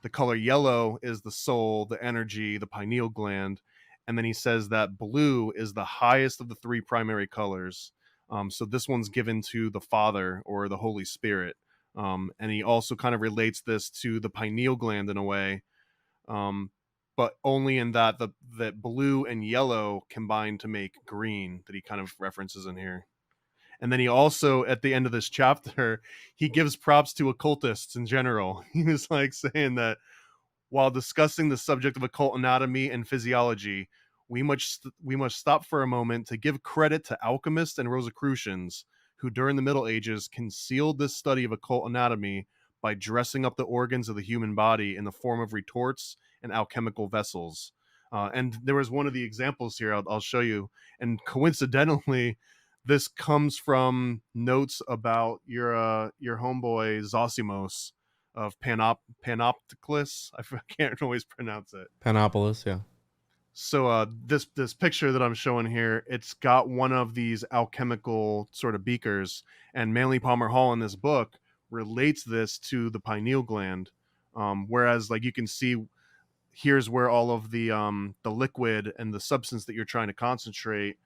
The color yellow is the soul, the energy, the pineal gland. And then he says that blue is the highest of the three primary colors. So this one's given to the Father or the Holy Spirit. And he also kind of relates this to the pineal gland in a way, but only in that that blue and yellow combine to make green, that he kind of references in here. And then he also, at the end of this chapter, he gives props to occultists in general. He was like saying that while discussing the subject of occult anatomy and physiology, we must stop for a moment to give credit to alchemists and Rosicrucians who during the Middle Ages concealed this study of occult anatomy by dressing up the organs of the human body in the form of retorts and alchemical vessels. And there was one of the examples here I'll show you. And coincidentally, this comes from notes about your homeboy Zosimos of Panopticus. I can't always pronounce it. Panopolis, yeah. So this picture that I'm showing here, it's got one of these alchemical sort of beakers, and Manly Palmer Hall in this book relates this to the pineal gland. Whereas, like, you can see, here's where all of the liquid and the substance that you're trying to concentrate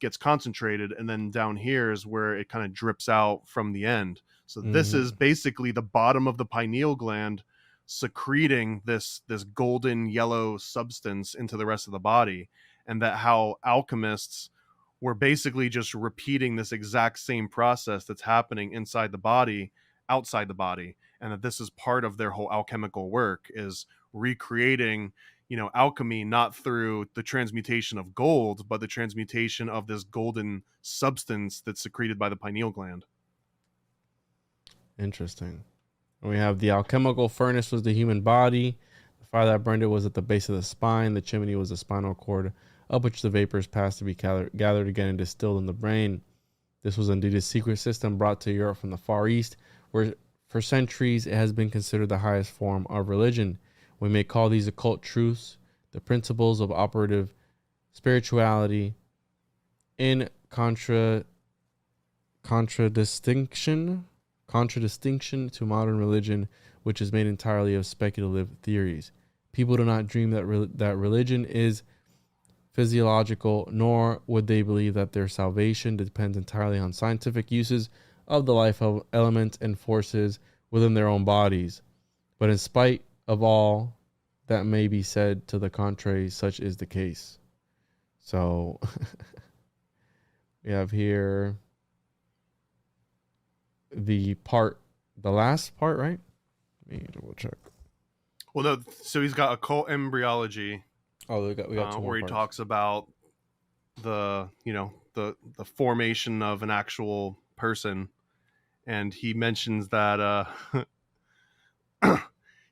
gets concentrated, and then down here is where it kind of drips out from the end. So this is basically the bottom of the pineal gland secreting this golden yellow substance into the rest of the body, and that how alchemists were basically just repeating this exact same process that's happening inside the body outside the body, and that this is part of their whole alchemical work, is recreating, you know, alchemy not through the transmutation of gold, but the transmutation of this golden substance that's secreted by the pineal gland. Interesting. We have the alchemical furnace was the human body. The fire that burned it was at the base of the spine. The chimney was the spinal cord, up which the vapors passed to be gathered again and distilled in the brain. This was indeed a secret system brought to Europe from the Far East, where for centuries it has been considered the highest form of religion. We may call these occult truths the principles of operative spirituality in contradistinction to modern religion, which is made entirely of speculative theories. People do not dream that religion is physiological, nor would they believe that their salvation depends entirely on scientific uses of the life elements and forces within their own bodies. But in spite of all that may be said to the contrary, such is the case. So we have here the last part, right? Let me double check. Well, no, so he's got occult embryology. Oh, we got two more where he parts. talks about the formation of an actual person, and he mentions that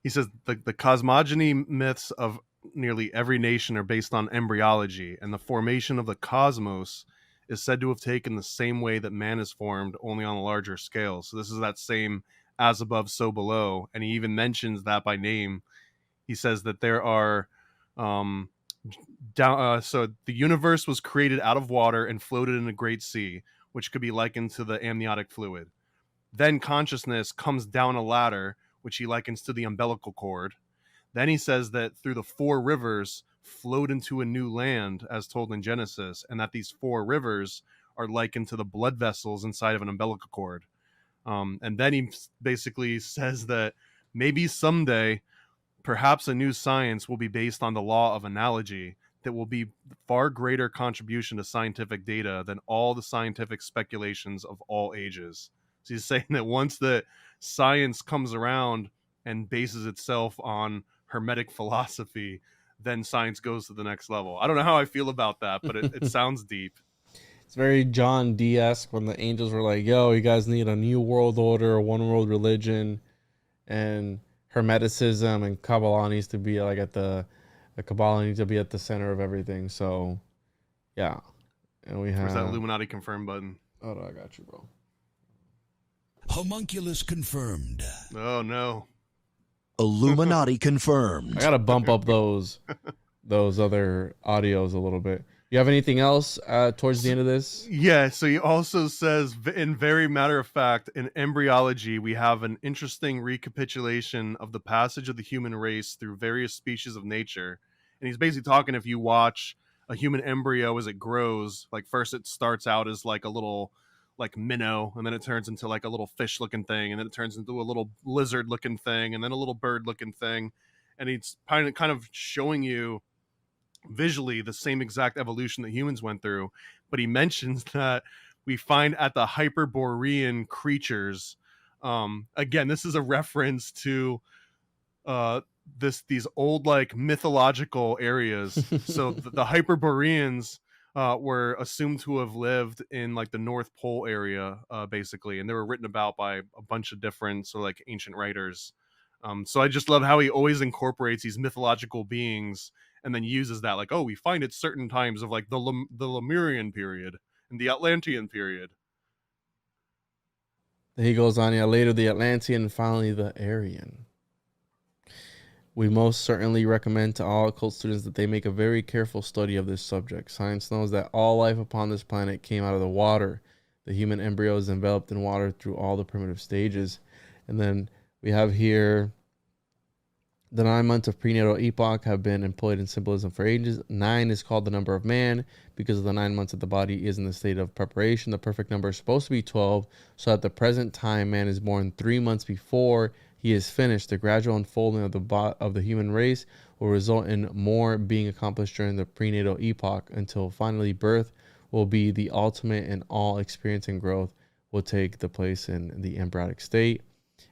he says the cosmogony myths of nearly every nation are based on embryology, and the formation of the cosmos is said to have taken the same way that man is formed, only on a larger scale. So this is that same as above, so below, and he even mentions that by name. He says that there are so the universe was created out of water and floated in a great sea, which could be likened to the amniotic fluid. Then consciousness comes down a ladder, which he likens to the umbilical cord. Then he says that through the 4 rivers flowed into a new land, as told in Genesis, and that these 4 rivers are likened to the blood vessels inside of an umbilical cord. And then he basically says that maybe someday, perhaps a new science will be based on the law of analogy that will be far greater contribution to scientific data than all the scientific speculations of all ages. So he's saying that once the science comes around and bases itself on Hermetic philosophy, then science goes to the next level. I don't know how I feel about that, but it sounds deep. It's very John D-esque when the angels were like, yo, you guys need a new world order, a one world religion, and Hermeticism and Kabbalah needs to be like Kabbalah needs to be at the center of everything. So, yeah. And we have... Where's that Illuminati confirm button? Oh, no, I got you, bro. Homunculus confirmed. Oh, no. Illuminati confirmed. I got to bump up those other audios a little bit. You have anything else towards the end of this? Yeah, so he also says, in very matter of fact, in embryology, we have an interesting recapitulation of the passage of the human race through various species of nature. And he's basically talking, if you watch a human embryo as it grows, like first it starts out as like a little like minnow, and then it turns into like a little fish looking thing, and then it turns into a little lizard looking thing, and then a little bird looking thing. And he's kind of showing you visually the same exact evolution that humans went through, but he mentions that we find at the Hyperborean creatures, again, this is a reference to these old like mythological areas. So the Hyperboreans were assumed to have lived in like the North Pole area, basically, and they were written about by a bunch of different sort of like ancient writers. So I just love how he always incorporates these mythological beings and then uses that, like, oh, we find it certain times of like the Lemurian period and the Atlantean period. He goes on, yeah, later the Atlantean and finally the Aryan. We most certainly recommend to all occult students that they make a very careful study of this subject. Science knows that all life upon this planet came out of the water. The human embryo is enveloped in water through all the primitive stages. And then we have here the 9 months of prenatal epoch have been employed in symbolism for ages. 9 is called the number of man because of the 9 months that the body is in the state of preparation. The perfect number is supposed to be 12. So at the present time, man is born 3 months before he is finished. The gradual unfolding of the human race will result in more being accomplished during the prenatal epoch until finally birth will be the ultimate, and all experience and growth will take the place in the embryonic state.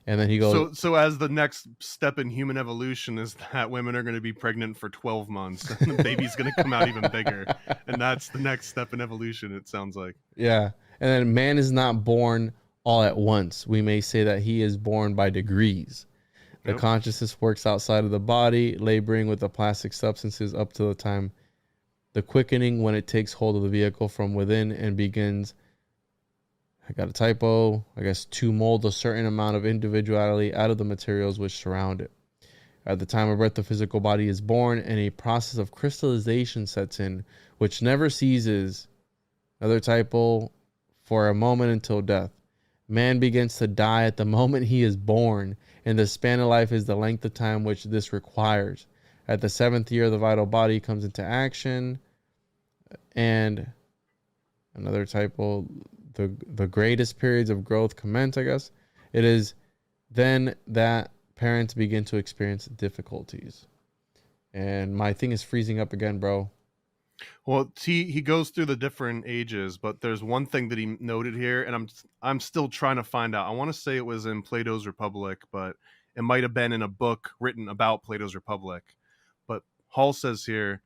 And then he goes, so as the next step in human evolution is that women are going to be pregnant for 12 months and the baby's going to come out even bigger. And that's the next step in evolution, it sounds like. yeah. And then man is not born all at once. We may say that he is born by degrees. The Yep. consciousness works outside of the body, laboring with the plastic substances up to the time the quickening when it takes hold of the vehicle from within and begins, I got a typo, I guess, to mold a certain amount of individuality out of the materials which surround it. At the time of birth, the physical body is born and a process of crystallization sets in, which never ceases, another typo, for a moment until death. Man begins to die at the moment he is born, and the span of life is the length of time which this requires. At the 7th year, the vital body comes into action, and another typo, the greatest periods of growth commence, I guess. It is then that parents begin to experience difficulties. And my thing is freezing up again, bro. Well, he goes through the different ages, but there's one thing that he noted here, and I'm still trying to find out. I want to say it was in Plato's Republic, but it might have been in a book written about Plato's Republic. But Hall says here,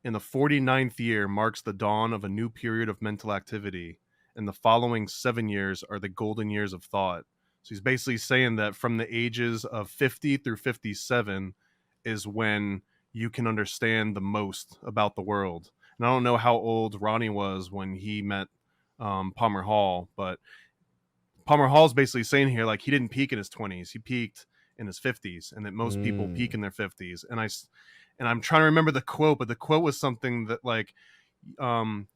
in the 49th year marks the dawn of a new period of mental activity, and the following 7 years are the golden years of thought. So he's basically saying that from the ages of 50 through 57 is when you can understand the most about the world. And I don't know how old Ronnie was when he met Palmer Hall, but Palmer Hall's basically saying here, like, he didn't peak in his 20s, he peaked in his 50s, and that most people peak in their 50s. And I'm trying to remember the quote, but the quote was something that, like,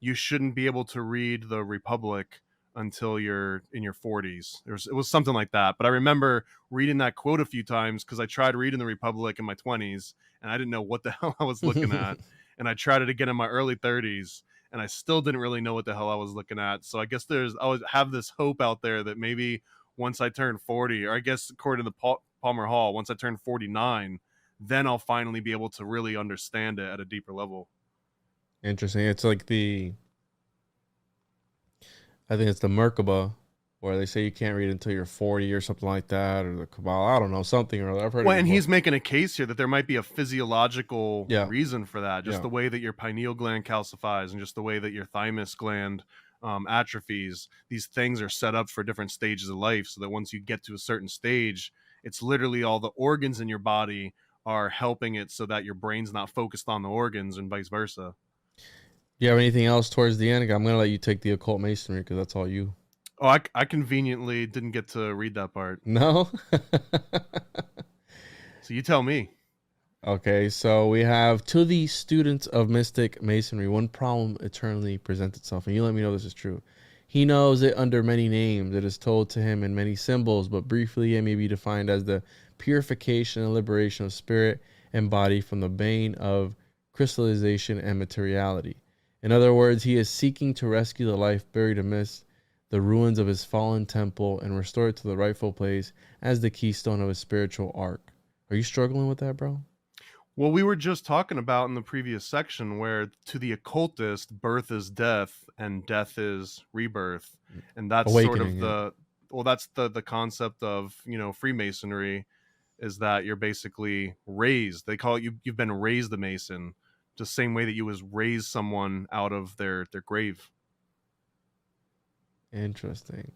you shouldn't be able to read the Republic until you're in your 40s. It was something like that. But I remember reading that quote a few times because I tried reading the Republic in my 20s and I didn't know what the hell I was looking at. And I tried it again in my early 30s and I still didn't really know what the hell I was looking at. So I guess I always have this hope out there that maybe once I turn 40, or I guess according to the Palmer Hall, once I turn 49, then I'll finally be able to really understand it at a deeper level. Interesting. It's like I think it's the Merkaba, where they say you can't read until you're 40 or something like that, or the Kabbalah. I don't know, something or other. I've heard well, it and before. he's making a case here that there might be a physiological reason for that. Just Yeah. the way that your pineal gland calcifies and just the way that your thymus gland atrophies. These things are set up for different stages of life so that once you get to a certain stage, it's literally all the organs in your body are helping it so that your brain's not focused on the organs and vice versa. Do you have anything else towards the end? I'm going to let you take the occult masonry because that's all you. Oh, I conveniently didn't get to read that part. No? So you tell me. Okay, so we have to the students of mystic masonry, one problem eternally presents itself, and you let me know this is true. He knows it under many names. It is told to him in many symbols, but briefly it may be defined as the purification and liberation of spirit and body from the bane of crystallization and materiality. In other words, he is seeking to rescue the life buried amidst the ruins of his fallen temple and restore it to the rightful place as the keystone of his spiritual arc. Are you struggling with that, bro? Well, we were just talking about in the previous section where to the occultist, birth is death and death is rebirth. And that's sort of Awakening, that's the concept of, Freemasonry, is that you're basically raised. They call it you've been raised a Mason, just same way that you was raised someone out of their grave. Interesting.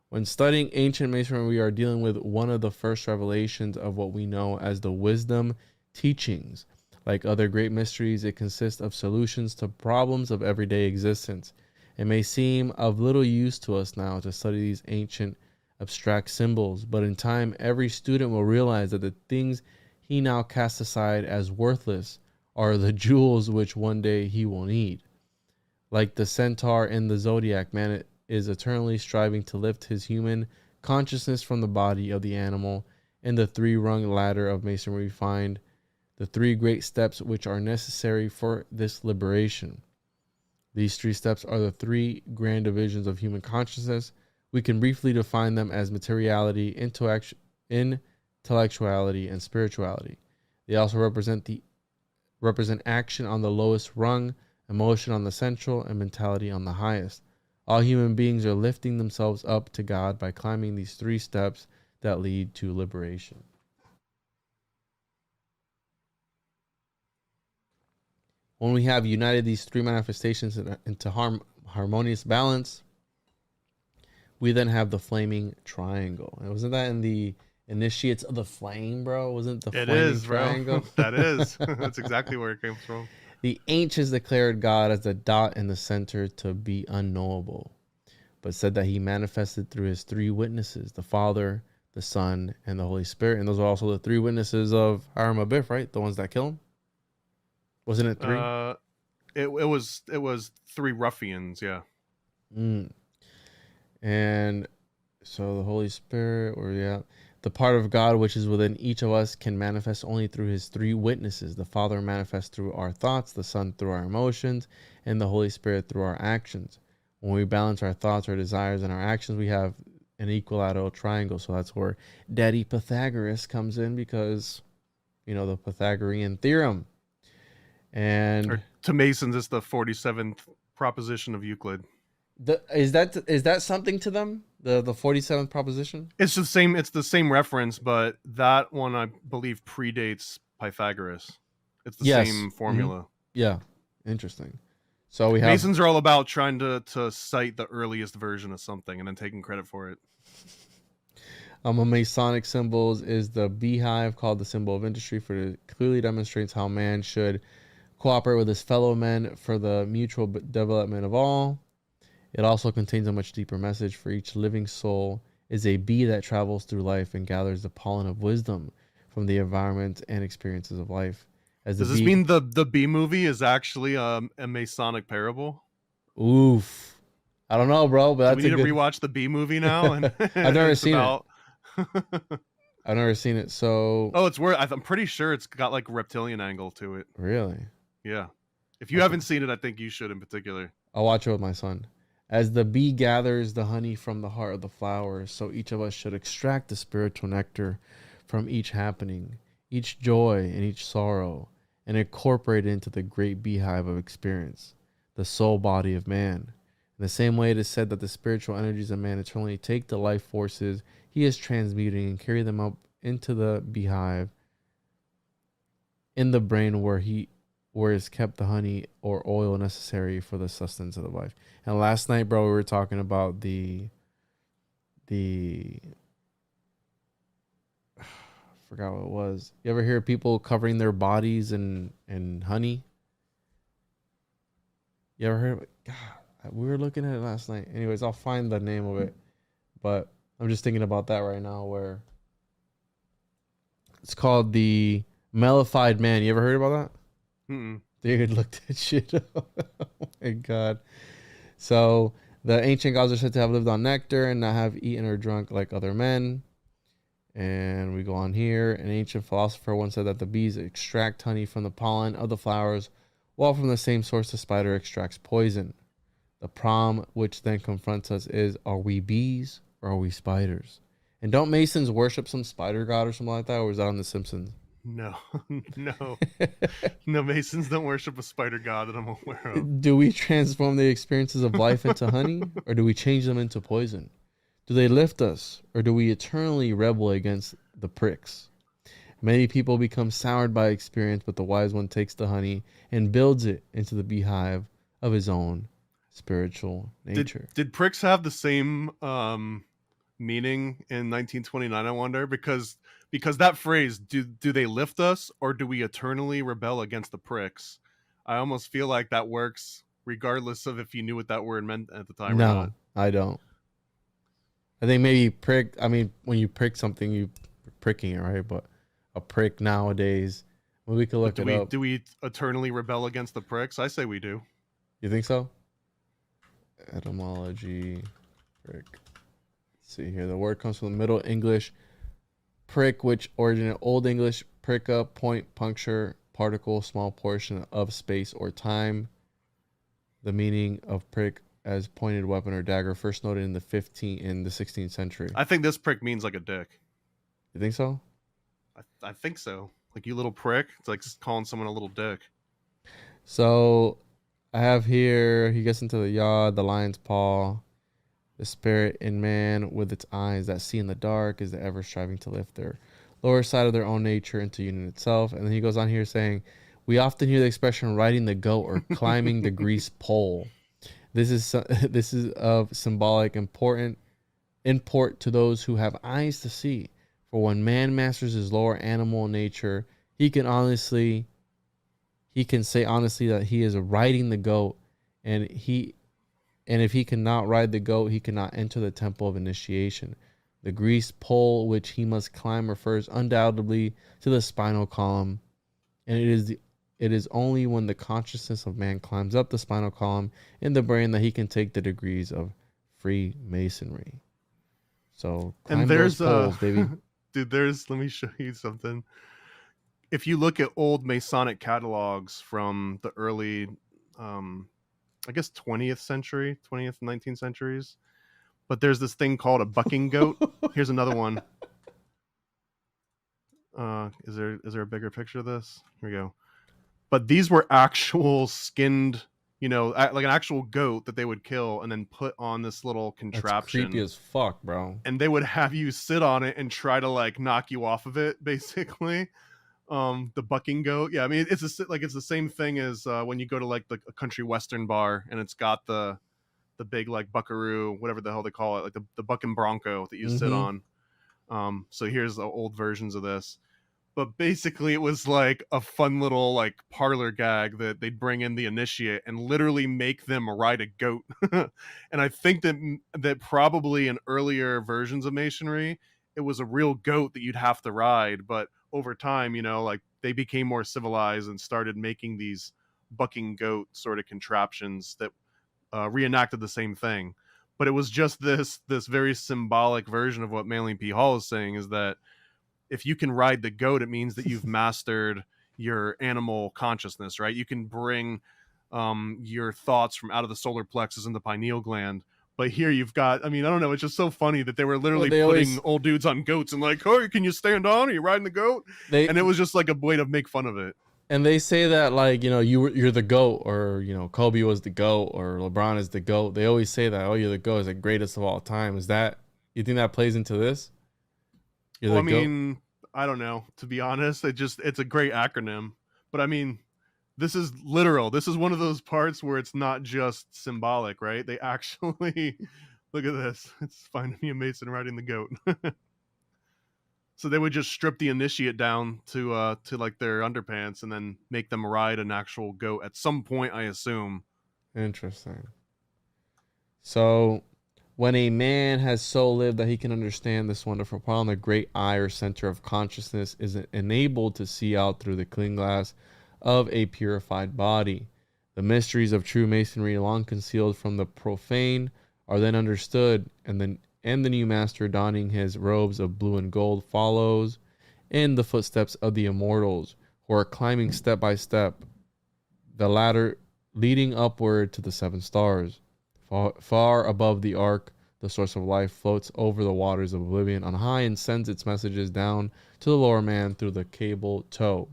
When studying ancient masonry, we are dealing with one of the first revelations of what we know as the wisdom teachings. Like other great mysteries, it consists of solutions to problems of everyday existence. It may seem of little use to us now to study these ancient abstract symbols, but in time, every student will realize that the things he now casts aside as worthless are the jewels which one day he will need. Like the centaur in the zodiac, man is eternally striving to lift his human consciousness from the body of the animal. In the three-rung ladder of masonry, we find the three great steps which are necessary for this liberation. These three steps are the three grand divisions of human consciousness. We can briefly define them as materiality, intellectuality, and spirituality. They also represent action on the lowest rung, emotion on the central, and mentality on the highest. All human beings are lifting themselves up to God by climbing these three steps that lead to liberation. When we have united these three manifestations into harmonious balance, we then have the flaming triangle. And wasn't that in the Initiates of the Flame, bro? Wasn't the It flaming is, triangle? bro. That is. That's exactly where it came from. The ancients declared God as the dot in the center to be unknowable, but said that he manifested through his three witnesses, the Father, the Son, and the Holy Spirit. And those are also the three witnesses of Hiram Abiff, right? The ones that kill him? Wasn't it three? It was three ruffians, yeah. And so the Holy Spirit, the part of God which is within each of us can manifest only through his three witnesses. The Father manifests through our thoughts, the Son through our emotions, and the Holy Spirit through our actions. When we balance our thoughts, our desires, and our actions, we have an equilateral triangle. So that's where Daddy Pythagoras comes in, because, the Pythagorean theorem. And to Masons, it's the 47th proposition of Euclid. Is that something to them? The 47th proposition? It's the same reference, but that one I believe predates Pythagoras. It's the same formula. Mm-hmm. Yeah. Interesting. So we have Masons are all about trying to cite the earliest version of something and then taking credit for it. a Masonic symbols is the beehive, called the symbol of industry, for it clearly demonstrates how man should cooperate with his fellow men for the mutual development of all. It also contains a much deeper message. For each living soul is a bee that travels through life and gathers the pollen of wisdom from the environment and experiences of life. Does this mean the bee movie is actually a Masonic parable? Oof. I don't know, bro, but we need to rewatch the bee movie now. And I've never seen it. I've never seen it. So it's worth. I'm pretty sure it's got like a reptilian angle to it. Really? Yeah. If you haven't seen it, I think you should in particular. I'll watch it with my son. As the bee gathers the honey from the heart of the flowers, so each of us should extract the spiritual nectar from each happening, each joy and each sorrow, and incorporate it into the great beehive of experience, the soul body of man. In the same way, it is said that the spiritual energies of man eternally take the life forces he is transmuting and carry them up into the beehive in the brain where is kept the honey or oil necessary for the sustenance of the life. And last night, bro, we were talking about the I forgot what it was. You ever hear people covering their bodies in honey? You ever heard of it? God, we were looking at it last night. Anyways, I'll find the name of it. But I'm just thinking about that right now, where it's called the Mellified man. You ever heard about that? Mm-mm. Dude, look that shit up. Oh my god. So the ancient gods are said to have lived on nectar and not have eaten or drunk like other men. And we go on here. An ancient philosopher once said that the bees extract honey from the pollen of the flowers, while from the same source the spider extracts poison. The problem which then confronts us is, are we bees or are we spiders? And don't Masons worship some spider god or something like that? Or is that on The Simpsons? No, no, no. Masons don't worship a spider god that I'm aware of. Do we transform the experiences of life into honey, or do we change them into poison? Do they lift us, or do we eternally rebel against the pricks? Many people become soured by experience, but the wise one takes the honey and builds it into the beehive of his own spiritual nature. Did pricks have the same meaning in 1929? I wonder, because that phrase, do they lift us or do we eternally rebel against the pricks? I almost feel like that works regardless of if you knew what that word meant at the time or not. No, I don't. I think maybe prick. I mean, when you prick something, you pricking it, right? But a prick nowadays, well, we could look it up. Do we eternally rebel against the pricks? I say we do. You think so? Etymology, prick. Let's see here. The word comes from the Middle English prick, which originated Old English prick up, point, puncture, particle, small portion of space or time. The meaning of prick as pointed weapon or dagger, first noted in the 16th century. I think this prick means like a dick. You think so? I think so. Like, you little prick. It's like calling someone a little dick. So I have here, he gets into the yod, the lion's paw, the spirit in man with its eyes that see in the dark is the ever striving to lift their lower side of their own nature into union itself. And then he goes on here saying, we often hear the expression riding the goat or climbing the grease pole. This is of symbolic import to those who have eyes to see. For when man masters his lower animal nature, he can say honestly that he is riding the goat, and if he cannot ride the goat, he cannot enter the temple of initiation. The grease pole which he must climb refers undoubtedly to the spinal column, and it is only when the consciousness of man climbs up the spinal column in the brain that he can take the degrees of Freemasonry. So climb those poles, baby. Dude, let me show you something. If you look at old Masonic catalogs from the early, I guess 20th, 19th centuries, but there's this thing called a bucking goat. Here's another one. Is there a bigger picture of this? Here we go. But these were actual skinned, like an actual goat that they would kill and then put on this little contraption. That's creepy as fuck, bro. And they would have you sit on it and try to like knock you off of it, basically. The bucking goat. Yeah, I mean, it's the same thing as when you go to like a country western bar and it's got the big like buckaroo, whatever the hell they call it, like the bucking bronco that you sit on. So here's the old versions of this. But basically, it was like a fun little like parlor gag that they'd bring in the initiate and literally make them ride a goat. And I think that probably in earlier versions of Masonry, it was a real goat that you'd have to ride. But over time, like they became more civilized and started making these bucking goat sort of contraptions that reenacted the same thing. But it was just this very symbolic version of what Manly P. Hall is saying, is that if you can ride the goat, it means that you've mastered your animal consciousness, right? You can bring your thoughts from out of the solar plexus and the pineal gland. But here you've got, I mean, I don't know. It's just so funny that they were literally putting old dudes on goats and like, oh, can you stand on? Are you riding the goat? And it was just like a way to make fun of it. And they say that like, you're the GOAT, or, Kobe was the GOAT, or LeBron is the GOAT. They always say that, oh, you're the GOAT, is the greatest of all time. Is that, you think that plays into this? Well, I mean, I don't know, to be honest. It's a great acronym. But I mean, this is literal. This is one of those parts where it's not just symbolic, right? They actually, look at this. It's finding me a Mason riding the goat. So they would just strip the initiate down to like their underpants and then make them ride an actual goat at some point, I assume. Interesting. So When a man has so lived that he can understand this wonderful problem, the great eye or center of consciousness is enabled to see out through the clean glass of a purified body. The mysteries of true masonry, long concealed from the profane, are then understood, and the new master, donning his robes of blue and gold, follows in the footsteps of the immortals, who are climbing step by step the ladder leading upward to the 7 stars. Far above the ark, the source of life floats over the waters of oblivion on high and sends its messages down to the lower man through the cable tow.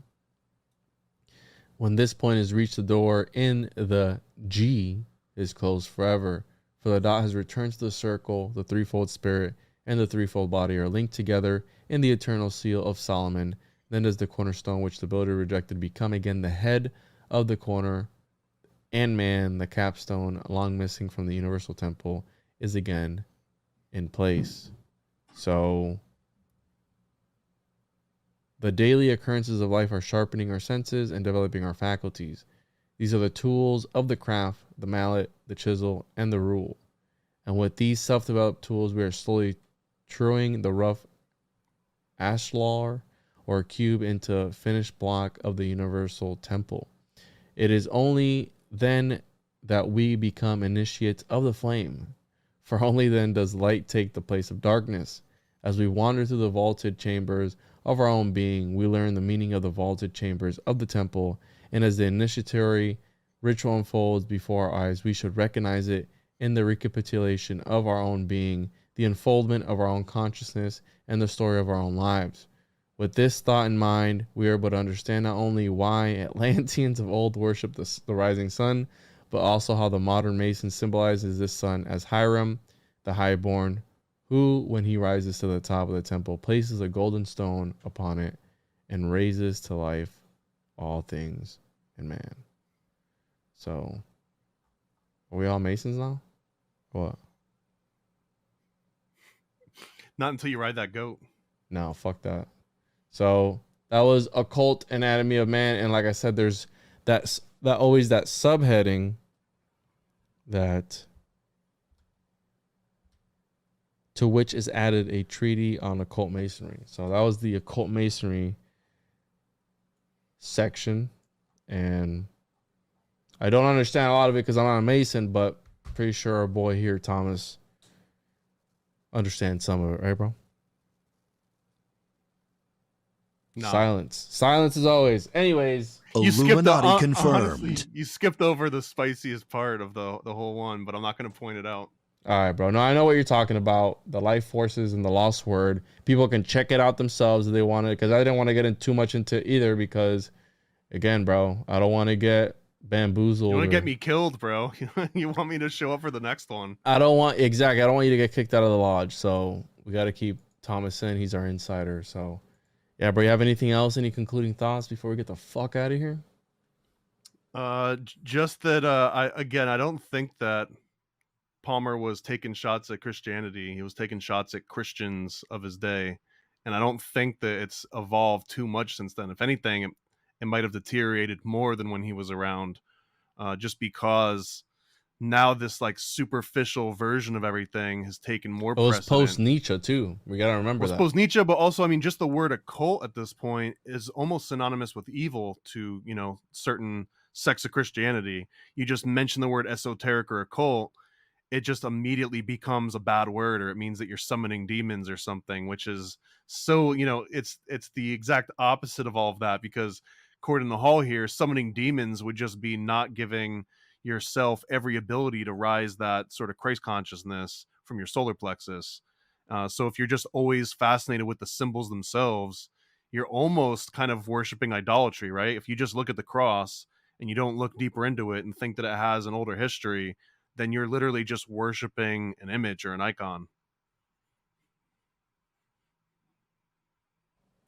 When this point is reached, the door in the G is closed forever, for the dot has returned to the circle. The threefold spirit and the threefold body are linked together in the eternal seal of Solomon. Then does the cornerstone which the builder rejected become again the head of the corner, and man, the capstone, long missing from the universal temple, is again in place. So the daily occurrences of life are sharpening our senses and developing our faculties. These are the tools of the craft, the mallet, the chisel, and the rule. And with these self-developed tools, we are slowly truing the rough ashlar or cube into a finished block of the universal temple. It is only then that we become initiates of the flame, for only then does light take the place of darkness. As we wander through the vaulted chambers of our own being, we learn the meaning of the vaulted chambers of the temple, and as the initiatory ritual unfolds before our eyes, we should recognize it in the recapitulation of our own being, the unfoldment of our own consciousness, and the story of our own lives. With this thought in mind, we are able to understand not only why Atlanteans of old worshipped the rising sun, but also how the modern Mason symbolizes this sun as Hiram, the highborn, who, when he rises to the top of the temple, places a golden stone upon it and raises to life all things in man. So, are we all Masons now? What? Not until you ride that goat. No, fuck that. So that was Occult Anatomy of Man, and like I said, there's that always that subheading that to which is added a treaty on occult masonry. So that was the occult masonry section, and I don't understand a lot of it because I'm not a Mason, but pretty sure our boy here, Thomas, understands some of it, right, bro? No. Silence as always. Anyways, Illuminati confirmed. Honestly, you skipped over the spiciest part of the whole one, but I'm not going to point it out. all right, bro. No, I know what you're talking about. The life forces and the lost word. People can check it out themselves if they want it, because I didn't want to get in too much into either because, again, bro, I don't want to get bamboozled. You want to get me killed, bro. You want me to show up for the next one. I don't want you to get kicked out of the lodge. So we got to keep Thomas in. He's our insider. So, yeah, bro, you have anything else? Any concluding thoughts before we get the fuck out of here? Just that I don't think that Palmer was taking shots at Christianity. He was taking shots at Christians of his day, and I don't think that it's evolved too much since then. If anything, it might have deteriorated more than when he was around, just because now this like superficial version of everything has taken more precedent. It was post Nietzsche too. We gotta remember that. Post Nietzsche, but also, I mean, just the word occult at this point is almost synonymous with evil to, certain sects of Christianity. You just mention the word esoteric or occult, it just immediately becomes a bad word, or it means that you're summoning demons or something, which is so, it's the exact opposite of all of that, because according to Hall here, summoning demons would just be not giving yourself every ability to rise that sort of Christ consciousness from your solar plexus. So if you're just always fascinated with the symbols themselves, you're almost kind of worshiping idolatry, right? If you just look at the cross and you don't look deeper into it and think that it has an older history, then you're literally just worshiping an image or an icon.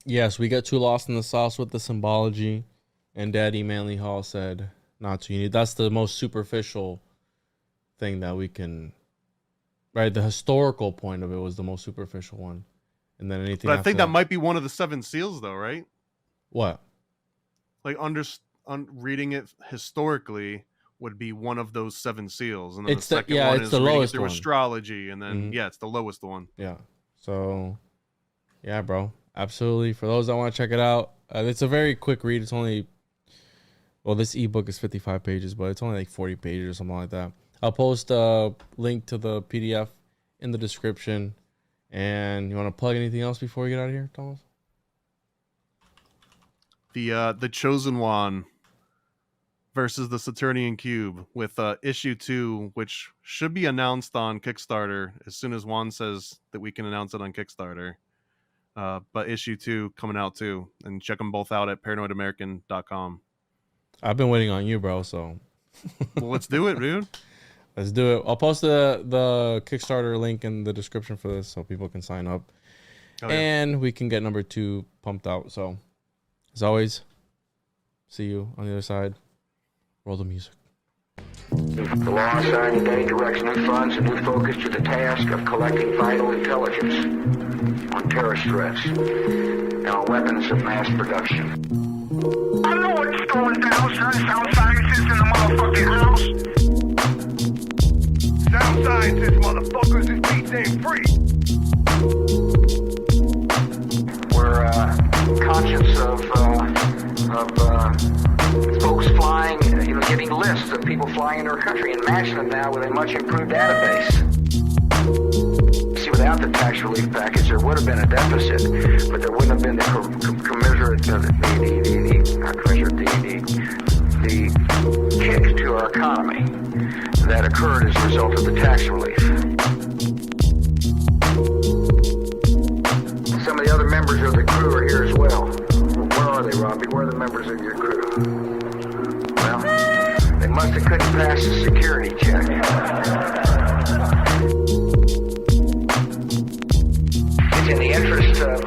Yes, we get too lost in the sauce with the symbology, and Daddy Manly Hall said not to. That's the most superficial thing that we can, right? The historical point of it was the most superficial one, and then anything. But I think that might be one of the 7 seals, though, right? What? Like reading it historically, would be one of those 7 seals, and then It's the the- second yeah, one it's is the reading it lowest through one. astrology, and then Mhm. yeah, it's the lowest one. Yeah. So, yeah, bro. Absolutely. For those that want to check it out, it's a very quick read. It's only, well, this ebook is 55 pages, but it's only like 40 pages or something like that. I'll post a link to the PDF in the description. And you want to plug anything else before we get out of here, Thomas? The Chosen One versus the Saturnian Cube with issue 2, which should be announced on Kickstarter as soon as Juan says that we can announce it on Kickstarter. But issue 2 coming out too, and check them both out at paranoidamerican.com. I've been waiting on you, bro. So Well, let's do it, dude. let's do it. I'll post the Kickstarter link in the description for this so people can sign up. Oh, yeah. And we can get number 2 pumped out. So, as always, see you on the other side. Roll the music. The law assigned today directs new funds and new focus to the task of collecting vital intelligence on terrorist threats and on weapons of mass production. I know what's going down, son. Sound scientists in the motherfucking house. Sound scientists, motherfuckers, this beat ain't free. We're conscious of folks flying, getting lists of people flying into our country and matching them now with a much improved database. See, without the tax relief package, there would have been a deficit, but there wouldn't have been the kick to our economy that occurred as a result of the tax relief. Some of the other members of the crew are here as well. Where are they, Robbie? Where are the members of your crew? Well, they must have couldn't pass the security check. It's in the interest of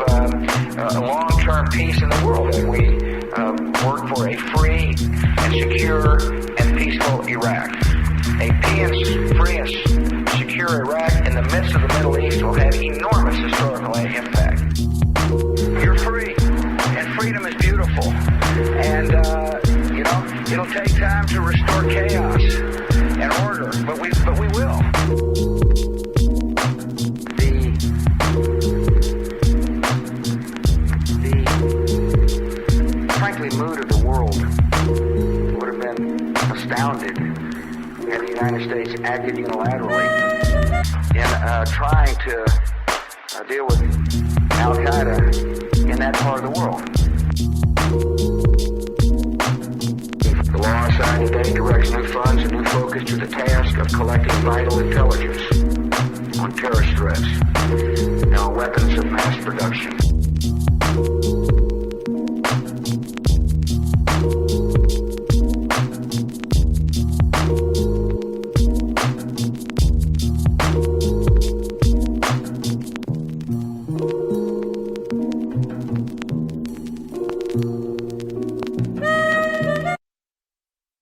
long-term peace in the world that we work for a free and secure and peaceful Iraq. A free and secure Iraq in the midst of the Middle East will have enormous historical impact. You're free, and freedom is beautiful. And, it'll take time to restore chaos and order, but we will. The frankly mood of the world would have been astounded had the United States acted unilaterally in trying to deal with Al-Qaeda in that part of the world. The law assigned today directs new funds and new focus to the task of collecting vital intelligence on terrorist threats and on weapons of mass production.